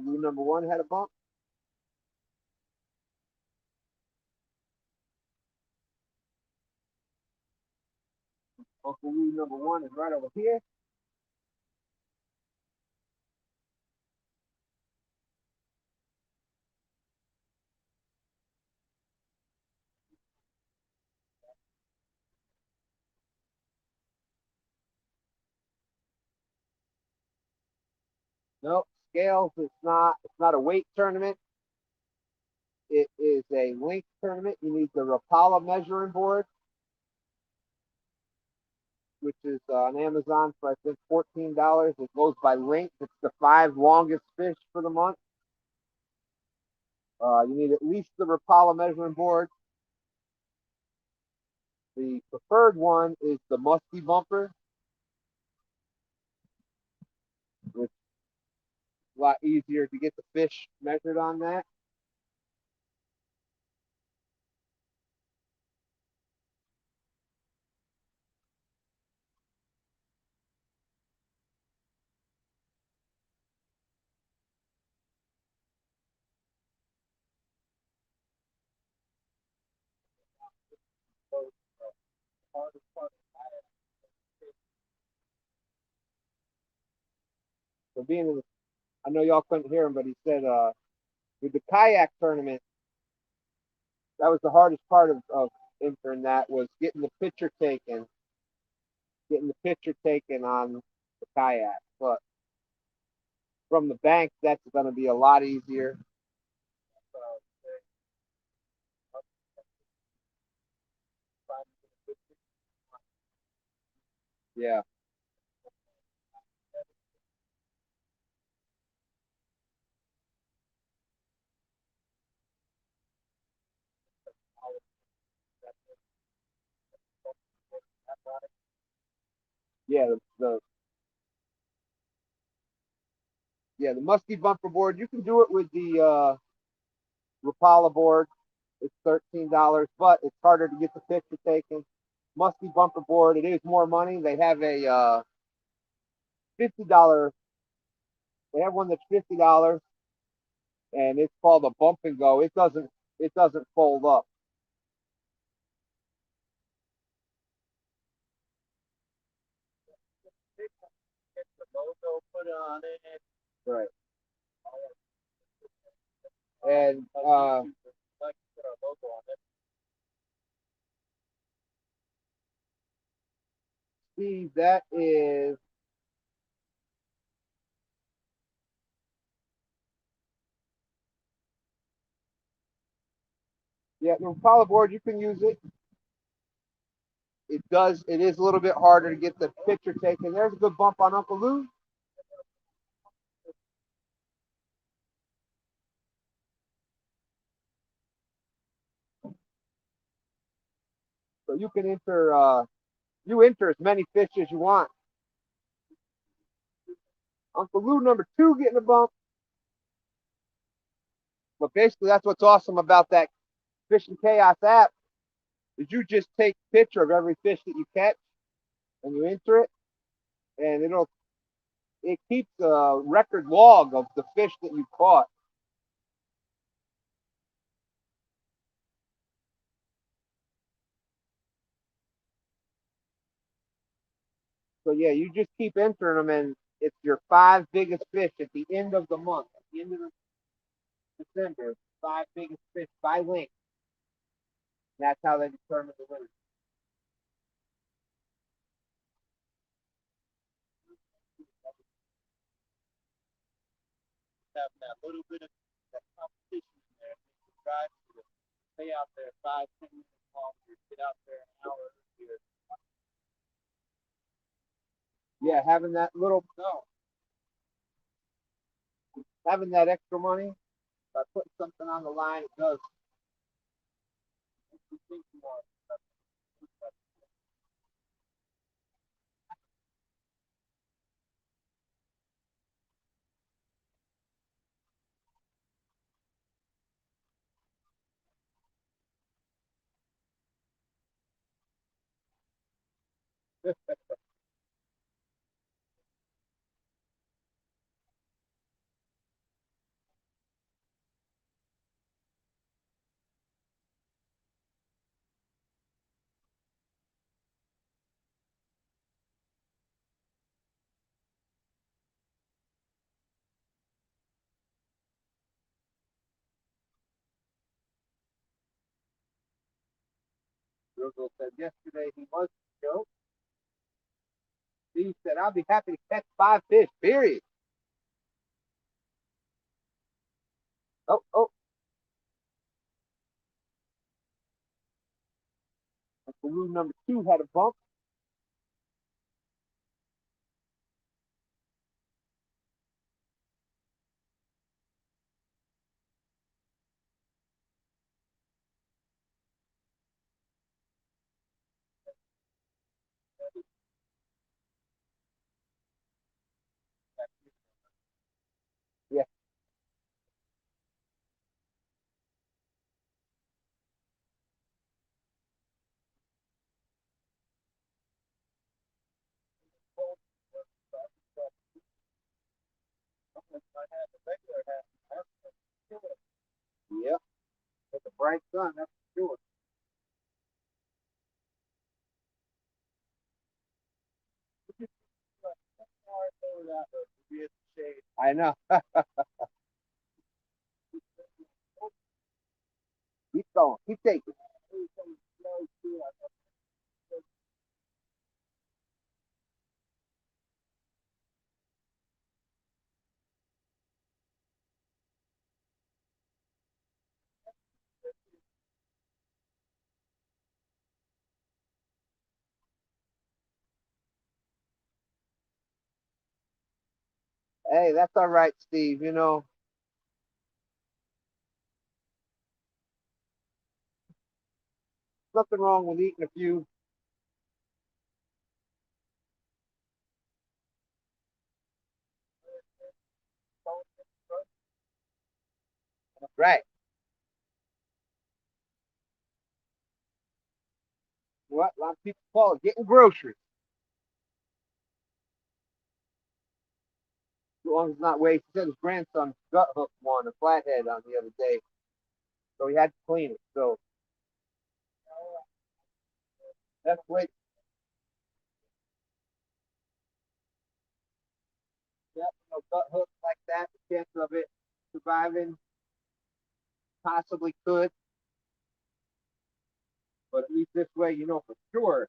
Rule number one had a bump. Uncle Rule number one is right over here. No, scales, it's not a weight tournament. It is a length tournament. You need the Rapala measuring board, which is on Amazon for I think $14. It goes by length. It's the 5 longest fish for the month. You need at least the Rapala measuring board. The preferred one is the musky bumper, which is a lot easier to get the fish measured on that. So I know y'all couldn't hear him, but he said with the kayak tournament, that was the hardest part of entering that was getting the picture taken on the kayak. But from the bank, that's going to be a lot easier. Yeah. Yeah, the musky bumper board. You can do it with the Rapala board. It's $13, but it's harder to get the picture taken. Musty bumper board. It is more money. They have a $50. They have one that's $50, and it's called a bump and go. It doesn't fold up. Get the logo put on it. Right. And like put our logo on it. Steve, that is yeah, the Impala board, you can use it. It is a little bit harder to get the picture taken. There's a good bump on Uncle Lou. So you can enter as many fish as you want. Uncle Lou number 2 getting a bump. But basically that's what's awesome about that Fishing Chaos app is you just take a picture of every fish that you catch and you enter it, and it keeps a record log of the fish that you caught. So yeah, you just keep entering them, and it's your 5 biggest fish at the end of the month, at the end of December. 5 biggest fish by length. And that's how they determine the winner. Having that little bit of that competition in there, you try to stay out there 5-10 minutes longer, get out there an hour earlier. Yeah, having that little no, having that extra money by putting something on the line, it does make you think more. Virgil said yesterday he was the show. Steve said, I'll be happy to catch 5 fish, period. Oh, oh. Balloon number 2 had a bump. Yeah. Yeah. With the bright sun, that's for sure. I know. Keep going. Keep taking. Hey, that's all right, Steve. Nothing wrong with eating a few. That's right. call it getting groceries. As long as it's not waste. He said his grandson gut hooked one, a flathead, on the other day. So he had to clean it. So that's waste. Yep, gut hooks like that, the chance of it surviving possibly could. But at least this way, you know for sure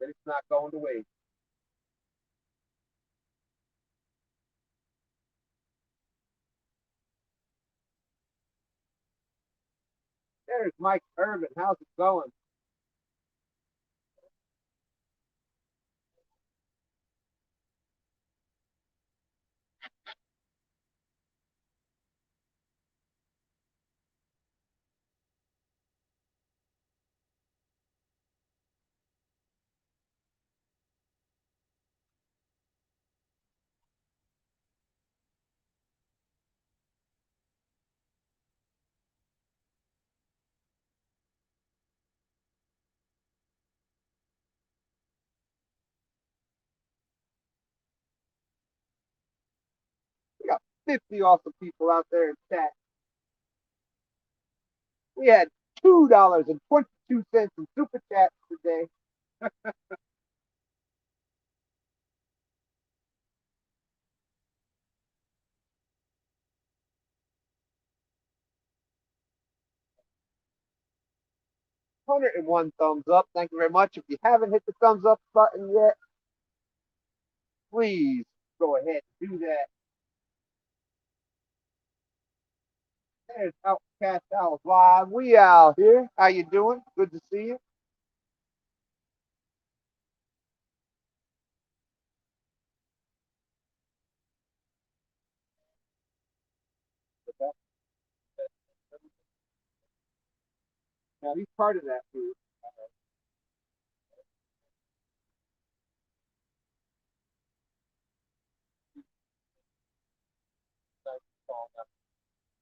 that it's not going to waste. There's Mike Irvin. How's it going? We got 50 awesome people out there in chat. We had $2.22 in super chats today. $101 thumbs up. Thank you very much. If you haven't hit the thumbs up button yet, please go ahead and do that. There's Outcast House Live. We out here. How you doing? Good to see you. Now he's part of that food.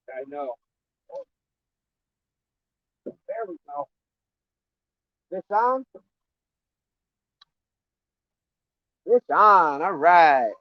I know. There we go. This on? This on. All right.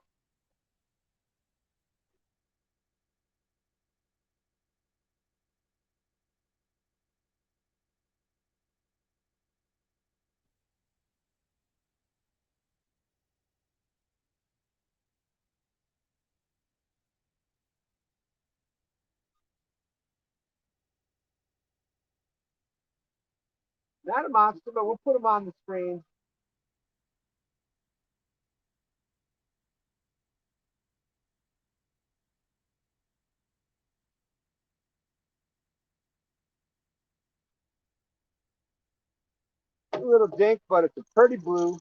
Not a monster, but we'll put them on the screen. A little dink, but it's a pretty blue.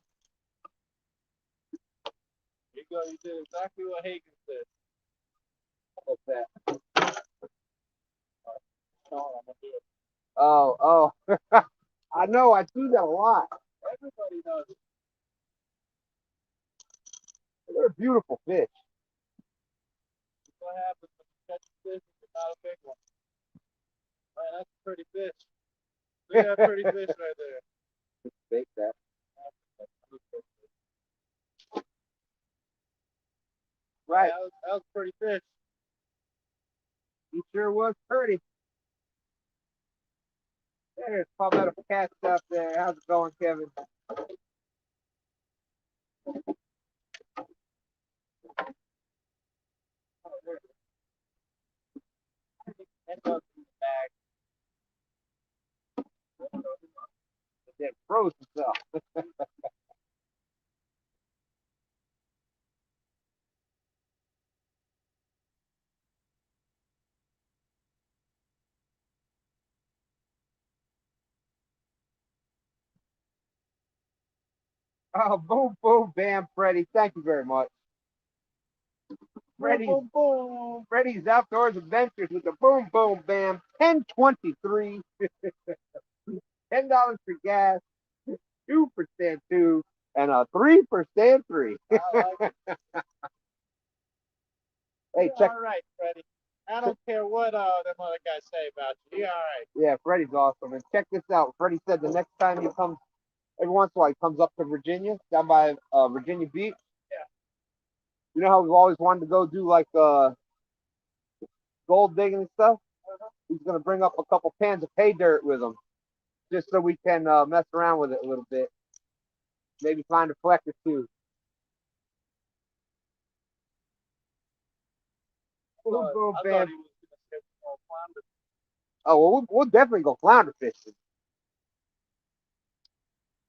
You go. You did exactly what Hagen said. What's that? Oh, I'm gonna do it. Oh. I know. I do that a lot. Everybody does it. They're a beautiful fish. What happens when you catch a fish and it's not a big one? Man, that's a pretty fish. Look at that pretty fish right there. Just bake that. Right. That was a pretty fish. He sure was pretty. There's Palmetto Cashapp there. How's it going, Kevin? That goes in the bag. It froze itself. Oh, boom, boom, bam, Freddie. Thank you very much. Freddie's, Boom, boom, boom. Freddie's Outdoors Adventures with the boom, boom, bam. 1023. $10 for gas, 2% two, and a 3% three. I like it. Hey, You're check. all right, Freddie. I don't care what them other guys say about you. You're all right. Yeah, Freddie's awesome. And check this out. Freddie said the next time he comes Every once in a while, he comes up to Virginia, down by Virginia Beach. Yeah. You know how we've always wanted to go do like gold digging and stuff? He's gonna bring up a couple cans of pay dirt with him, just so we can mess around with it a little bit. Maybe find a fleck or two. I thought he was going to skip flounder. Oh, well, we'll definitely go flounder fishing.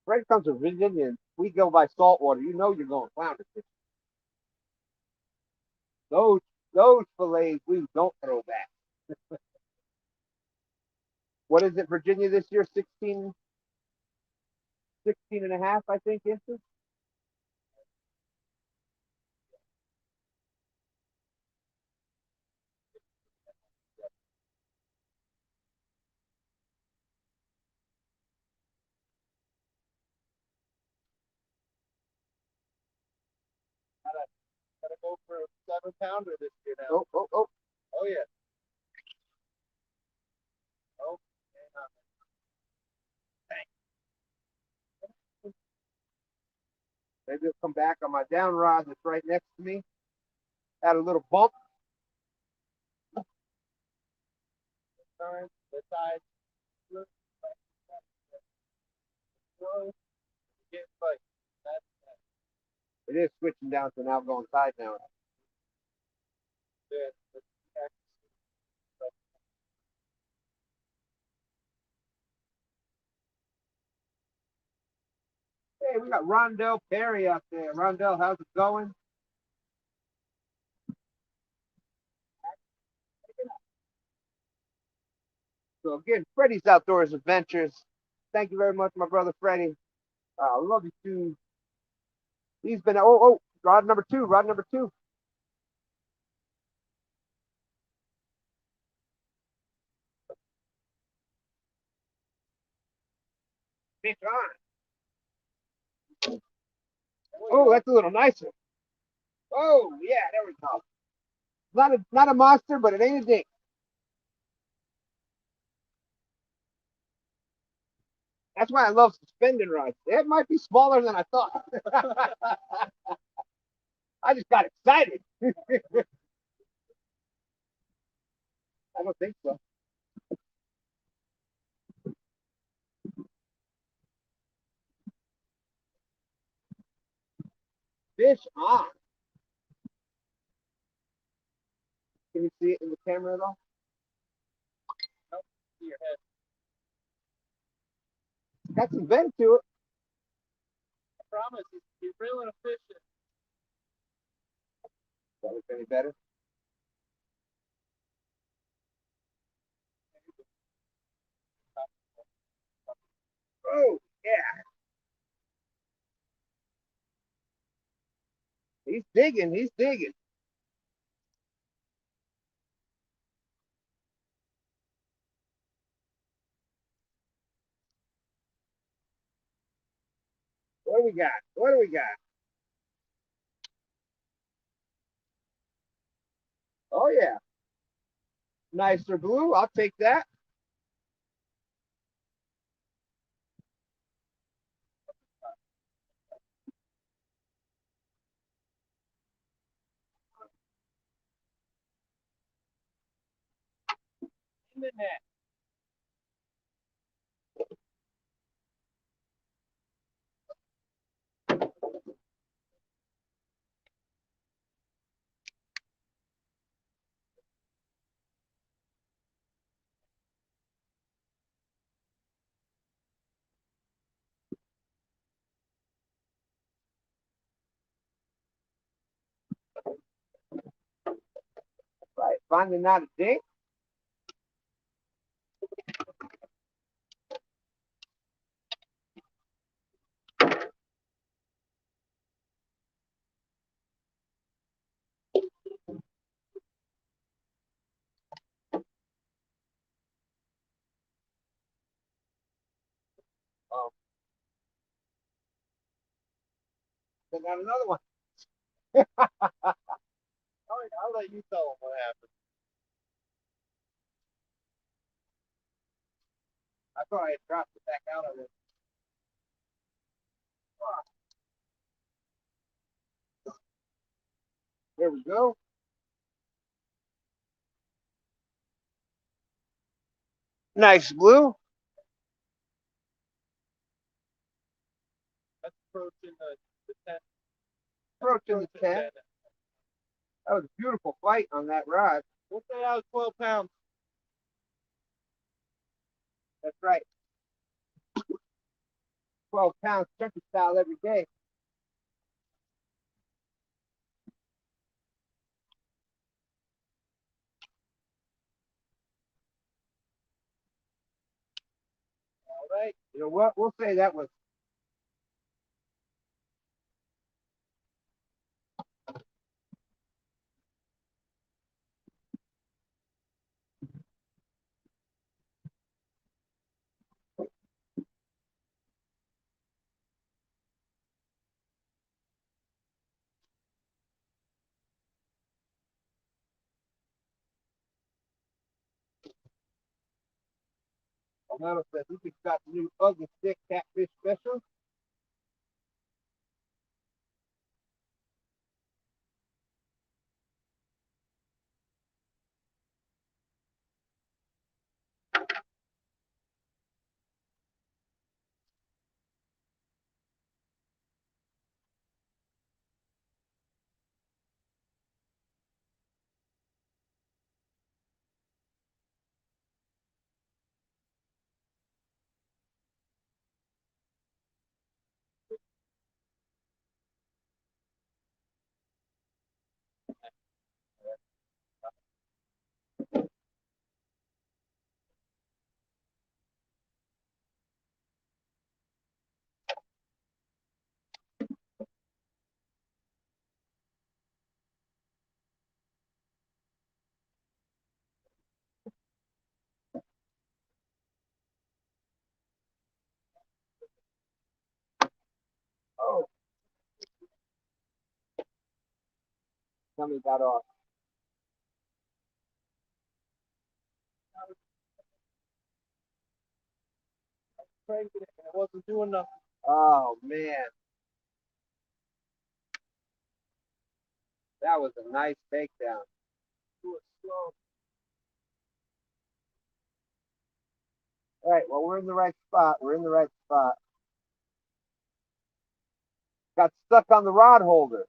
Fred comes to Virginia and we go by saltwater. You know you're going flounder fishing. Those those fillets we don't throw back. What is it, Virginia this year? 16 and a half, I think, inches. Gotta go for a 7-pounder this year now. Oh, oh, oh. Oh yeah. Oh. Maybe it'll come back on my down rod that's right next to me. Had a little bump. Turn the side. Get like that. It is switching down to an outgoing side now. Yeah. Hey, we got Rondell Perry out there. Rondell, how's it going? So again, Freddie's Outdoors Adventures. Thank you very much, my brother Freddie. Love you too. He's been rod number two, rod number two. Fish on. Oh, that's a little nicer. Oh yeah, there we go. Not a monster, but it ain't a dink. That's why I love suspended rods. It might be smaller than I thought. I just got excited. I don't think so. Fish on. Can you see it in the camera at all? Nope. See your head. Got some bend to it. I promise he's reeling a fish in. That was any better. Oh yeah, he's digging. He's digging. What do we got? What do we got? Oh yeah, nicer blue. I'll take that. In the net. Right, finally not a dink. Oh, I got another one. I'll let you tell him what happened. I thought I had dropped it back out of it. There we go. Nice blue. That's approaching the 10. Approaching the 10. That was a beautiful fight on that rod. We'll say that was 12 pounds. That's right. 12 pounds turkey style every day. All right. You know what? We'll say that was Alana says we just got the new ugly stick catfish special. Oh, something got off. Crazy, and it wasn't doing nothing. Oh man, that was a nice takedown. It was slow. All right, well we're in the right spot. We're in the right spot. Got stuck on the rod holder.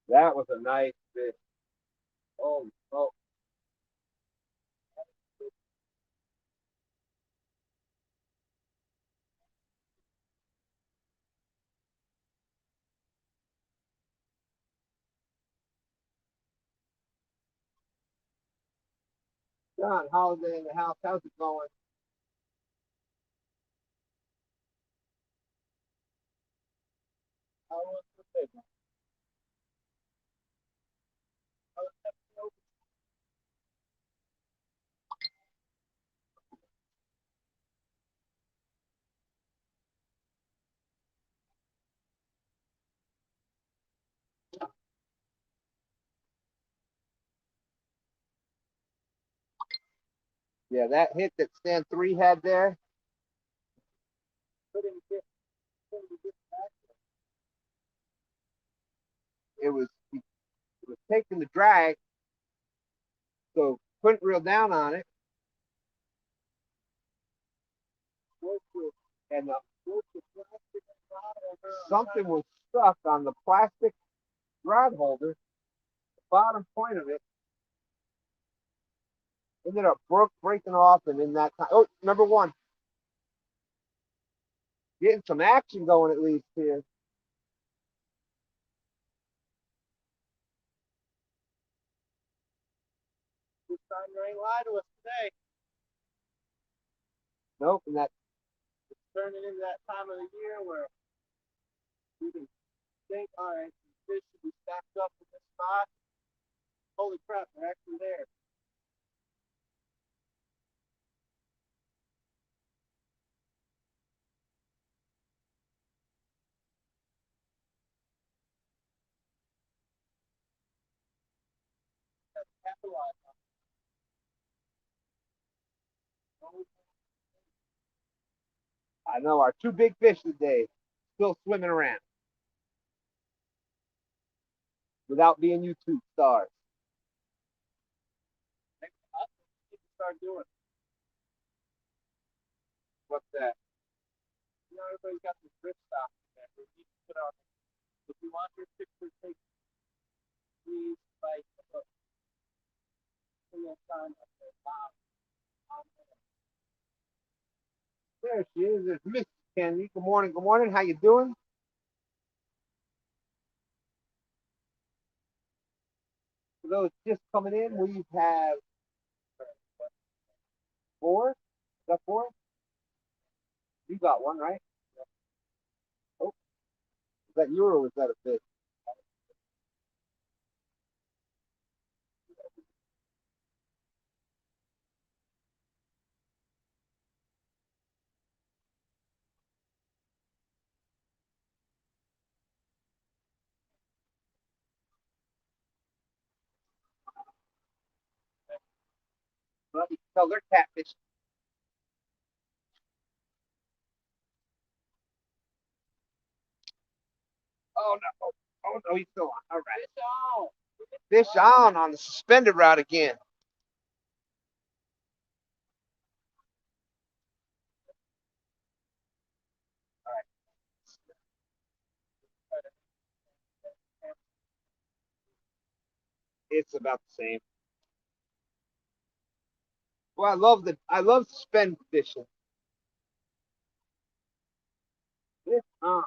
That was a nice fish. Oh, oh. John, holiday in the house. How's it going? How was the big one? Yeah, that hit that Stand 3 had there, Couldn't get back. it was taking the drag, so couldn't reel down on it. And something was stuck on the plastic rod holder, the bottom point of it. Ended up breaking off, and in that time, oh, number one, getting some action going at least here. This time you ain't lied to us today. Nope, and that It's turning into that time of the year where you can think, all right, fish should be stacked up in this spot. Holy crap, they're actually there. Capitalize on it. I know our two big fish today still swimming around without being YouTube stars. Next up, we can start doing. What's that? You know, everybody's got this grip stop in there. We need to put on. If you want your picture taken, please like a single sign up there. Wow. There she is. There's Miss Kennedy. Good morning. Good morning. How you doing? For those just coming in, we have 4. Is that 4? You got one, right? Oh, is that you or was that a fish? Well, you can tell they're catfish. Oh no! Oh no! He's still on. All right. Fish on the suspended rod again. All right. It's about the same. Well, I love suspended fishing. Fish on.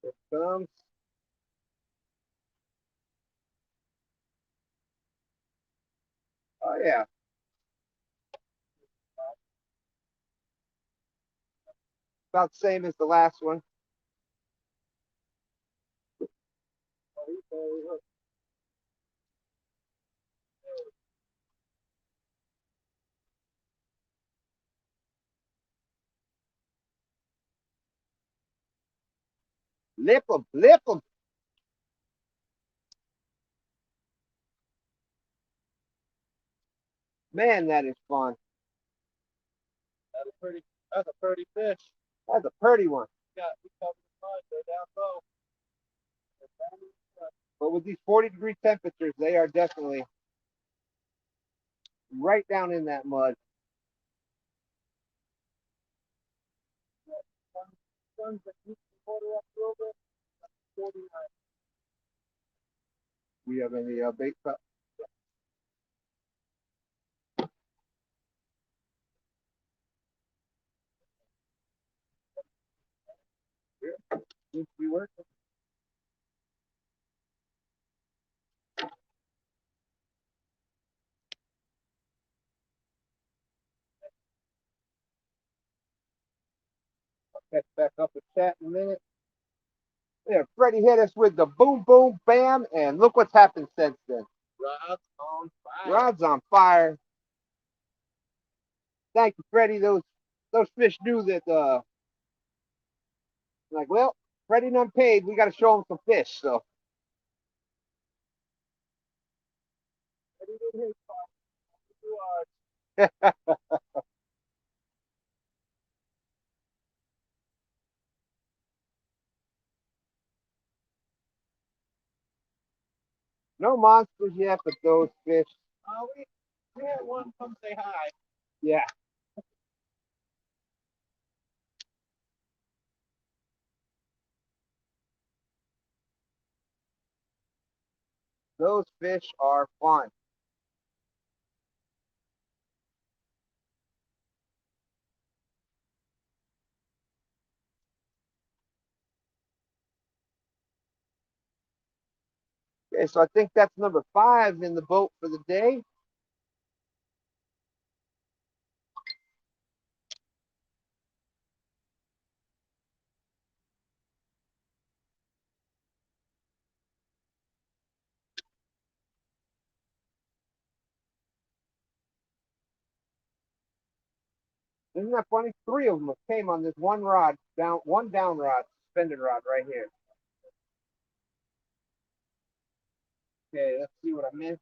It comes. Oh yeah. About the same as the last one. Lip them, lip them. Man, that is fun. That's a pretty. That's a pretty fish. That's a pretty one. Yeah, we covered the mud. They're down low. But with these 40-degree temperatures, they are definitely right down in that mud. We have any bait cup? Here. Seems to be working. I'll catch back up with chat in a minute. Yeah, Freddie hit us with the boom, boom, bam, and look what's happened since then. Rod's on fire. Rod's on fire. Thank you, Freddie. Those fish knew that. Like, well, Freddie done paid. We got to show him some fish. So. No monsters yet, but those fish. We had one come say hi. Yeah. Those fish are fun. Okay, so I think that's number 5 in the boat for the day. Isn't that funny? 3 of them came on this one rod, one down rod, suspended rod right here. Okay, let's see what I missed.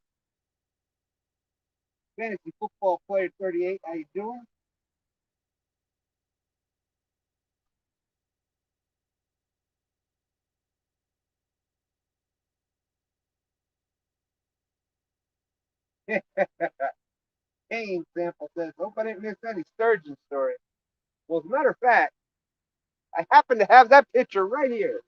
Fantasy football player 38, how you doing? Kane Sample says, hope I didn't miss any sturgeon story. Well, as a matter of fact, I happen to have that picture right here.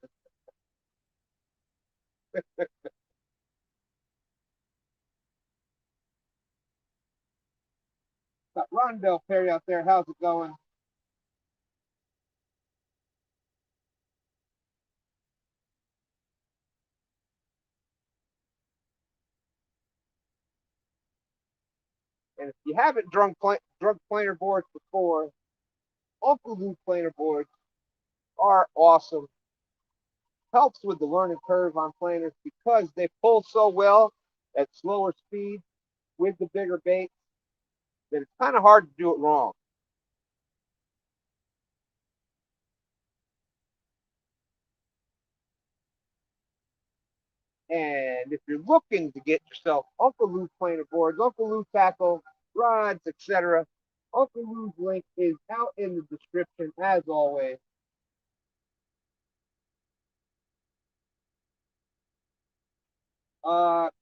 Got Rondell Perry out there. How's it going? And if you haven't drug planer boards before, Uncle Lou planer boards are awesome. Helps with the learning curve on planers because they pull so well at slower speed with the bigger bait that it's kind of hard to do it wrong. And if you're looking to get yourself Uncle Lou's planer boards, Uncle Lou tackle, rods, etc., Uncle Lou's link is out in the description as always.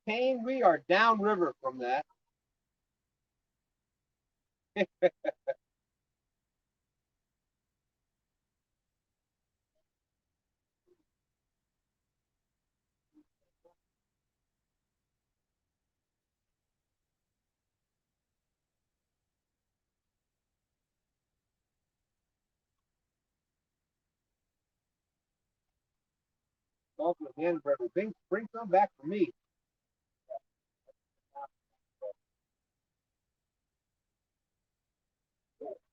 Kane, we are downriver from that. Also, again, brother, bring some back for me.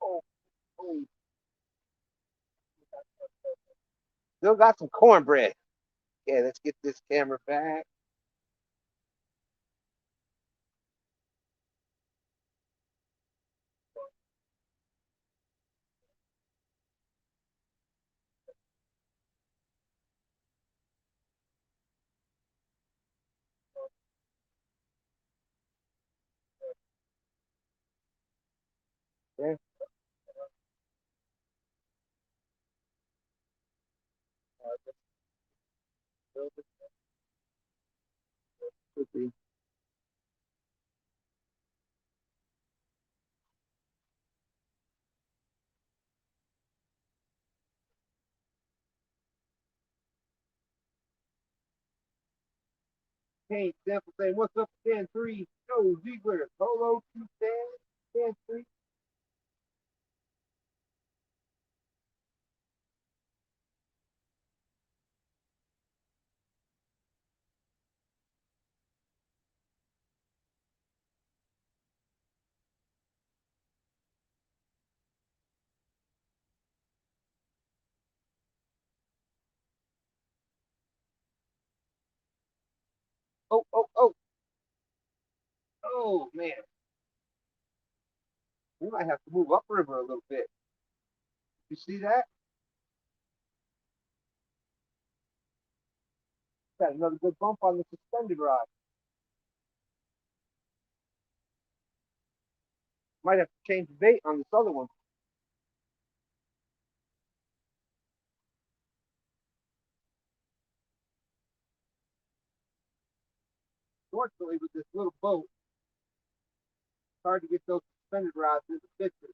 Oh, oh, still got some cornbread. Yeah, let's get this camera back. Yeah, could be. Kane, sample saying, what's up, 10-3? Joe Ziegler, Polo, 210, 10-3. Oh, oh, oh, oh, man. We might have to move upriver a little bit. You see that? Got another good bump on the suspended rod. Might have to change the bait on this other one. Fortunately, with this little boat, it's hard to get those suspended rods in the picture.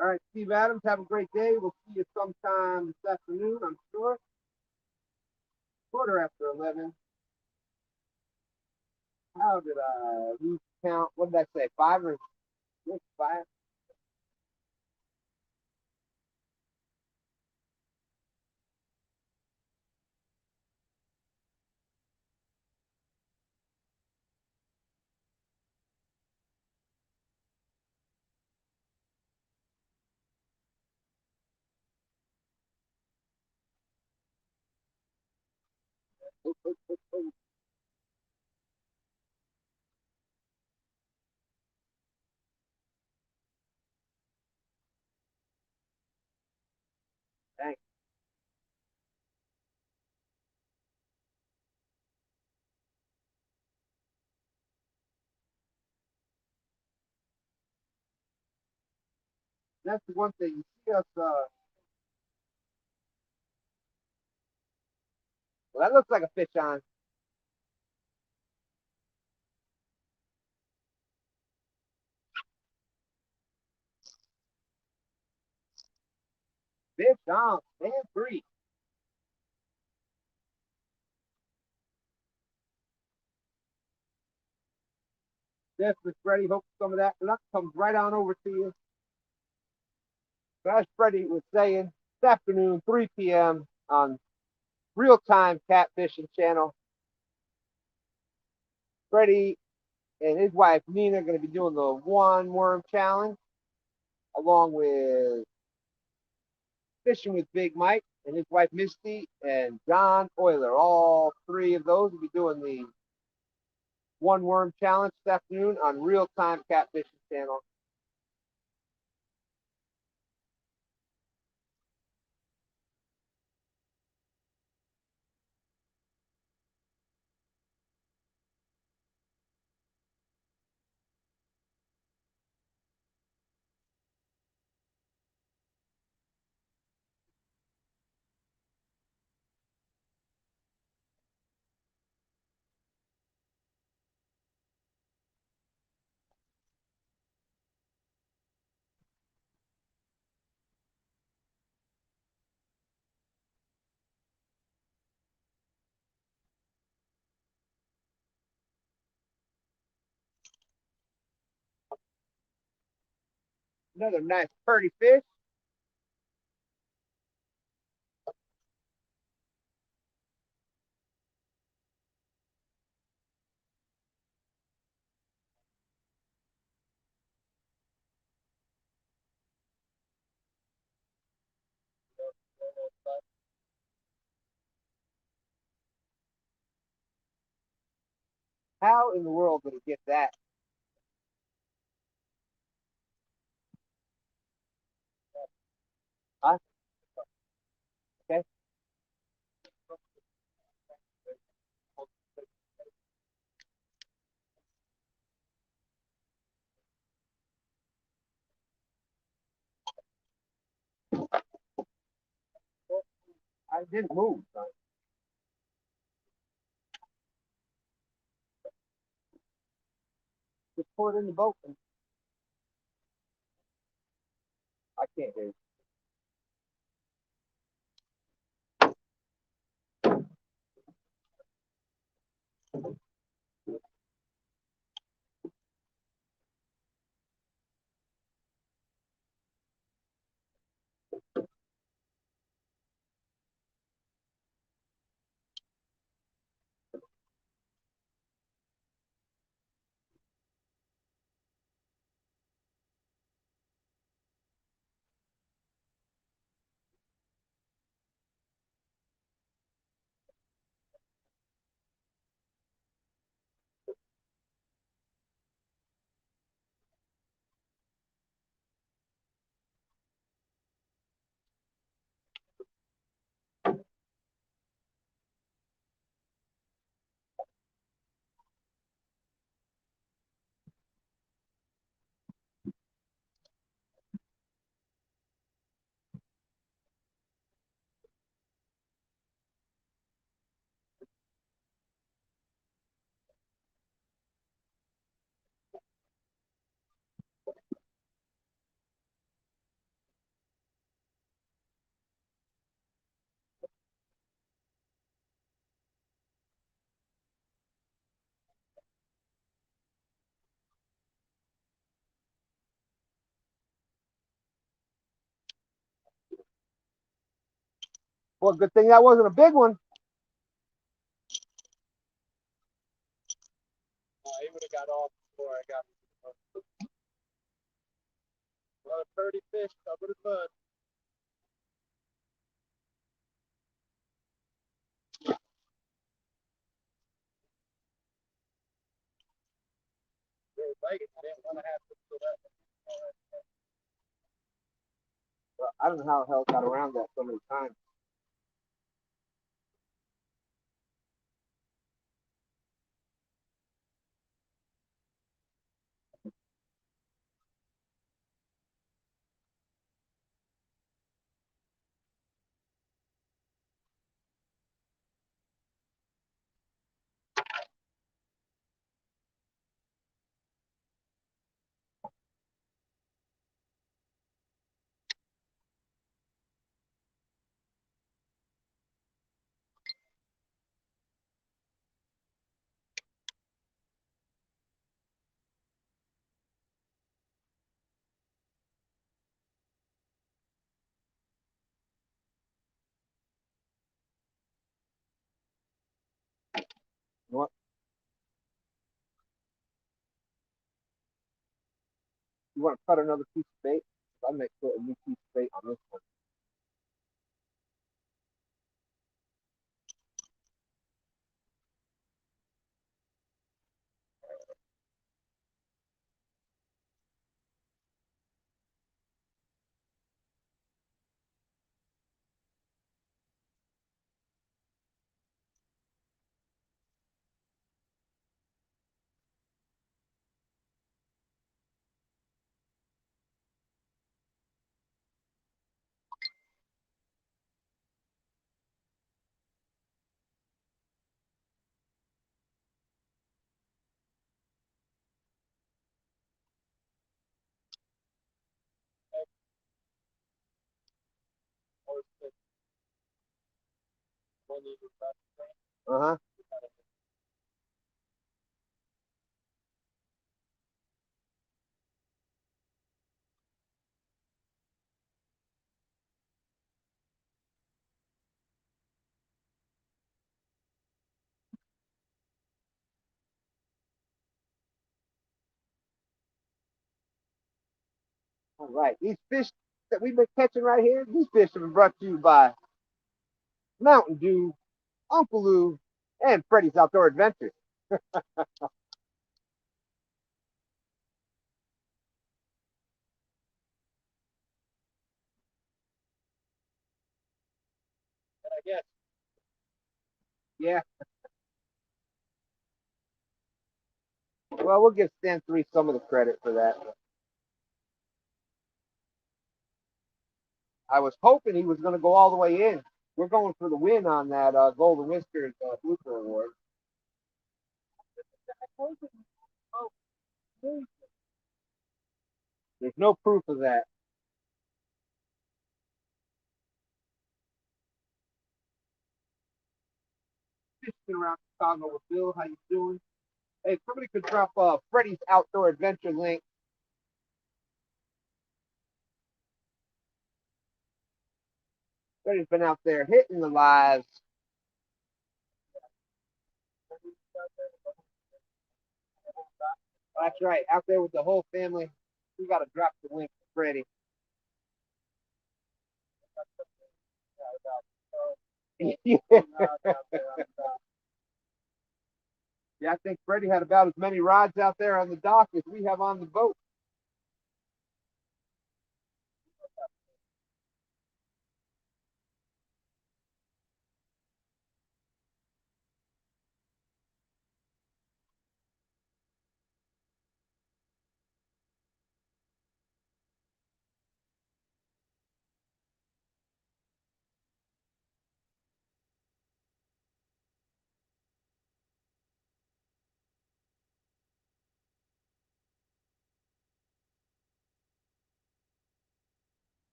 All right, Steve Adams, have a great day. We'll see you sometime this afternoon, I'm sure. Quarter after 11. How did I lose count? What did I say? 5 or 6? 5? Oh, oh, oh, oh. Dang. That's the one thing. You see us, well, that looks like a fish on. Fish on. And free. Yes, Miss Freddie. Hope some of that luck comes right on over to you. As Freddie was saying, this afternoon, 3 p.m. on Real Time Catfishing Channel. Freddie and his wife Nina are going to be doing the one worm challenge, along with Fishing with Big Mike and his wife Misty and John Euler. All three of those will be doing the one worm challenge this afternoon on Real Time Catfishing Channel. Another nice pretty fish. How in the world did it get that? Huh? Okay. I didn't move. Son. Just put it in the boat. And I can't do it. Well, good thing that wasn't a big one. He would have got off before I got another pretty fish covered in mud. leggings. I didn't want to have to do that. Well, I don't know how the hell it got around that so many times. You want, you want to cut another piece of bait? I might put a new piece of bait on this one. Uh-huh. All right. These fish that we've been catching right here, these fish have been brought to you by Mountain Dew, Uncle Lou, and Freddy's Outdoor Adventures. And I guess Yeah. Well, we'll give Stan 3 some of the credit for that. I was hoping he was going to go all the way in. We're going for the win on that Golden Whiskers Blooper Award. There's no proof of that. Fishing around Chicago with Bill. How you doing? Hey, if somebody could drop Freddy's Outdoor Adventure link. Freddy's been out there hitting the lives. That's right, out there with the whole family. We got to drop the link for Freddy. Yeah. Yeah, I think Freddie had about as many rods out there on the dock as we have on the boat.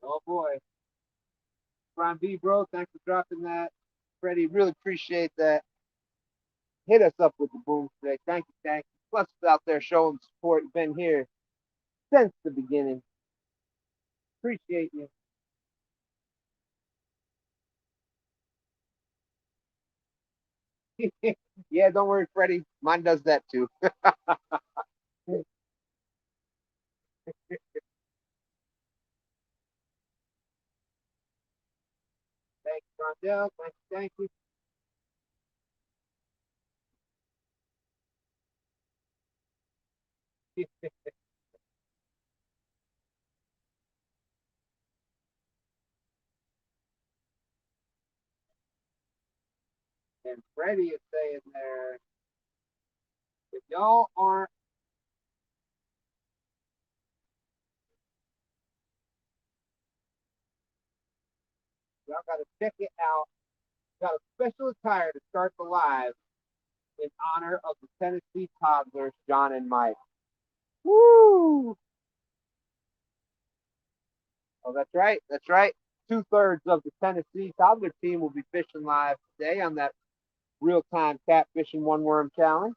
Oh boy. Brian B, bro, thanks for dropping that. Freddie, really appreciate that. Hit us up with the boom today. Thank you, thank you. Plus, out there showing support. You've been here since the beginning. Appreciate you. Yeah, don't worry, Freddie. Mine does that too. Thanks, Rondell. Thank you, thank you. And Freddie is saying there, if y'all aren't, y'all got to check it out. Got a special attire to start the live in honor of the Tennessee toddlers, John and Mike. Woo! Oh, that's right. That's right. 2/3 of the Tennessee toddler team will be fishing live today on that real-time catfishing one worm challenge.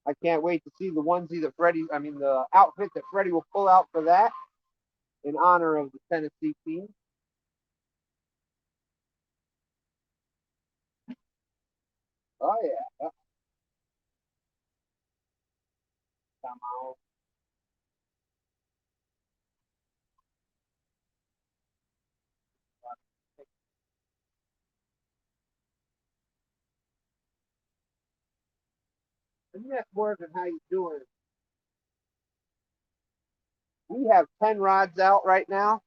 I can't wait to see the onesie that the outfit that Freddie will pull out for that in honor of the Tennessee team. Oh yeah. Come on. And yes, Morgan, how you doing? We have 10 rods out right now.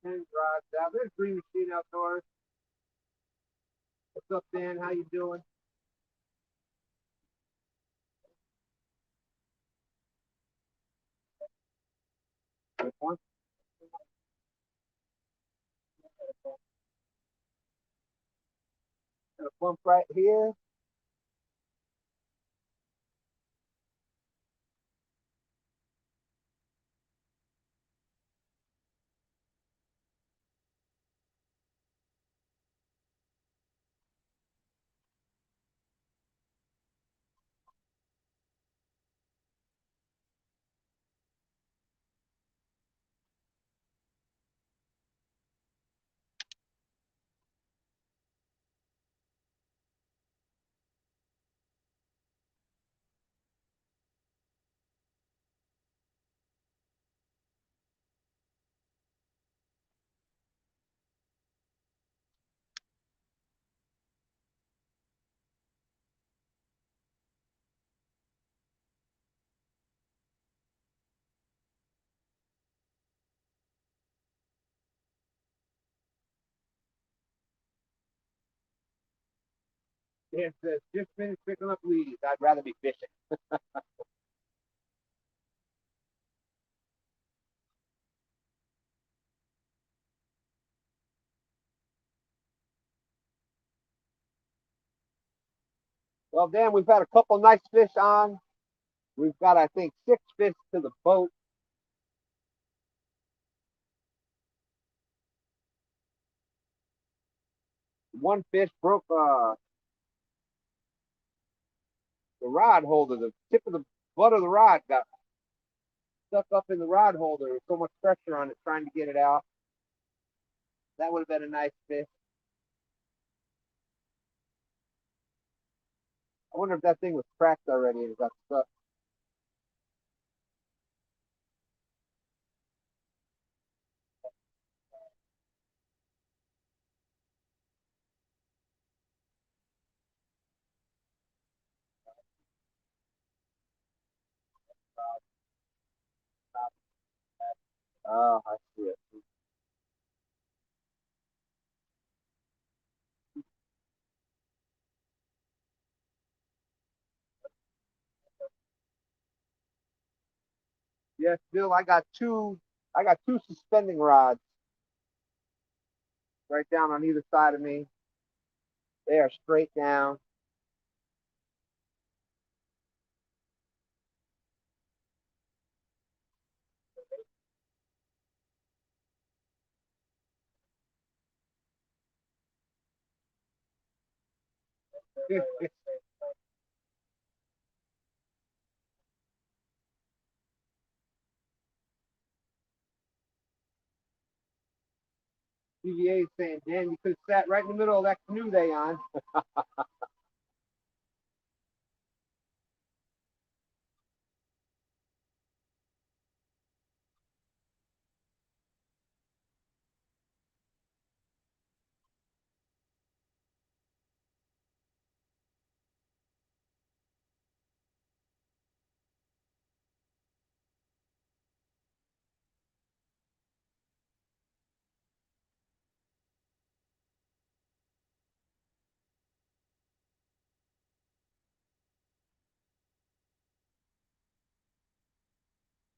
There's Grn Mchn Outdoors. What's up, Dan? How you doing? Good one. Got a bump right here. Dan says, just finished picking up weeds. I'd rather be fishing. Well, Dan, we've had a couple nice fish on. We've got, I think, 6 fish to the boat. One fish broke the rod holder. The tip of the butt of the rod got stuck up in the rod holder. There was so much pressure on it trying to get it out. That would have been a nice fish. I wonder if that thing was cracked already and got stuck. Oh, I see it. Yes, Bill, I got two. I got 2 suspending rods right down on either side of me. They are straight down. TVA is saying, Dan, you could have sat right in the middle of that canoe they on.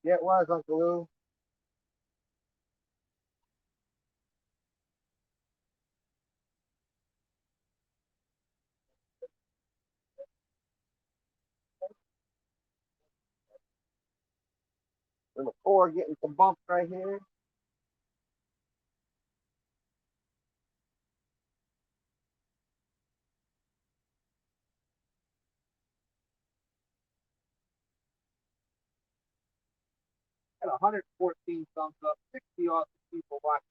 Yeah, it was, Uncle Lou. Number 4 getting some bumps right here. Got 114 thumbs up, 60 awesome people watching.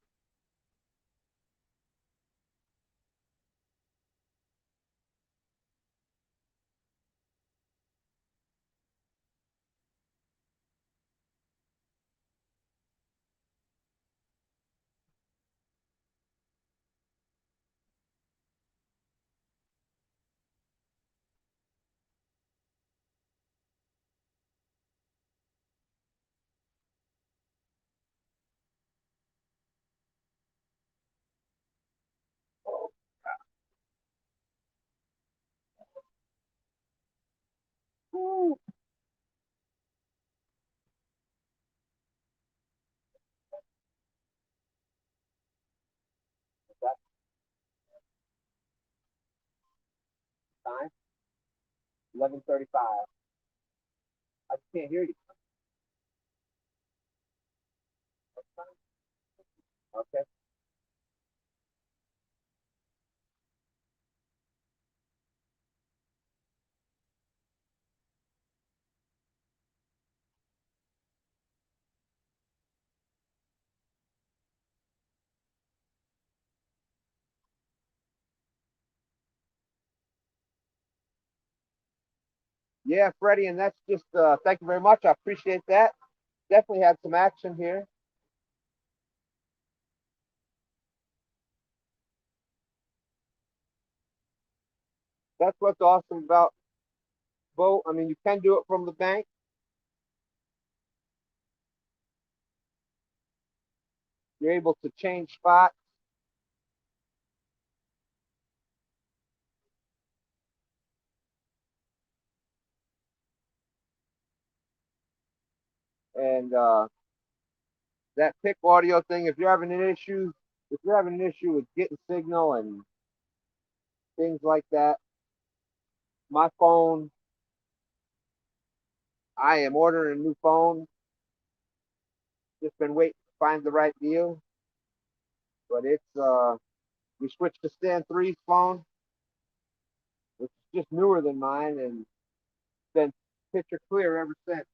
Woo. That's time. 11:35. I just can't hear you. Okay. Yeah, Freddie, and that's just thank you very much. I appreciate that. Definitely had some action here. That's what's awesome about boat. I mean, you can do it from the bank. You're able to change spots. And that pick audio thing, if you're having an issue with getting signal and things like that, my phone, I am ordering a new phone. Just been waiting to find the right deal. But it's we switched to STANday phone, which is just newer than mine, and been picture clear ever since.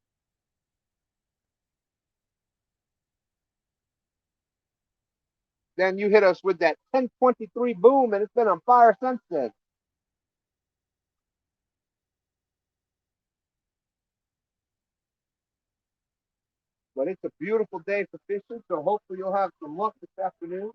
Then you hit us with that 1023 boom, and it's been on fire since then. But it's a beautiful day for fishing, so hopefully you'll have some luck this afternoon.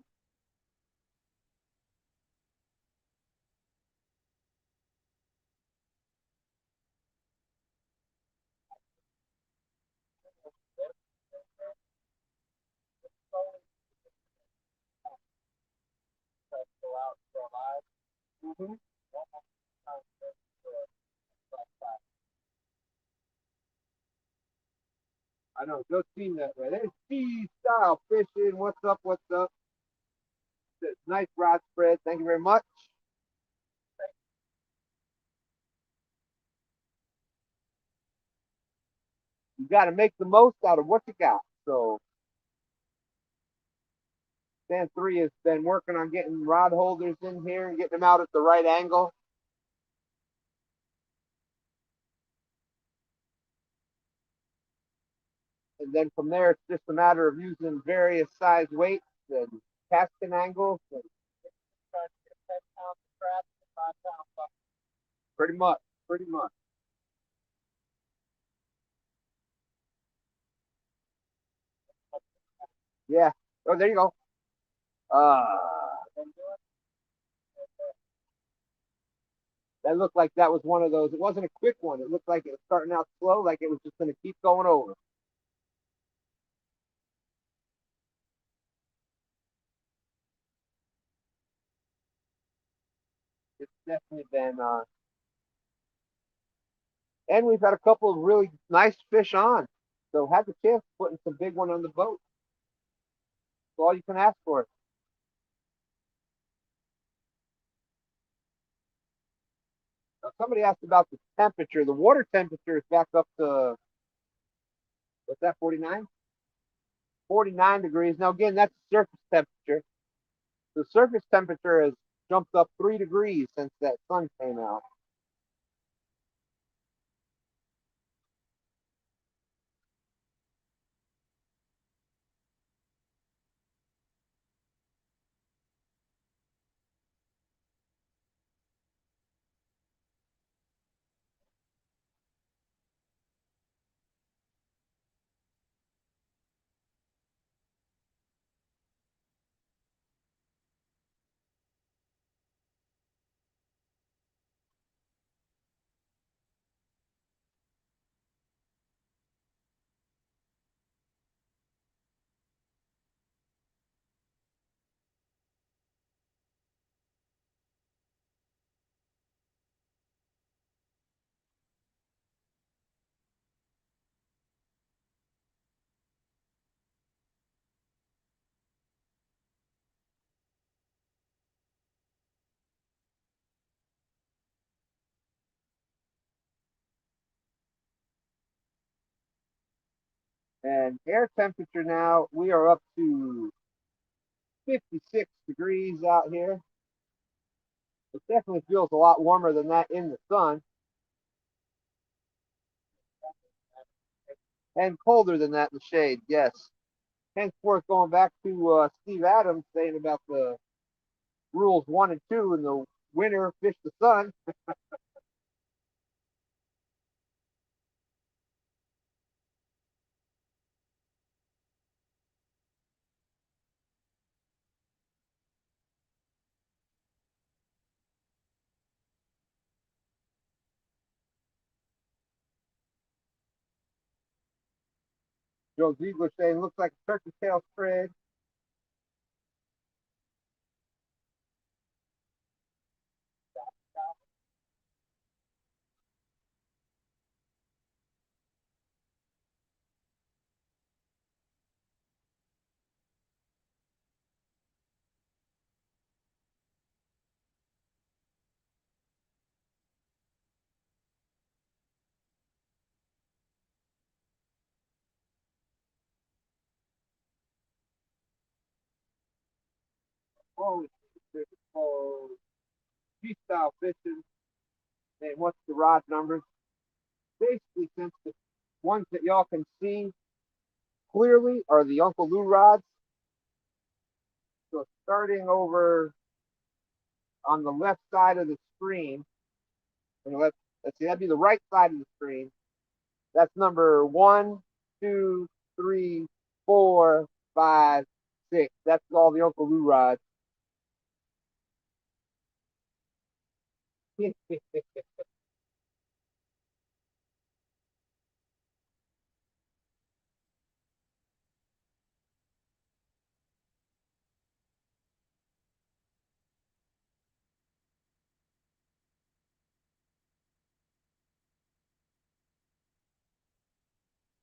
Mm-hmm. I know, just seen that way. There's G style fishing. What's up? What's up? Nice rod spread. Thank you very much. You got to make the most out of what you got. So, Stan 3 has been working on getting rod holders in here and getting them out at the right angle. And then from there, it's just a matter of using various size weights and casting angles. And pretty much, pretty much. Yeah. Oh, there you go. Uh, that looked like that was one of those. It wasn't a quick one. It looked like it was starting out slow, like it was just going to keep going over. It's definitely been, and we've had a couple of really nice fish on. So have the chance of putting some big one on the boat. That's all you can ask for. Now, somebody asked about the temperature. The water temperature is back up to, what's that, 49? 49 degrees. Now, again, that's surface temperature. The surface temperature has jumped up 3 degrees since that sun came out. And air temperature now, we are up to 56 degrees out here. It definitely feels a lot warmer than that in the sun, and colder than that in the shade, yes. Henceforth, going back to Steve Adams saying about the rules 1 and 2 in the winter, fish the sun. Joe Ziegler saying looks like a turkey tail spread. Oh, it's called freestyle fishing. And what's the rod numbers? Basically, since the ones that y'all can see clearly are the Uncle Lou rods. So starting over on the left side of the screen, and let's see, that'd be the right side of the screen. That's number 1, 2, 3, 4, 5, 6. That's all the Uncle Lou rods.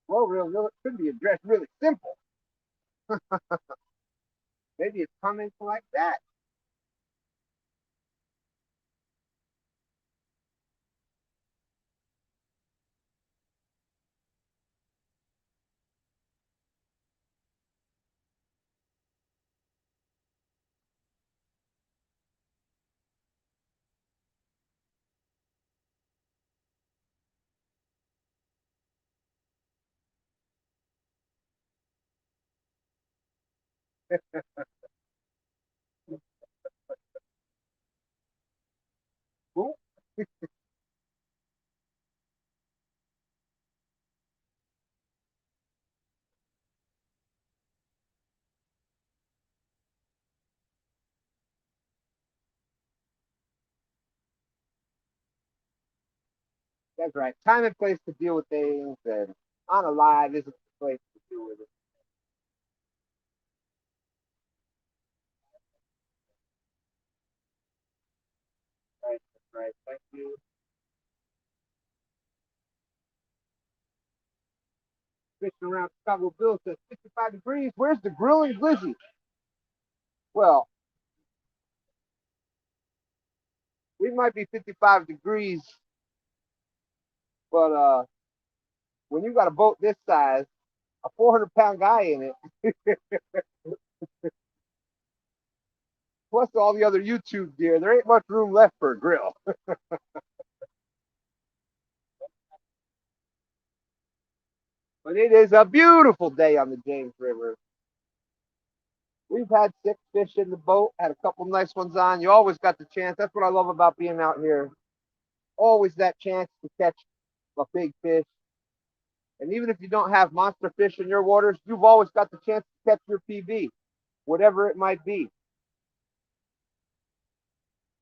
Well, really, it could be addressed really simple. Maybe it's coming like that. Cool. That's right. Time and place to deal with things, and on a live isn't the place to deal with it. Right, that's right. Thank you. Fishing around Chicago Bill says 55 degrees. Where's the grilling glizzy? Well, we might be 55 degrees, but when you got a boat this size, a 400-pound guy in it, plus all the other YouTube gear, there ain't much room left for a grill. But it is a beautiful day on the James River. We've had 6 fish in the boat, had a couple nice ones on. You always got the chance. That's what I love about being out here. Always that chance to catch a big fish. And even if you don't have monster fish in your waters, you've always got the chance to catch your PB, whatever it might be.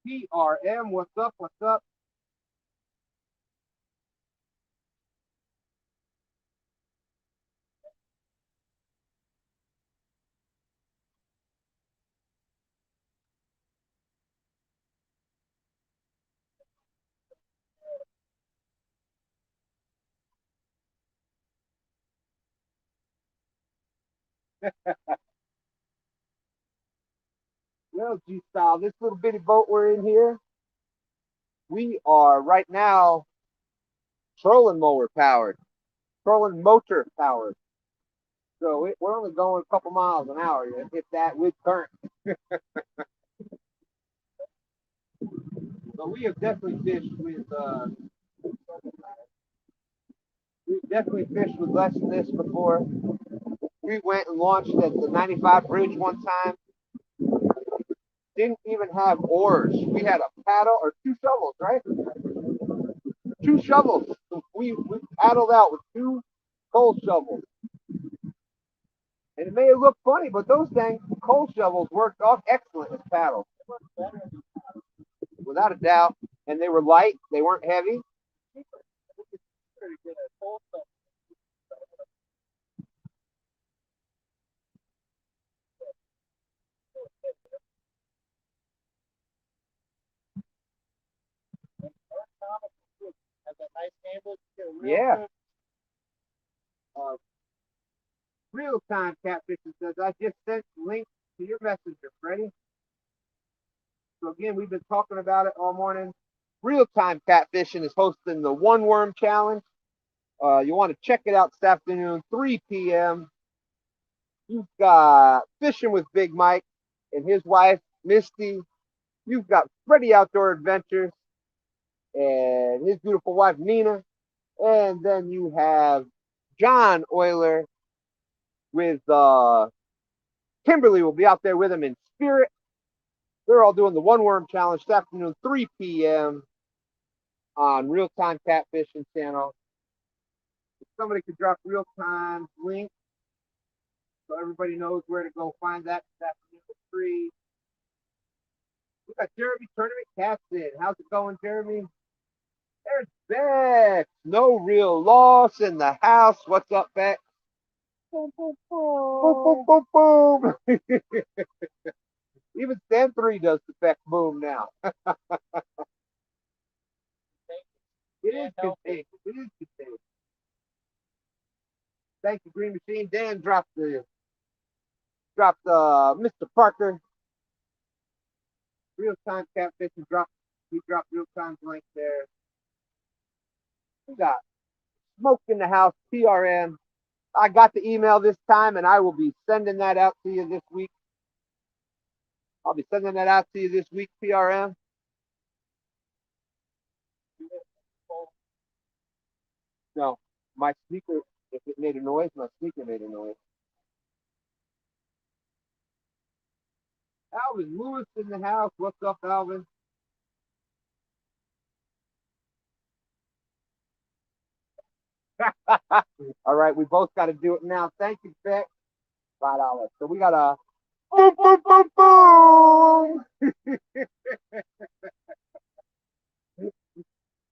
PRM, what's up? What's up? Well, G-Style, this little bitty boat we're in here, we are right now trolling mower powered, trolling motor powered. So we're only going a couple miles an hour, if that, with current. But we have definitely fished with less than this before. We went and launched at the 95 bridge one time. Didn't even have oars. We had a paddle or 2 shovels, right? 2 shovels. We paddled out with 2 coal shovels. And it may look funny, but those dang coal shovels worked off excellent as paddles. Without a doubt. And they were light. They weren't heavy. Yeah. Real-time catfishing says, I just sent links to your messenger, Freddie. So again, we've been talking about it all morning. Real-time catfishing is hosting the One Worm Challenge. You want to check it out this afternoon, 3 p.m. You've got Fishing with Big Mike and his wife, Misty. You've got Freddie Outdoor Adventures and his beautiful wife, Nina. And then you have John Euler with Kimberly will be out there with him in spirit. They're all doing the One Worm Challenge this afternoon, 3 p.m. on Real Time Catfishing channel. If somebody could drop Real Time link so everybody knows where to go find that this afternoon at 3. We got Jeremy Tournament Cats in. How's it going, Jeremy? There's Bex. No real loss in the house. What's up, Bex? Boom, boom, boom. Boom, boom, boom. Even Stan 3 does the Bex boom now. It is contagious. It is contagious. Thank you, Grn Mchn. Dan dropped Mr. Parker. Real time catfishing he dropped real time link there. We got Smoke in the House, PRM. I got the email this time and I will be sending that out to you this week. I'll be sending that out to you this week, PRM. No, my speaker, if it made a noise, my speaker made a noise. Alvin Lewis in the house. What's up, Alvin? All right, we both got to do it now. Thank you, Beck. $5. So we got a boom, boom, boom, boom.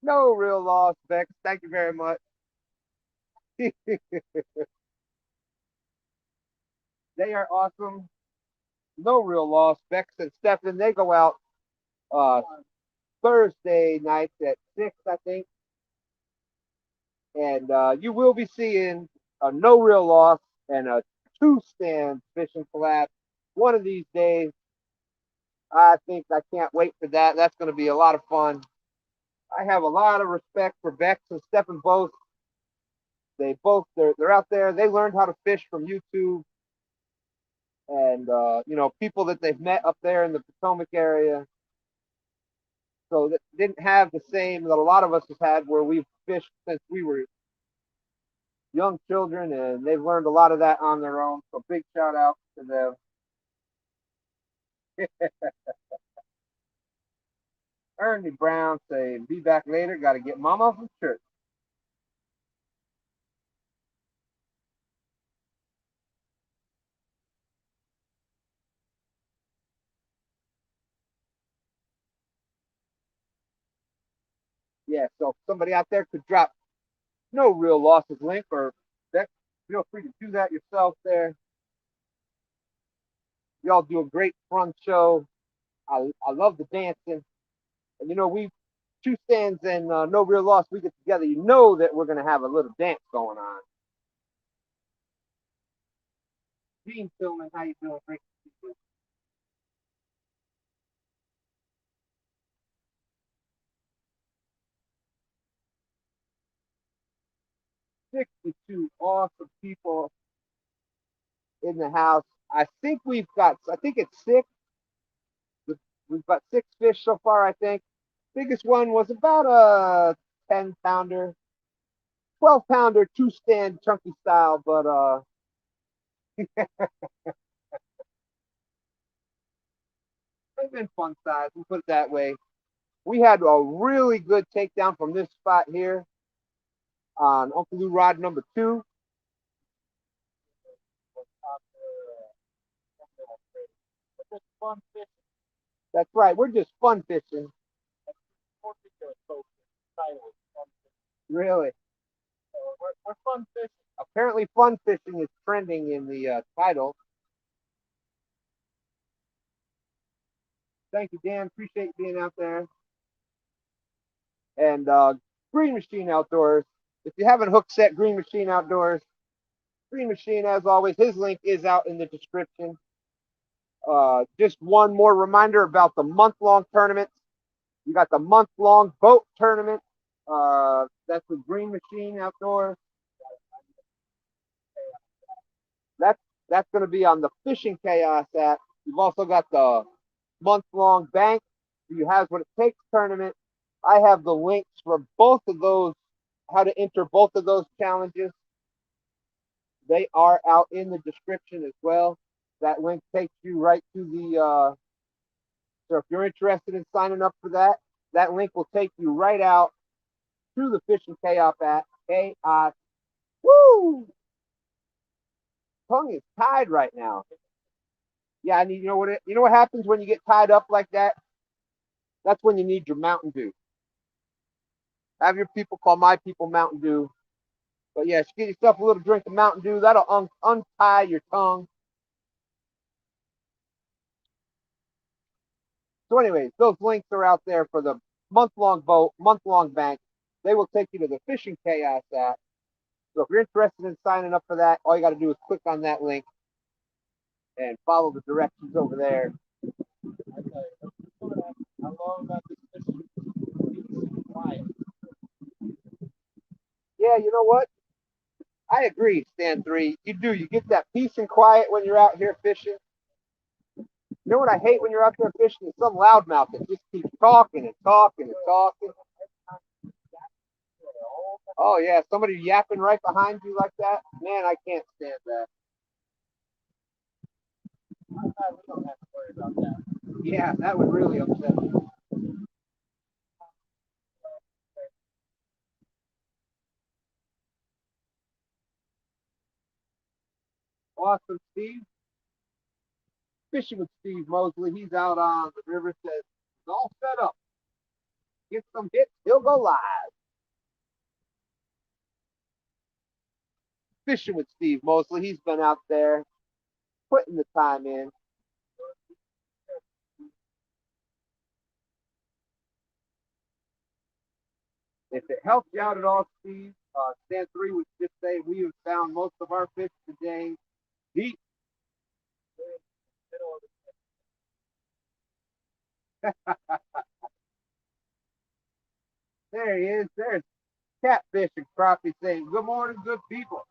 No real loss, Beck. Thank you very much. They are awesome. No real loss. Bex and Stefan, they go out Thursday nights at 6, I think. And you will be seeing a no real loss and a two stand fishing collab. One of these days, I think I can't wait for that. That's going to be a lot of fun. I have a lot of respect for Bex and Stephen both. They're out there. They learned how to fish from YouTube and people that they've met up there in the Potomac area. So that didn't have the same that a lot of us have had where we've fished since we were young children, and they've learned a lot of that on their own. So big shout out to them. Ernie Brown saying, "Be back later. Got to get Mama from church." Yeah. So if somebody out there could drop no real losses link, or that, feel free to do that yourself. There, y'all do a great fun show. I love the dancing, and we two stands and no real loss. We get together. You know that we're gonna have a little dance going on. Gene Tillman, how you doing? Great to see you. 62 awesome people in the house. I think it's six. We've got six fish so far, I think. Biggest one was about a 10-pounder, 12-pounder, two stand chunky style, but they've been fun size. We'll put it that way. We had a really good takedown from this spot here on Uncle Lou Rod number 2. That's right. We're just fun fishing. Really. We're fun fishing. Apparently, fun fishing is trending in the title. Thank you, Dan. Appreciate you being out there. And Grn Mchn Outdoors. If you haven't hook set Grn Mchn Outdoors, Grn Mchn, as always, his link is out in the description. Just one more reminder about the month-long tournaments. You got the month-long boat tournament. That's with Grn Mchn Outdoors. That's going to be on the Fishing Chaos app. You've also got the month-long bank. You have what it takes tournament. I have the links for both of those, how to enter both of those challenges. They are out in the description as well. That link takes you right to the, so if you're interested in signing up for that, that link will take you right out to the Fishing Chaos app. Chaos. Woo! Tongue is tied right now. Yeah, I need, you know what happens when you get tied up like that? That's when you need your Mountain Dew. Have your people call my people Mountain Dew. But yeah, get yourself a little drink of Mountain Dew. That'll untie your tongue. So anyways, those links are out there for the month-long boat, month-long bank. They will take you to the Fishing Chaos app. So if you're interested in signing up for that, all you got to do is click on that link and follow the directions over there. I love about this fishing. Quiet. Yeah, you know what? I agree, STANday. You do. You get that peace and quiet when you're out here fishing. You know what I hate when you're out there fishing is some loudmouth that just keeps talking and talking and talking. Oh yeah, somebody yapping right behind you like that. Man, I can't stand that. We don't have to worry about that. Yeah, that would really upset me. Awesome, Steve. Fishing with Steve Mosley. He's out on the river. Says it's all set up. Get some hits. He'll go live. Fishing with Steve Mosley. He's been out there putting the time in. If it helps you out at all, Steve, STANday would just say we have found most of our fish today deep. Middle of There he is. There's Catfish and Crappie saying, "Good morning, good people."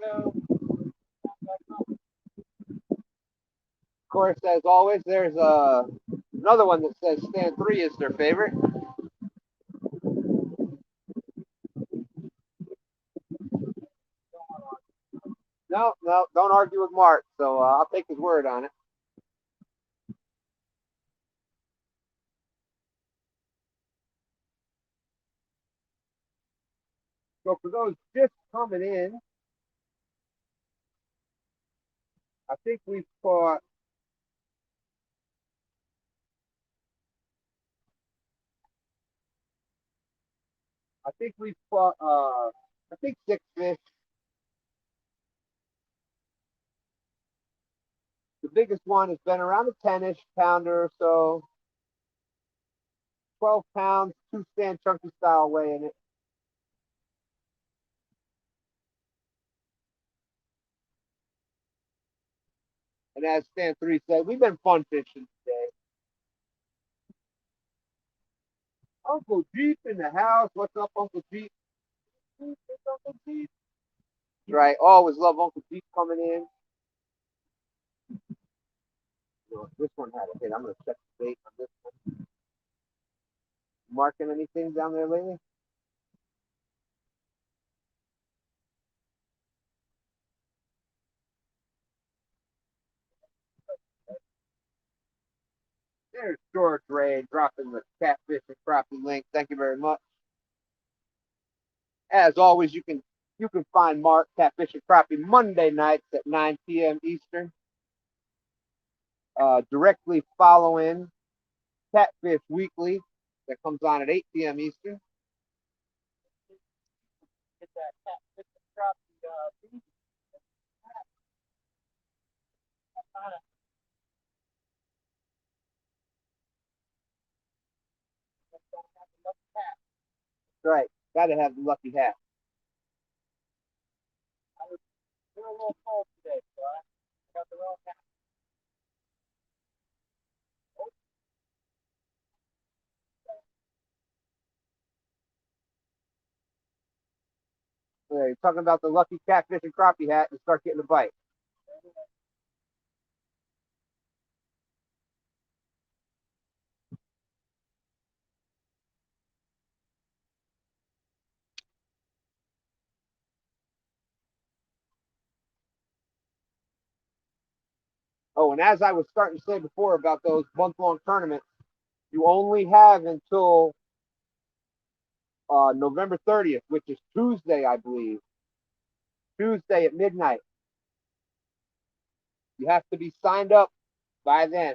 the, Of course, as always, there's another one that says STANday is their favorite. No, no, don't argue with Mark. So I'll take his word on it. So for those just coming in, I think we've caught. I think we've caught. I think 6 fish. The biggest one has been around a 10-ish pounder or so. 12 pounds, 2 stand chunky style weighing it. And as STANday said, we've been fun fishing today. Uncle Jeep in the house. What's up, Uncle Jeep? What's Uncle Jeep? That's right. Always love Uncle Jeep coming in. This one had a hit. I'm going to check the bait on this one. Marking anything down there lately? There's George Ray dropping the catfish and crappie link. Thank you very much. As always, you can find Mark Catfish and Crappie Monday nights at 9 p.m. Eastern. Directly following Catfish Weekly that comes on at 8 p.m. Eastern. get that catfish and crappie beef. That's right. Got to have the lucky hat. We're a little cold today, so I got the wrong hat. You're talking about the lucky catfish and crappie hat and start getting a bite. Oh, and as I was starting to say before about those month-long tournaments, you only have until November 30th, which is Tuesday, I believe. Tuesday at midnight. You have to be signed up by then.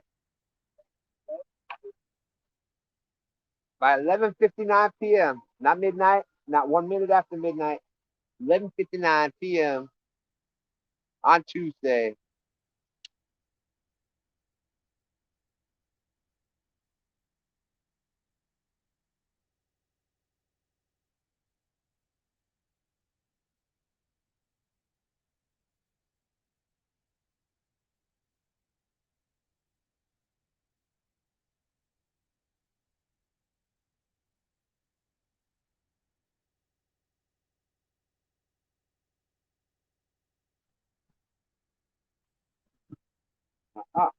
By 11:59 p.m. Not midnight, not 1 minute after midnight. 11:59 p.m. on Tuesday. Uh-huh.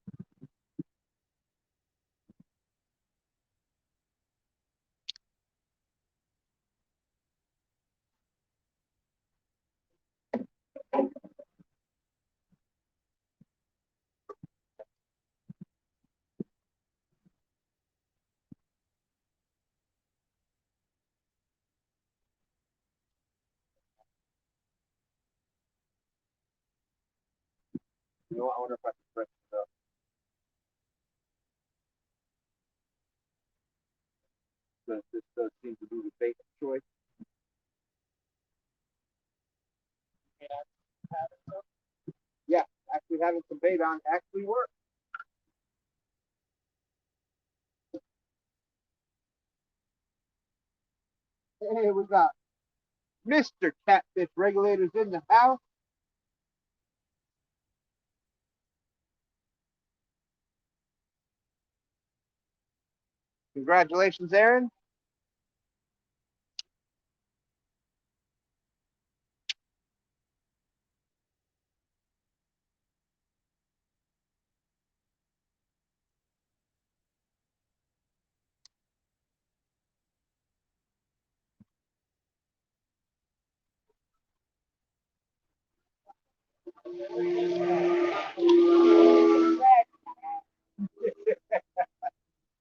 You know what? I wonder if I can press it up. This does seem to be the bait of choice. Yeah, actually having some bait on actually works. Hey, we got Mr. Catfish Regulators in the house. Congratulations, Aaron.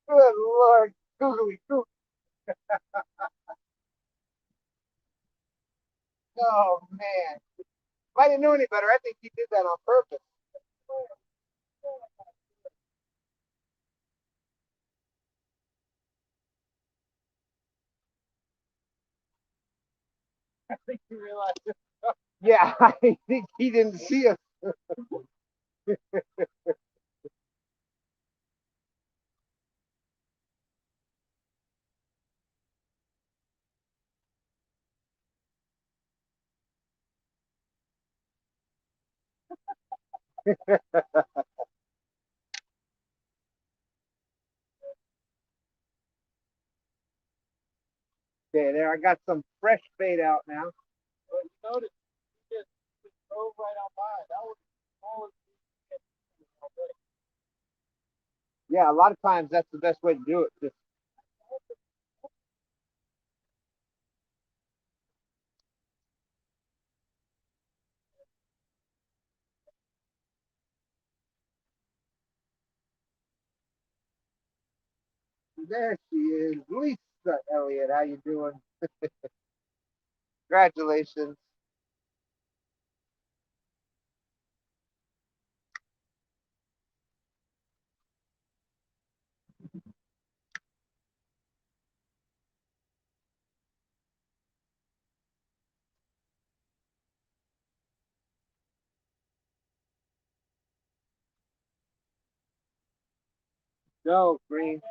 Good Lord, googly gook. Oh man, if I didn't know any better, I think he did that on purpose. I think he realized it. Yeah, I think he didn't see us. Okay, there, I got some fresh bait out now. But you notice he just drove right on by. That was the smallest already. Yeah, a lot of times that's the best way to do it. Just there she is, Lisa Elliott. How you doing? Congratulations. Go, Green.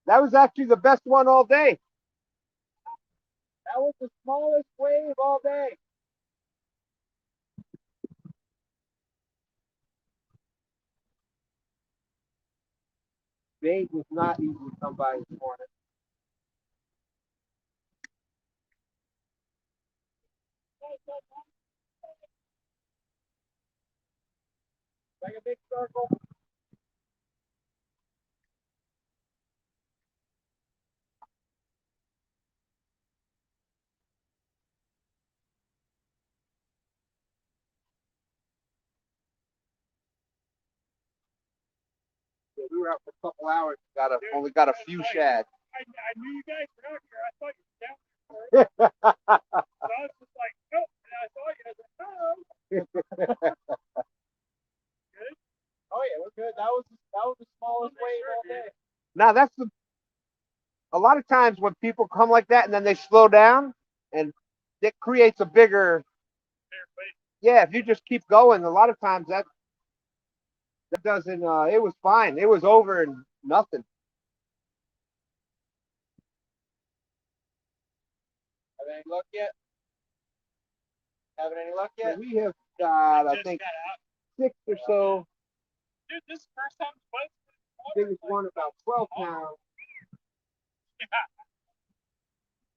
That was actually the best one all day. That was the smallest wave all day. Bait was not easy to come by this morning. Like a big circle. Yeah, we were out for a couple hours. Only got a few shad. I knew you guys were out here. I thought you were down here. So I was just like, oh, and I saw you. I was like, oh. Good? Oh yeah, we're good. That was the smallest wave all day. Now that's a lot of times when people come like that and then they slow down and it creates a bigger. Yeah, if you just keep going, a lot of times that doesn't. It was fine. It was over and nothing. Have any luck yet? Having any luck yet? So we have got, I think, 6 or so. Dude, this is the first time Biggest one about 12 pounds.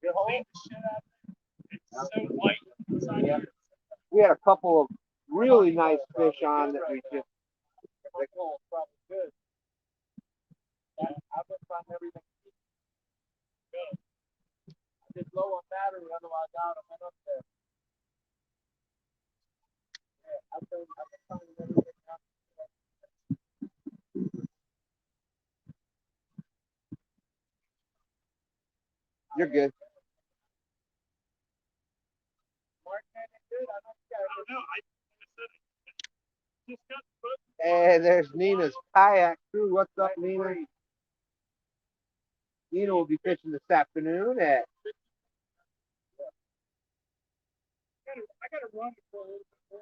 Good hole? It's so white. Yeah. We had a couple of really nice fish on that we just. The hole probably good. I've been finding everything good. I did low on battery, otherwise I would have went up there. Yeah, I've been finding everything out. You're good. Mark, man, it's good. I don't know. I just got the boat. And there's Nina's kayak crew. What's up, Nina? Nina will be fishing this afternoon at. I gotta run for a little bit more.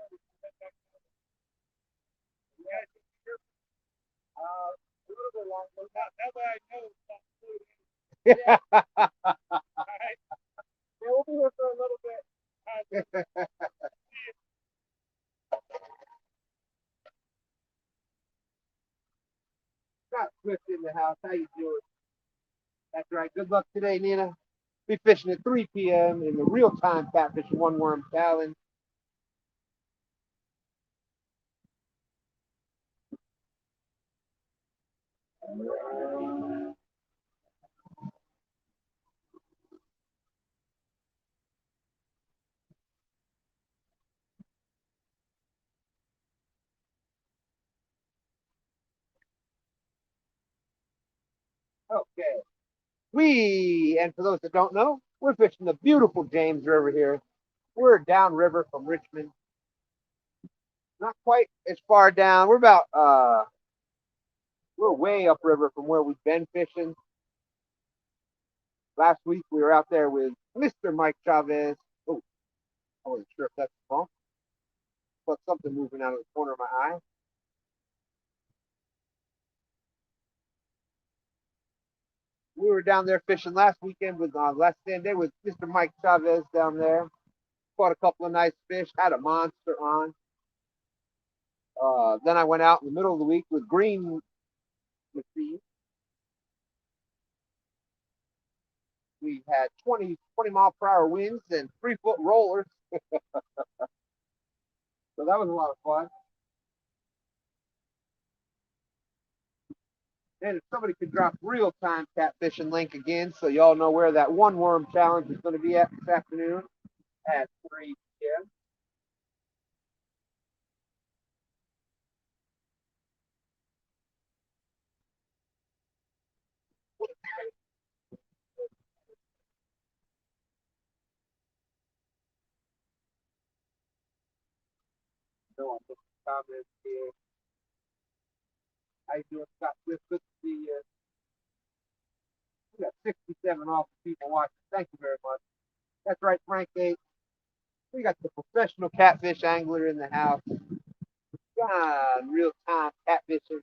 A little bit That way I know it's not food. Yeah. All right. Yeah, we'll be here for a little bit. Got Swift in the house. How you doing? That's right. Good luck today, Nina. Be fishing at 3 p.m. in the real-time catfishing one worm challenge. Okay. And for those that don't know, we're fishing the beautiful James River here. We're downriver from Richmond. Not quite as far down. We're way upriver from where we've been fishing. Last week we were out there with Mr. Mike Chavez. Oh, I wasn't sure if that's a bump, but something moving out of the corner of my eye. We were down there fishing last weekend with last STANday with Mr. Mike Chavez down there. Caught a couple of nice fish. Had a monster on. Then I went out in the middle of the week with Grn Mchn. We had 20 mile per hour winds and 3-foot rollers. So that was a lot of fun. And if somebody could drop real-time catfishing link again so y'all know where that one worm challenge is going to be at this afternoon at 3 p.m. No one put comments here. How you doing, Scott Swift? Good to see you. We got 67 awesome people watching. Thank you very much. That's right, Frank Gates. We got the professional catfish angler in the house. God, real time catfishing.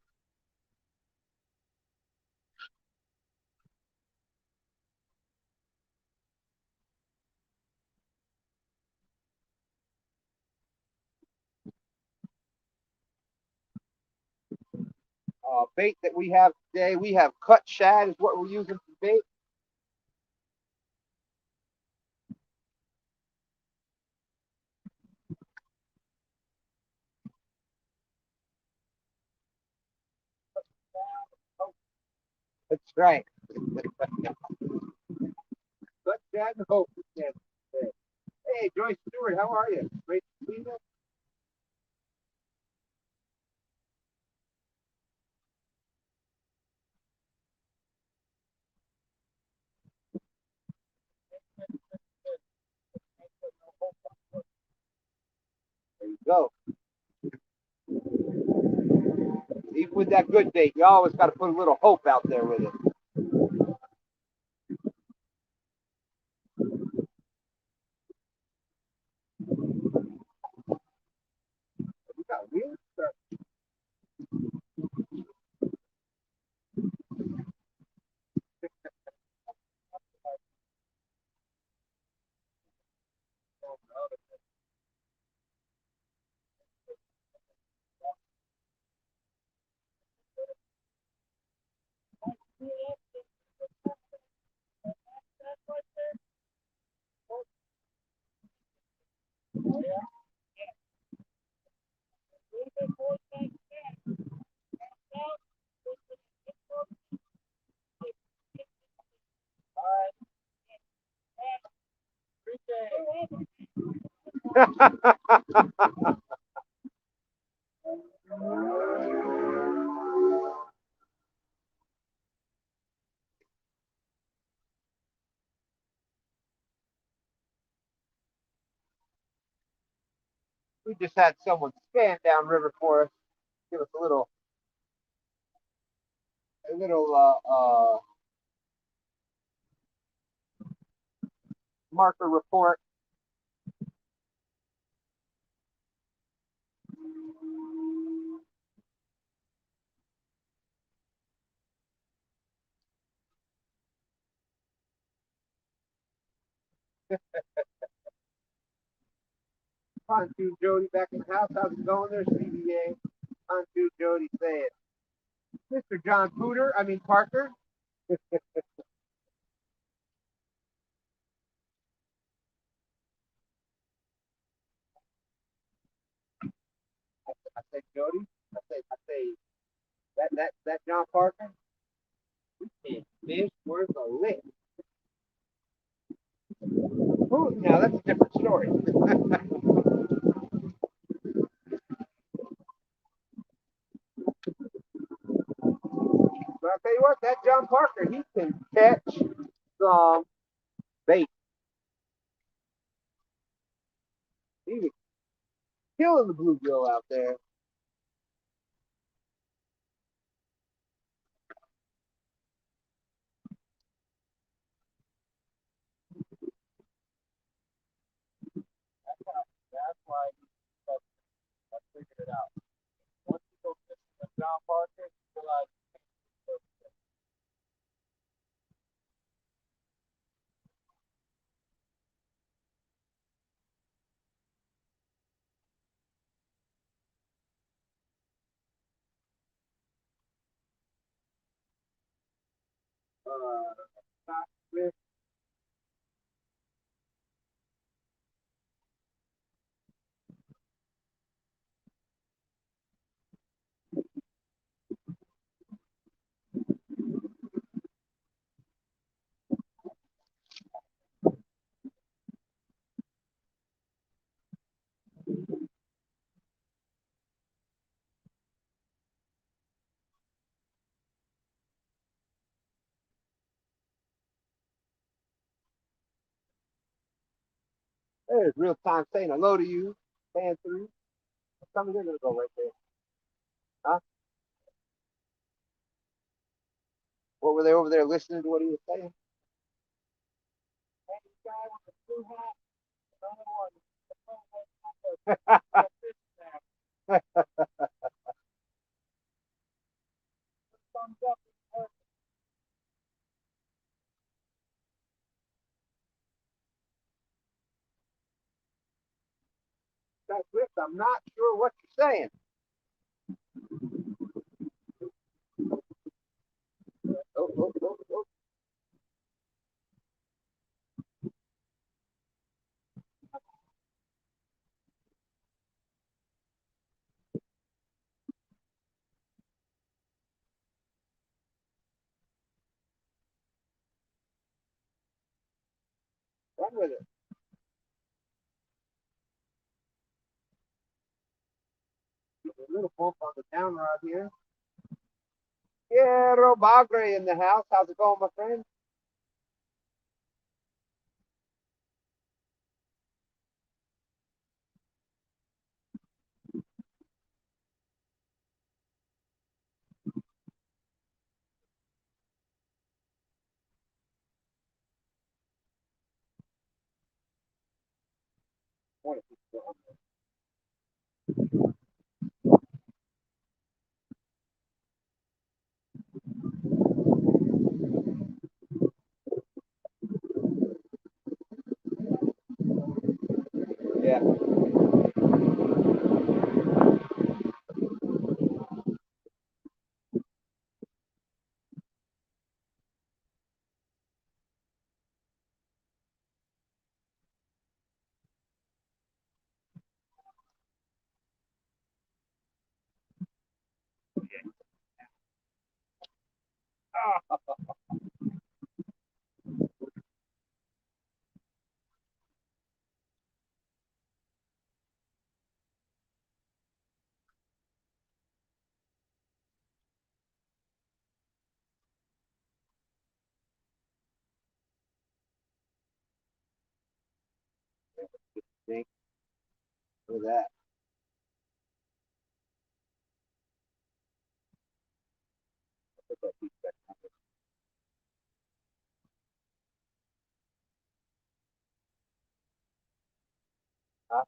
Bait that we have today, we have cut shad is what we're using for bait. That's right. Cut shad and hope. Hey, Joyce Stewart, how are you? Great to see you. There you go. Even with that good bait, you always got to put a little hope out there with it. We got weird stuff. We just had someone scan down river for us, give us a little marker report. Pontoon Jody back in the house. How's it going there, CBA? Pontoon Jody saying, Mr. John Parker. I say Jody. I say that John Parker. And fish worth a lick. Ooh, now that's a different story. But I'll tell you what, that John Parker, he can catch some bait. He was killing the bluegill out there. That's why I figured it out. Once you go fishing with John Parker, you realize Not with there's real time saying hello to you. Fan three. Tell me they're gonna go right there. Huh? What were they over there listening to what he was saying? hey, this guy with the blue hat, another one. Thumbs up. That's Swift, I'm not sure what you're saying. Oh. Run with it. A little bump on the down rod here. Yeah, Robagre in the house. How's it going, my friend? Yeah. Think for that. Huh?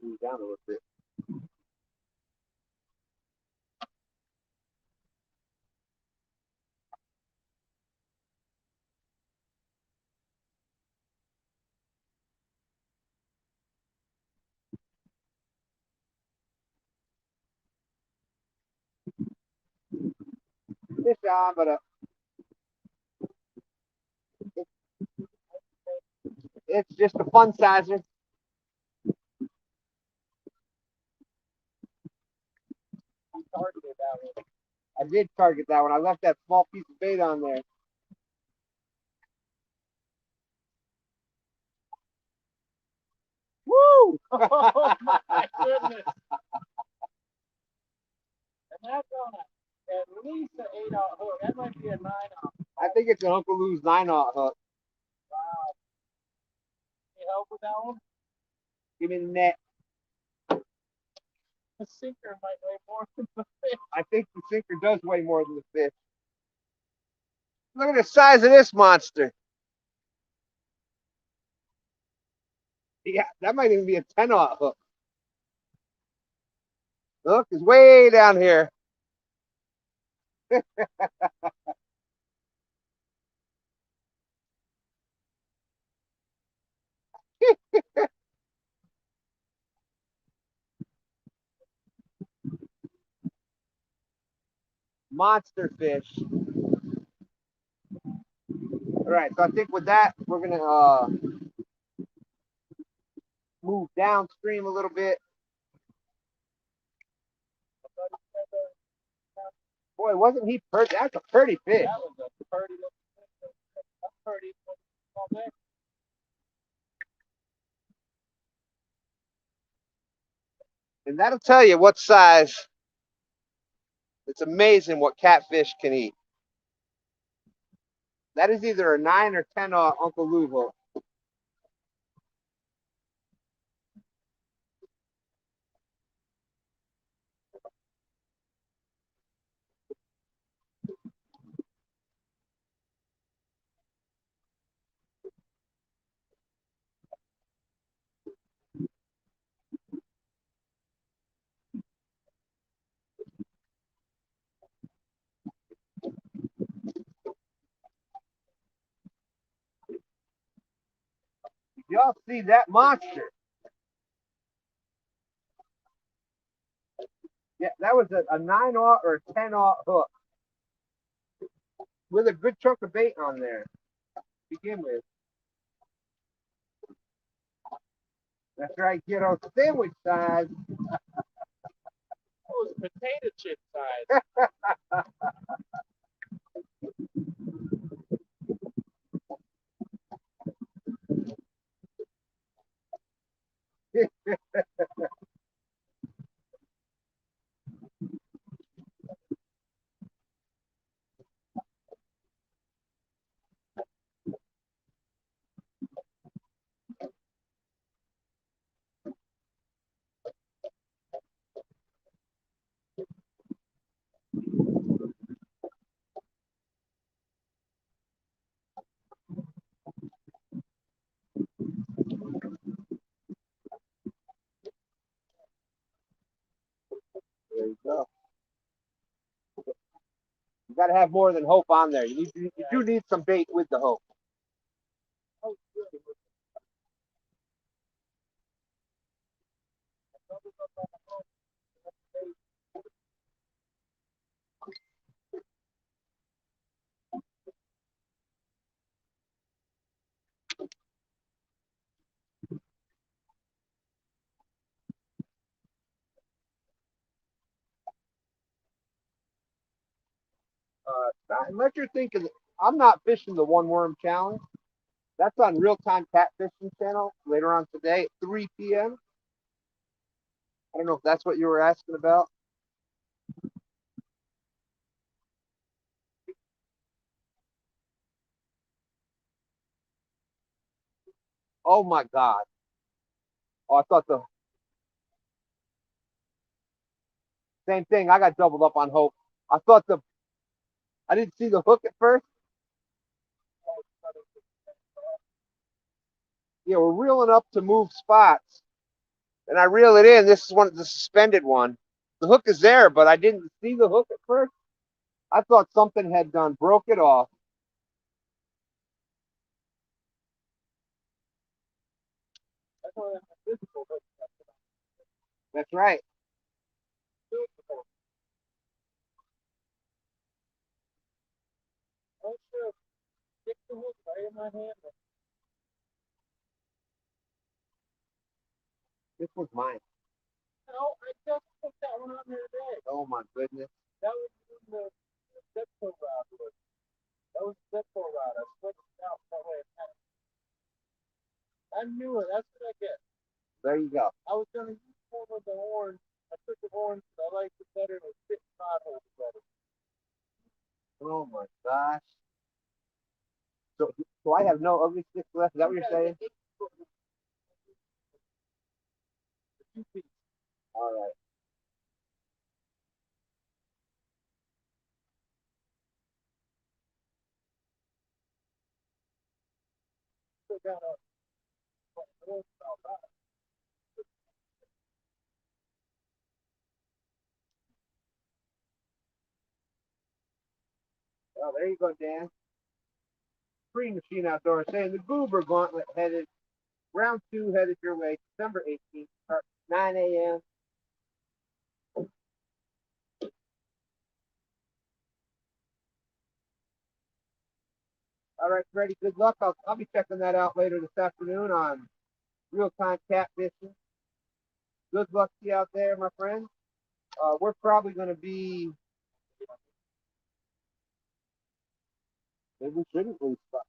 move down a little bit. Fish on, but it's just a fun sizer. You targeted that one. I did target that one. I left that small piece of bait on there. Woo! Oh my goodness. And that's on at least an 8-aught hook. That might be a 9-aught. I think it's an Uncle Lou's 9-aught hook. Wow. Can you help with that one? Give me the net. The sinker might weigh more than the fish. I think the sinker does weigh more than the fish. Look at the size of this monster. Yeah, that might even be a 10-aught hook. The hook is way down here. Monster fish. All right, so I think with that, we're gonna move downstream a little bit. Boy, wasn't he pretty? That's a pretty fish. That was a pretty looking fish. That's pretty small fish. And that'll tell you what size. It's amazing what catfish can eat. That is either a 9 or 10-aught Uncle Lou hook. Y'all see that monster? Yeah, that was a 9-aught or a 10-aught hook with a good chunk of bait on there to begin with. That's right, kiddo. Sandwich size. That was potato chip size. There you go. You got to have more than hope on there. You do need some bait with the hope. Oh, good. Unless you're thinking, I'm not fishing the one worm challenge. That's on Real Time Catfishing channel later on today at 3 p.m. I don't know if that's what you were asking about. Oh my God. Oh, I thought the same thing. I got doubled up on hope. I thought I didn't see the hook at first. Yeah, we're reeling up to move spots. and I reel it in. This is the suspended one. The hook is there, but I didn't see the hook at first. I thought something had done broke it off. That's right. This was mine. No, I just put that one on there today. Oh my goodness. That was in the Zipco route. That was Zipco route. I switched it out that way. I knew it. That's what I get. There you go. I was gonna use one of the horns. I took the horns. I liked it better. It was 55 holes better. Oh my gosh. So I have no ugly sticks left. Is that what you're saying? All right. Still got a Oh, there you go, Dan. Grn Mchn Outdoors saying the Goober Gauntlet headed round 2 headed your way, December 18th, start 9 a.m. All right, Freddie, good luck. I'll be checking that out later this afternoon on real-time catfishing. Good luck to you out there, my friend. We're probably going to be. Maybe we shouldn't lose stuff.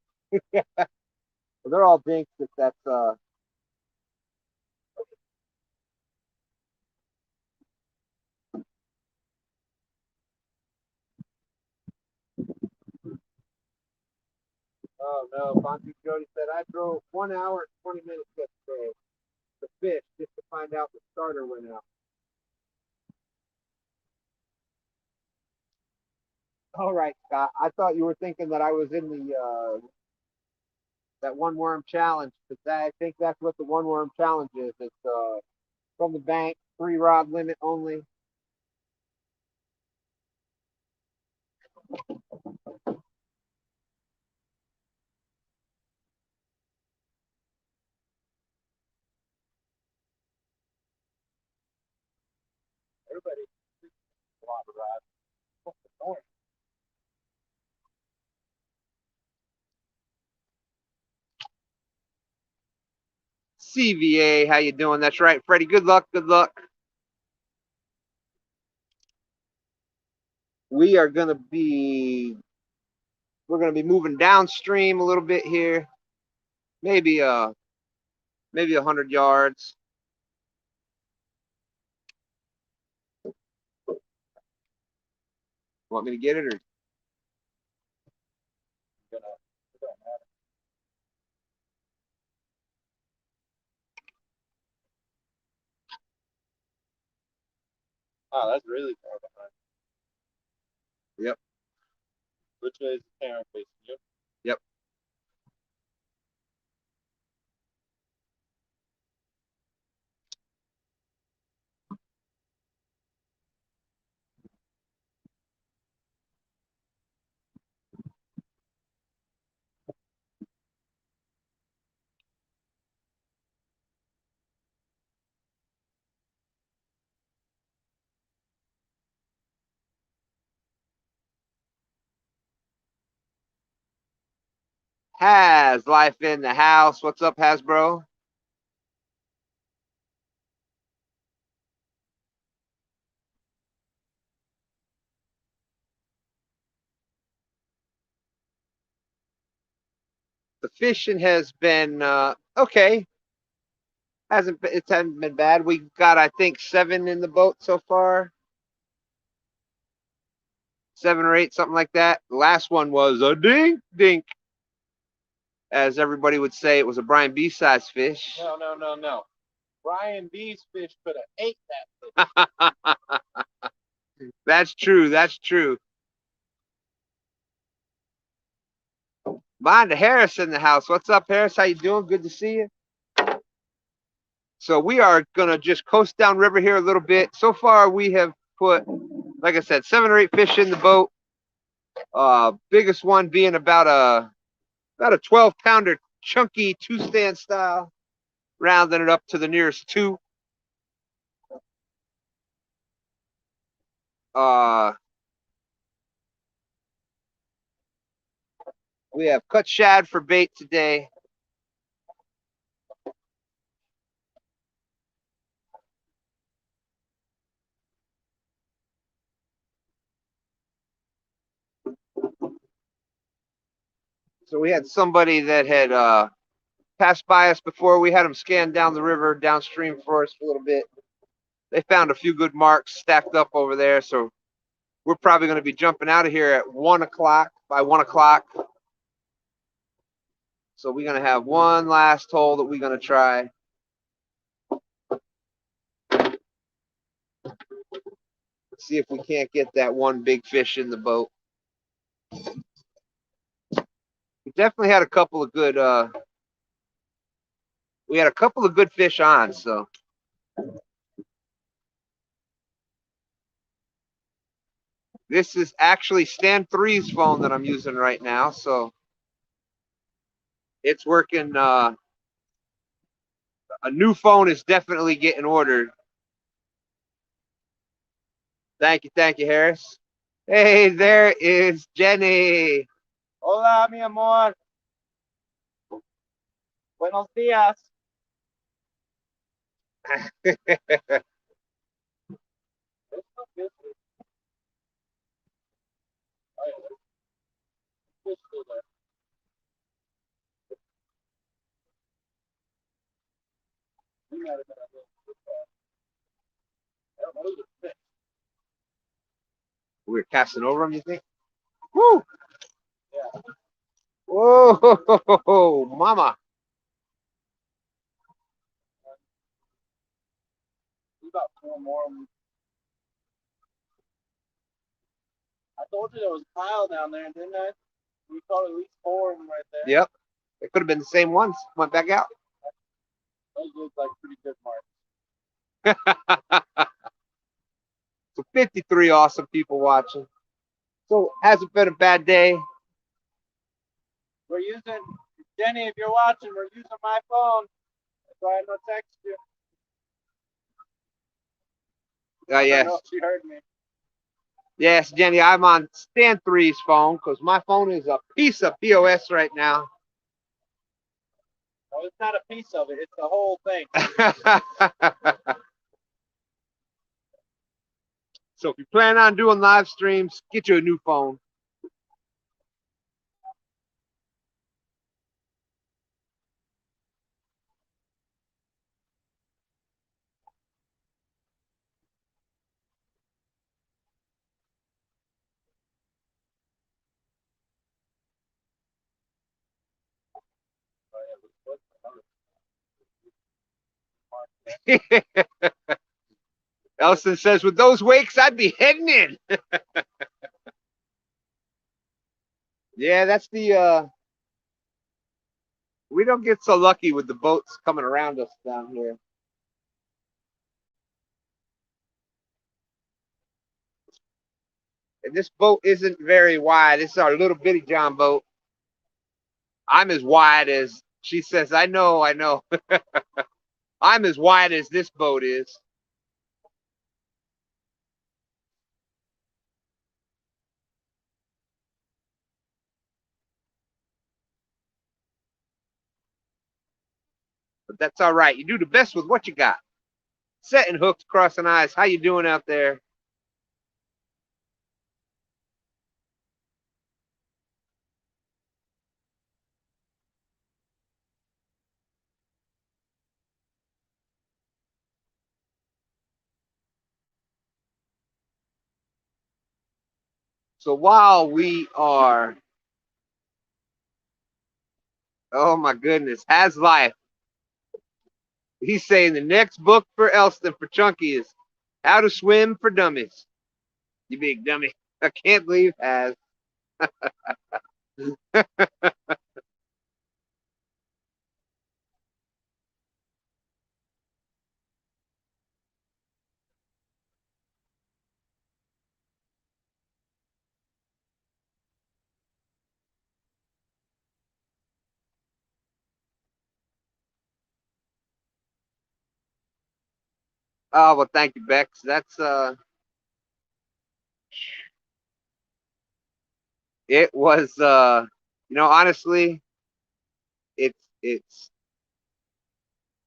Well, they're all dinks if that's. Oh no, Fonzie Jody said I drove 1 hour and 20 minutes yesterday to fish just to find out the starter went out. All right, Scott. I thought you were thinking that I was in the that one worm challenge, because I think that's what the one worm challenge is. It's from the bank, 3 rod limit only. everybody. A lot of rods. CVA, how you doing? That's right, Freddie. Good luck. Good luck. We're gonna be moving downstream a little bit here, maybe 100 yards. Want me to get it or? Oh, that's really far behind. Yep. Which way is the camera facing you? Yep. Has life in the house. What's up, Hasbro? The fishing has been okay. It hasn't been bad. We got, I think, 7 in the boat so far. 7 or 8, something like that. The last one was a dink. As everybody would say, it was a Brian B size fish. No. Brian B's fish could have ate that fish. That's true. That's true. Mind Harris in the house. What's up, Harris? How you doing? Good to see you. So we are going to just coast down river here a little bit. So far, we have put, like I said, 7 or 8 fish in the boat. Biggest one being about a 12-pounder chunky 2-stand style, rounding it up to the nearest 2. We have cut shad for bait today. So we had somebody that had passed by us before. We had them scan down the river downstream for us for a little bit. They found a few good marks stacked up over there. So we're probably going to be jumping out of here at 1 o'clock, by 1 o'clock. So we're going to have one last hole that we're going to try. See if we can't get that one big fish in the boat. We definitely had a couple of good fish on, so this is actually STANDay's phone that I'm using right now, so it's working. A new phone is definitely getting ordered. Thank you, Harris. Hey, there is Jenny. Hola, mi amor. Buenos días. We're casting over them, you think? Woo! Yeah. Whoa, mama. About 4 more. I told you there was a pile down there, didn't I? We caught at least 4 of them right there. Yep. It could have been the same ones. Went back out. Those look like pretty good marks. So 53 awesome people watching. So hasn't been a bad day. We're using, Jenny, if you're watching, we're using my phone. That's why I don't text you. Yes. I know she heard me. Yes, Jenny, I'm on STANDay's phone because my phone is a piece of POS right now. No, it's not a piece of it. It's the whole thing. So if you plan on doing live streams, get you a new phone. Elson says, with those wakes, I'd be heading in. Yeah, that's the, we don't get so lucky with the boats coming around us down here. And this boat isn't very wide. This is our little bitty John boat. I'm as wide as, she says, I know. I'm as wide as this boat is. But that's all right. You do the best with what you got. Setting hooks, crossing eyes. How you doing out there? So while we are, oh my goodness, has life. He's saying the next book for Elston for Chunky is How to Swim for Dummies. You big dummy. I can't believe has. Oh well, thank you, Bex. That's it was honestly, it's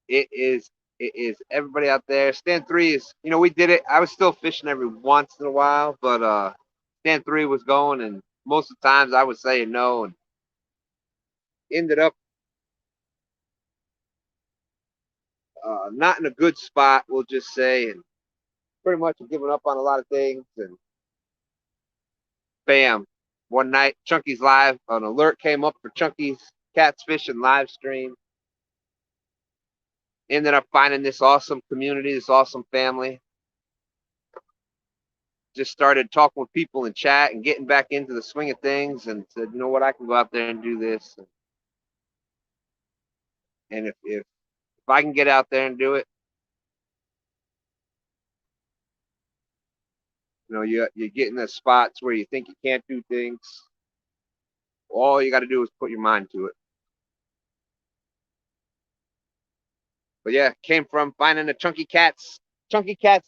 it is it is everybody out there. Stand three is we did it. I was still fishing every once in a while, but stand three was going, and most of the times I was saying no, and ended up not in a good spot. We'll just say, and pretty much giving up on a lot of things, and bam, one night Chunky's live. An alert came up for Chunky's cats fishing live stream. Ended up finding this awesome community, this awesome family. Just started talking with people in chat and getting back into the swing of things, and said, you know what, I can go out there and do this. And if I can get out there and do it, you get in the spots where you think you can't do things. All you got to do is put your mind to it. But yeah, came from finding the Chunky Cats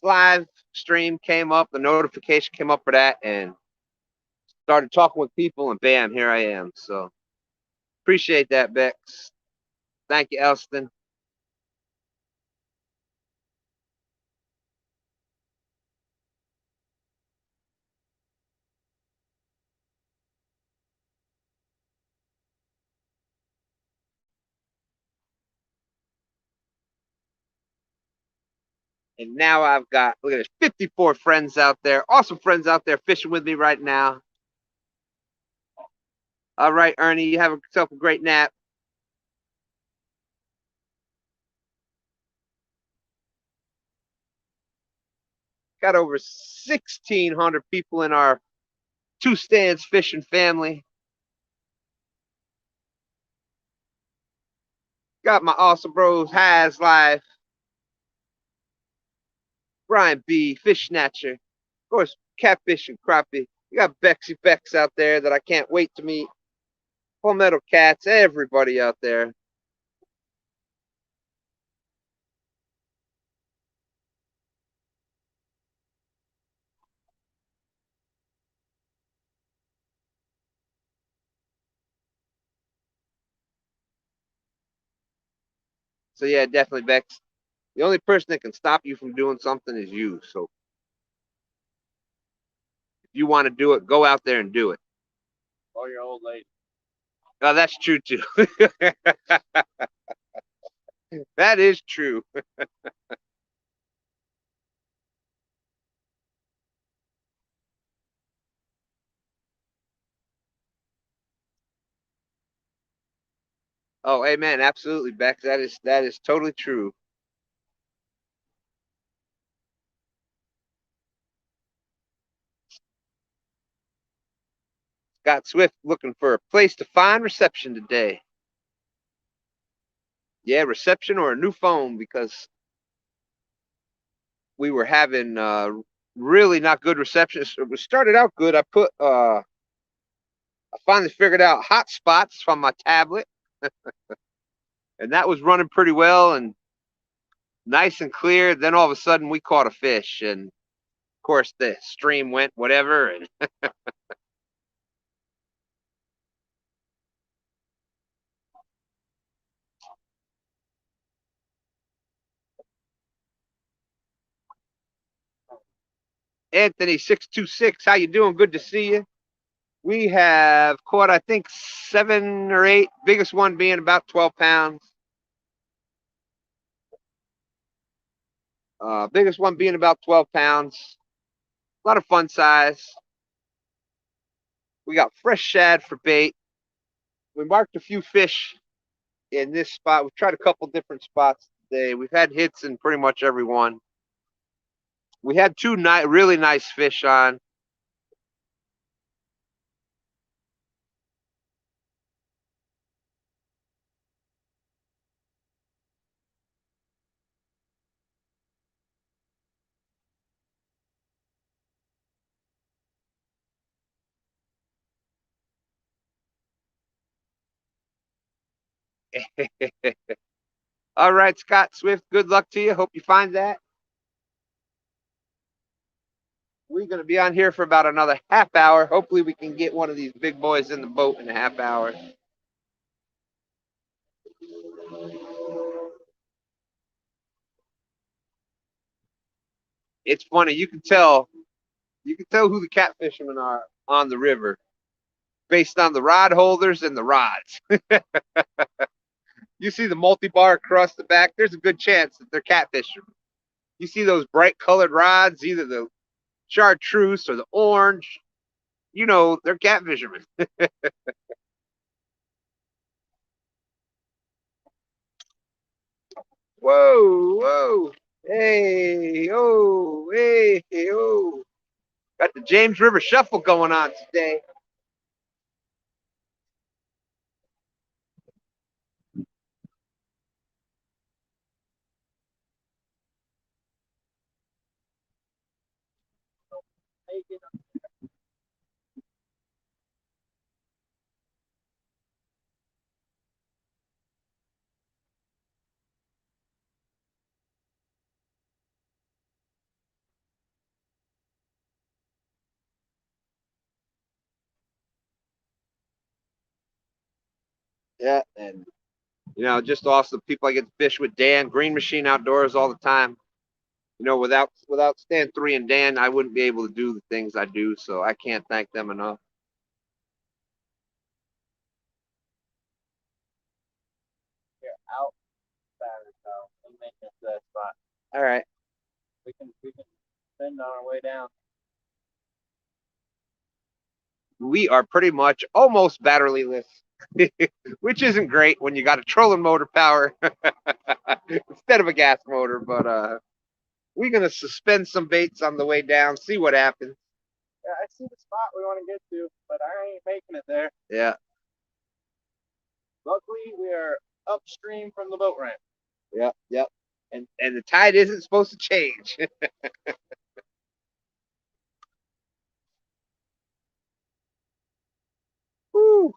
live stream came up, the notification came up for that, and started talking with people, and bam, here I am. So appreciate that, Bex. Thank you, Elston. And now I've got, look at this, 54 friends out there, awesome friends out there fishing with me right now. All right, Ernie, you have yourself a great nap. Got over 1,600 people in our two stands fishing family. Got my awesome bros, Has Life, Brian B, Fish Snatcher, of course, Catfish and Crappie. You got Bexy Bex out there that I can't wait to meet. Palmetto Cats, everybody out there. So yeah, definitely Bex. The only person that can stop you from doing something is you. So if you want to do it, go out there and do it. Or your old lady. Oh, that's true too. That is true. Oh, amen. Absolutely, Bex. That is totally true. Scott Swift looking for a place to find reception today. Yeah, reception or a new phone, because we were having really not good reception. It started out good. I finally figured out hotspots from my tablet, and that was running pretty well and nice and clear. Then all of a sudden we caught a fish, and of course the stream went whatever. And Anthony 626, how you doing? Good to see you. We have caught, I think, 7 or 8. Biggest one being about 12 pounds. Biggest one being about 12 pounds. A lot of fun size. We got fresh shad for bait. We marked a few fish in this spot. We've tried a couple different spots today. We've had hits in pretty much every one. We had two really nice fish on. All right, Scott Swift, good luck to you. Hope you find that. We're going to be on here for about another half hour. Hopefully we can get one of these big boys in the boat in a half hour. It's funny. You can tell who the catfishermen are on the river based on the rod holders and the rods. You see the multi-bar across the back, there's a good chance that they're catfishermen. You see those bright colored rods, either the chartreuse or the orange, you know, they're catfishermen. Whoa, whoa. Hey, oh, hey, oh. Got the James River Shuffle going on today. Yeah, and you know, just awesome people I get to fish with Dan, Grn Mchn Outdoors all the time. You know, without Stan 3 and Dan, I wouldn't be able to do the things I do, so I can't thank them enough. Here, out Saturday, so we maintenance that spot. All right. We can send on our way down. We are pretty much almost batteryless, which isn't great when you got a trolling motor power instead of a gas motor, but we're gonna suspend some baits on the way down, see what happens. Yeah, I see the spot we want to get to, but I ain't making it there. Yeah. Luckily, we are upstream from the boat ramp. Yep, yep. And the tide isn't supposed to change. Woo.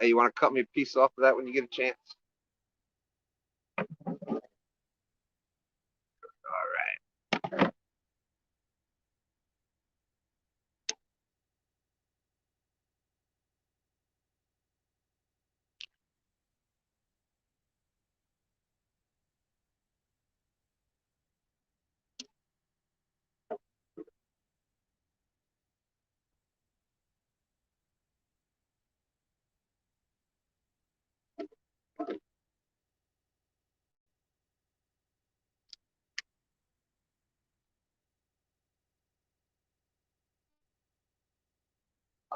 Hey, you want to cut me a piece off of that when you get a chance? All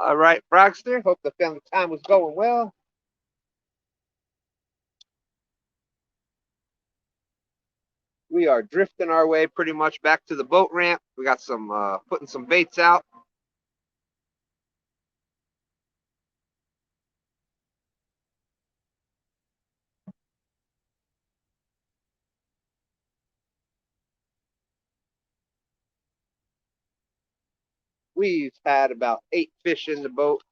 right. All right, Frogster. Hope the family time was going well. We are drifting our way pretty much back to the boat ramp. We got some putting some baits out. We've had about 8 fish in the boat.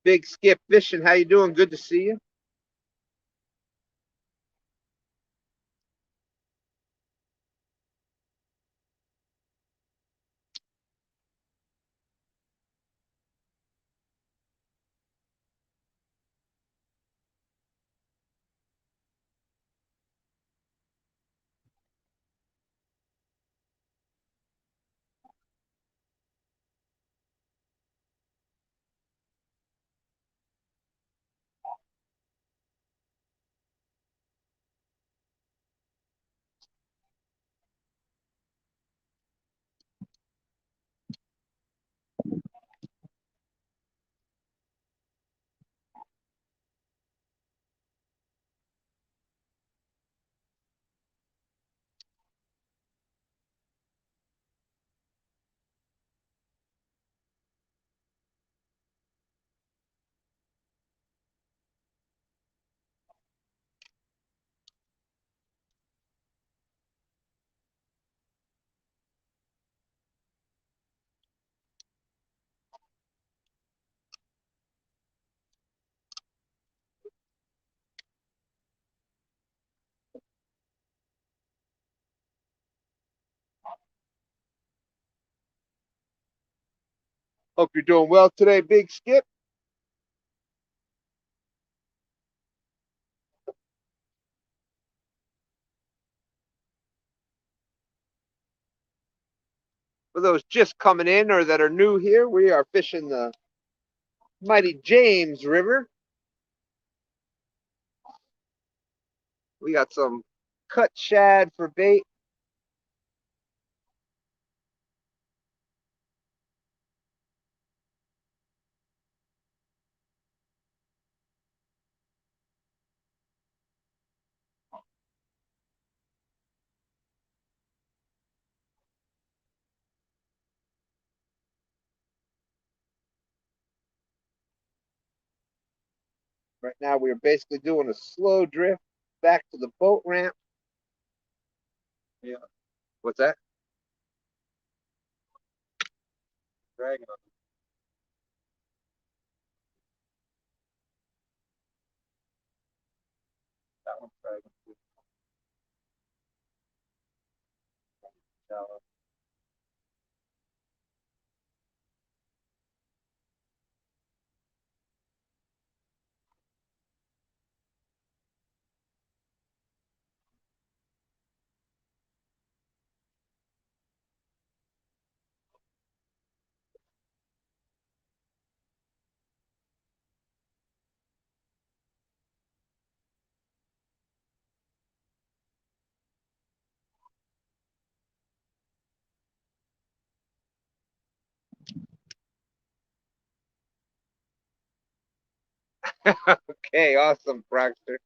Big Skip Fishing, how you doing? Good to see you. Hope you're doing well today, Big Skip. For those just coming in or that are new here, we are fishing the mighty James River. We got some cut shad for bait. Right now, we are basically doing a slow drift back to the boat ramp. Yeah. What's that? Dragging on that one's dragging too shallow. Okay, awesome, Frogster.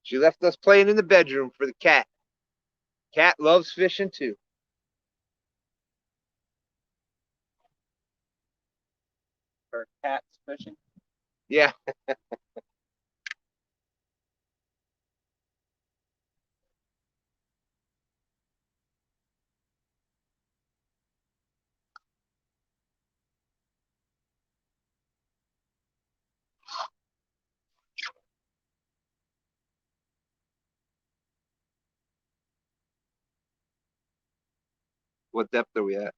She left us playing in the bedroom for the cat. Cat loves fishing too. Her cat's fishing. Yeah. What depth are we at?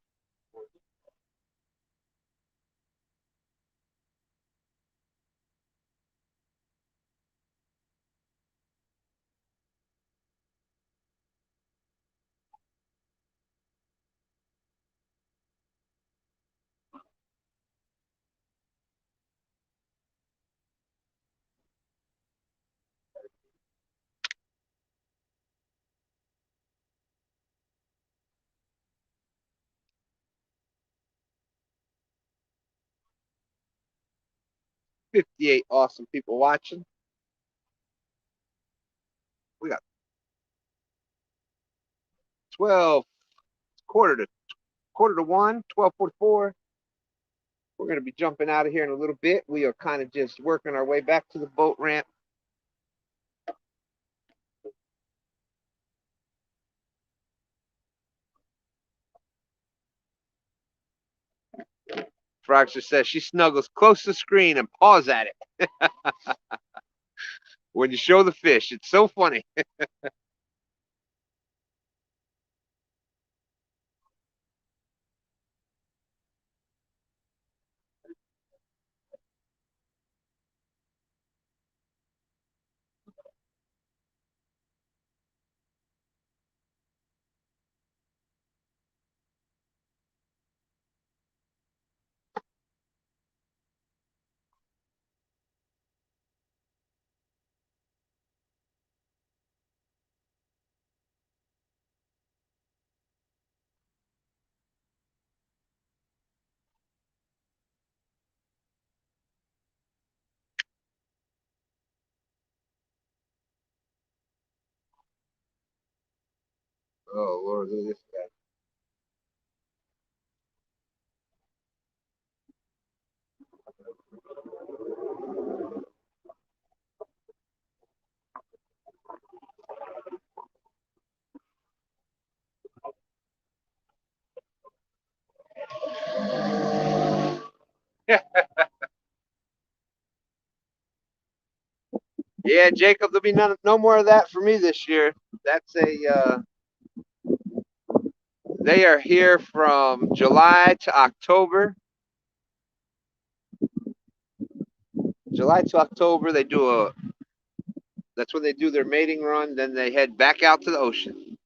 '58 awesome people watching. We got 12, quarter to 1, 12:44. We're going to be jumping out of here in a little bit. We are kind of just working our way back to the boat ramp. Frogster says she snuggles close to the screen and paws at it when you show the fish. It's so funny. Oh, Lord, look at this guy. Yeah, Jacob, there'll be no more of that for me this year. That's They are here from July to October. July to October, that's when they do their mating run. Then they head back out to the ocean.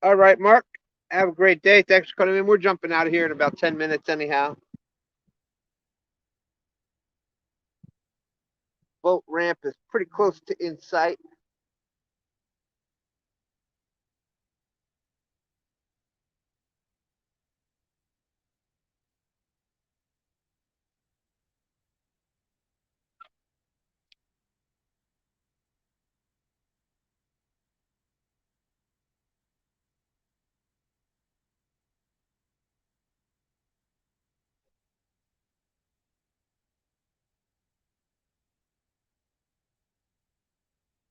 All right, Mark. Have a great day. Thanks for coming in. We're jumping out of here in about 10 minutes anyhow. Boat ramp is pretty close to in sight.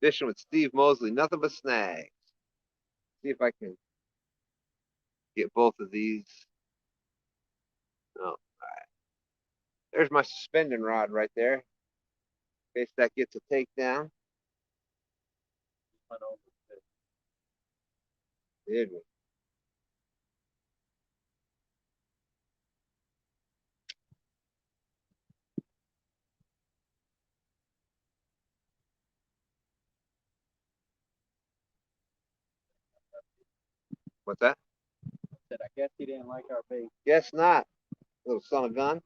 Fishing with Steve Mosley. Nothing but snags. See if I can get both of these. Oh, all right. There's my suspending rod right there. In case that gets a takedown. Did we? What's that? Said, I guess he didn't like our bait. Guess not. Little son of a gun.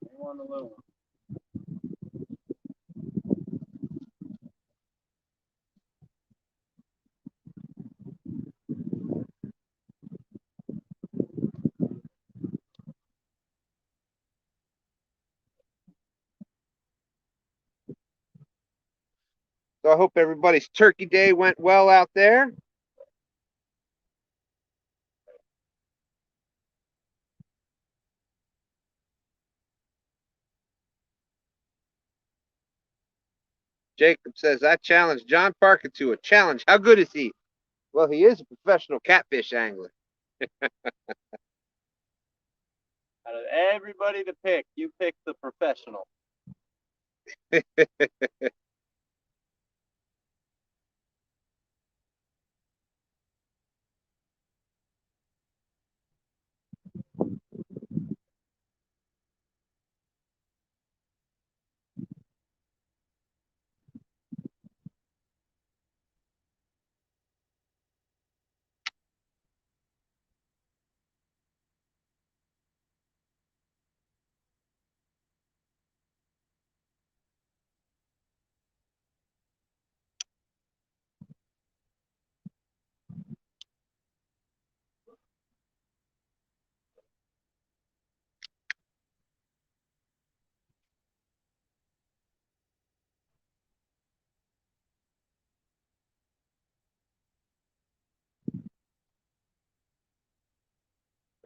He wanted a little one. So I hope everybody's turkey day went well out there. Jacob says, I challenge John Parker to a challenge. How good is he? Well, he is a professional catfish angler. Out of everybody to pick, you picked the professional.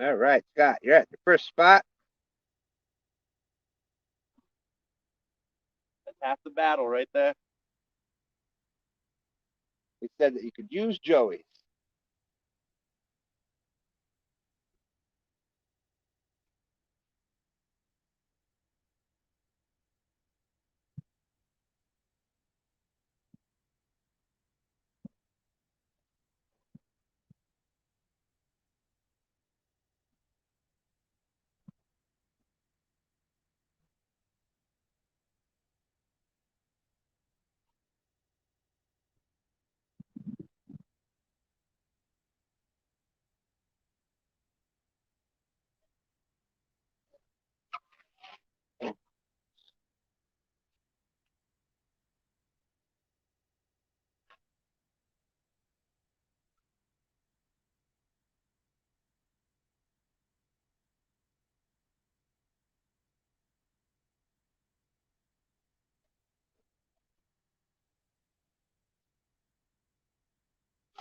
All right, Scott, you're at the first spot. That's half the battle right there. We said that you could use Joey's.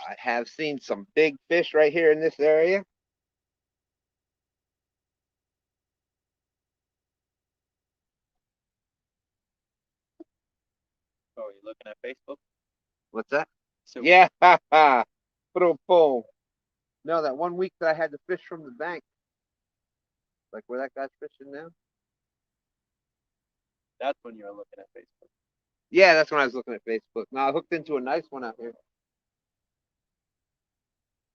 I have seen some big fish right here in this area. Oh, you looking at Facebook? What's that? So Yeah, ha ha. Boom. No, that 1 week that I had to fish from the bank, like where that guy's fishing now. that's when you were looking at Facebook. Yeah, that's when I was looking at Facebook. Now I hooked into a nice one out here.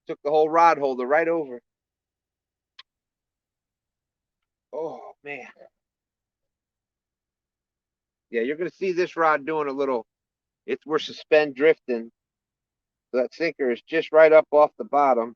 Took the whole rod holder right over. Oh man. Yeah, you're gonna see this rod doing a little. We're suspend drifting. So that sinker is just right up off the bottom.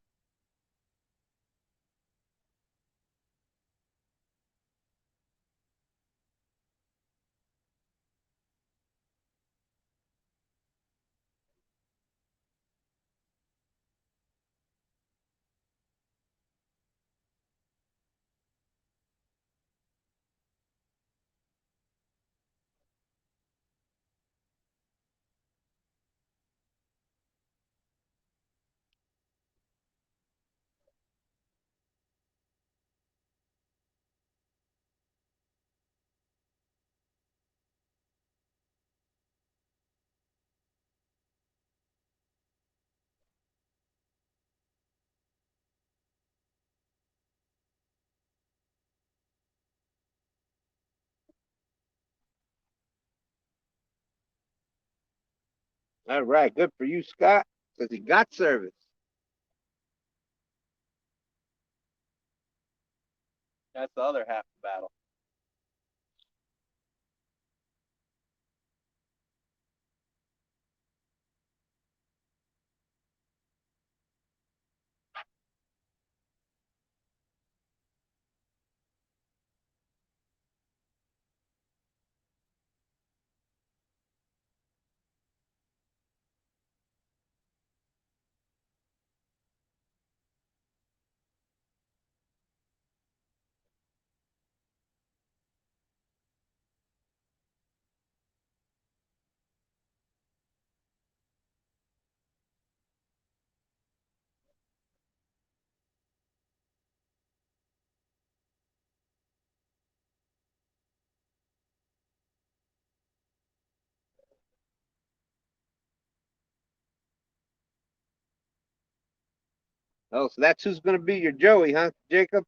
All right, good for you, Scott, because he got service. That's the other half of the battle. Oh, so that's who's going to be your Joey, huh, Jacob?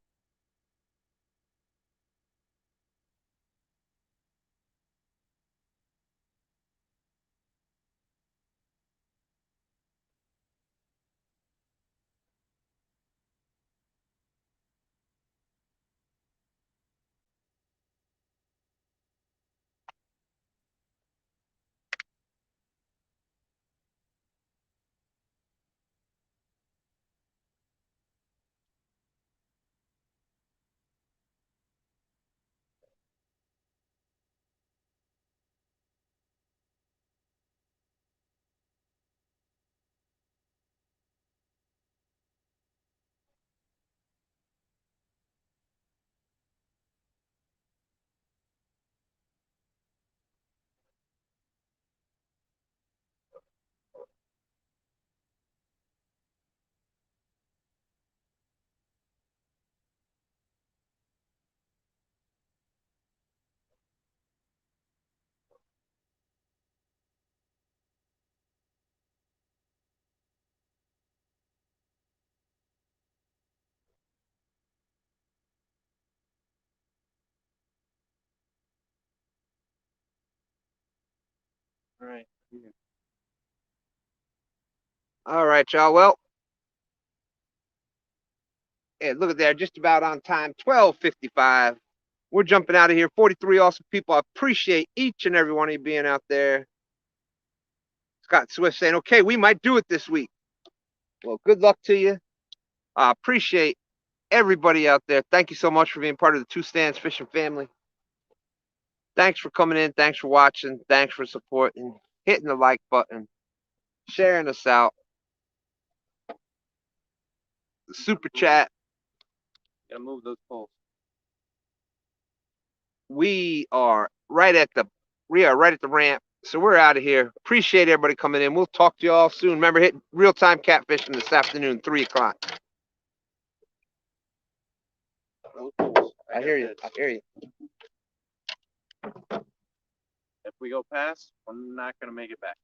All right. All right, y'all. Well, yeah, look at there, just about on time, 12:55. We're jumping out of here. 43 awesome people. I appreciate each and every one of you being out there. Scott Swift saying, okay, we might do it this week. Well, good luck to you. I appreciate everybody out there. Thank you so much for being part of the Two Stands Fishing family. Thanks for coming in. Thanks for watching. Thanks for supporting, hitting the like button, sharing us out. The super chat. Gotta move those poles. We are right at the ramp. So we're out of here. Appreciate everybody coming in. We'll talk to you all soon. Remember, hit real-time catfishing this afternoon, 3 o'clock. I hear you. I hear you. If we go past, we're not gonna make it back.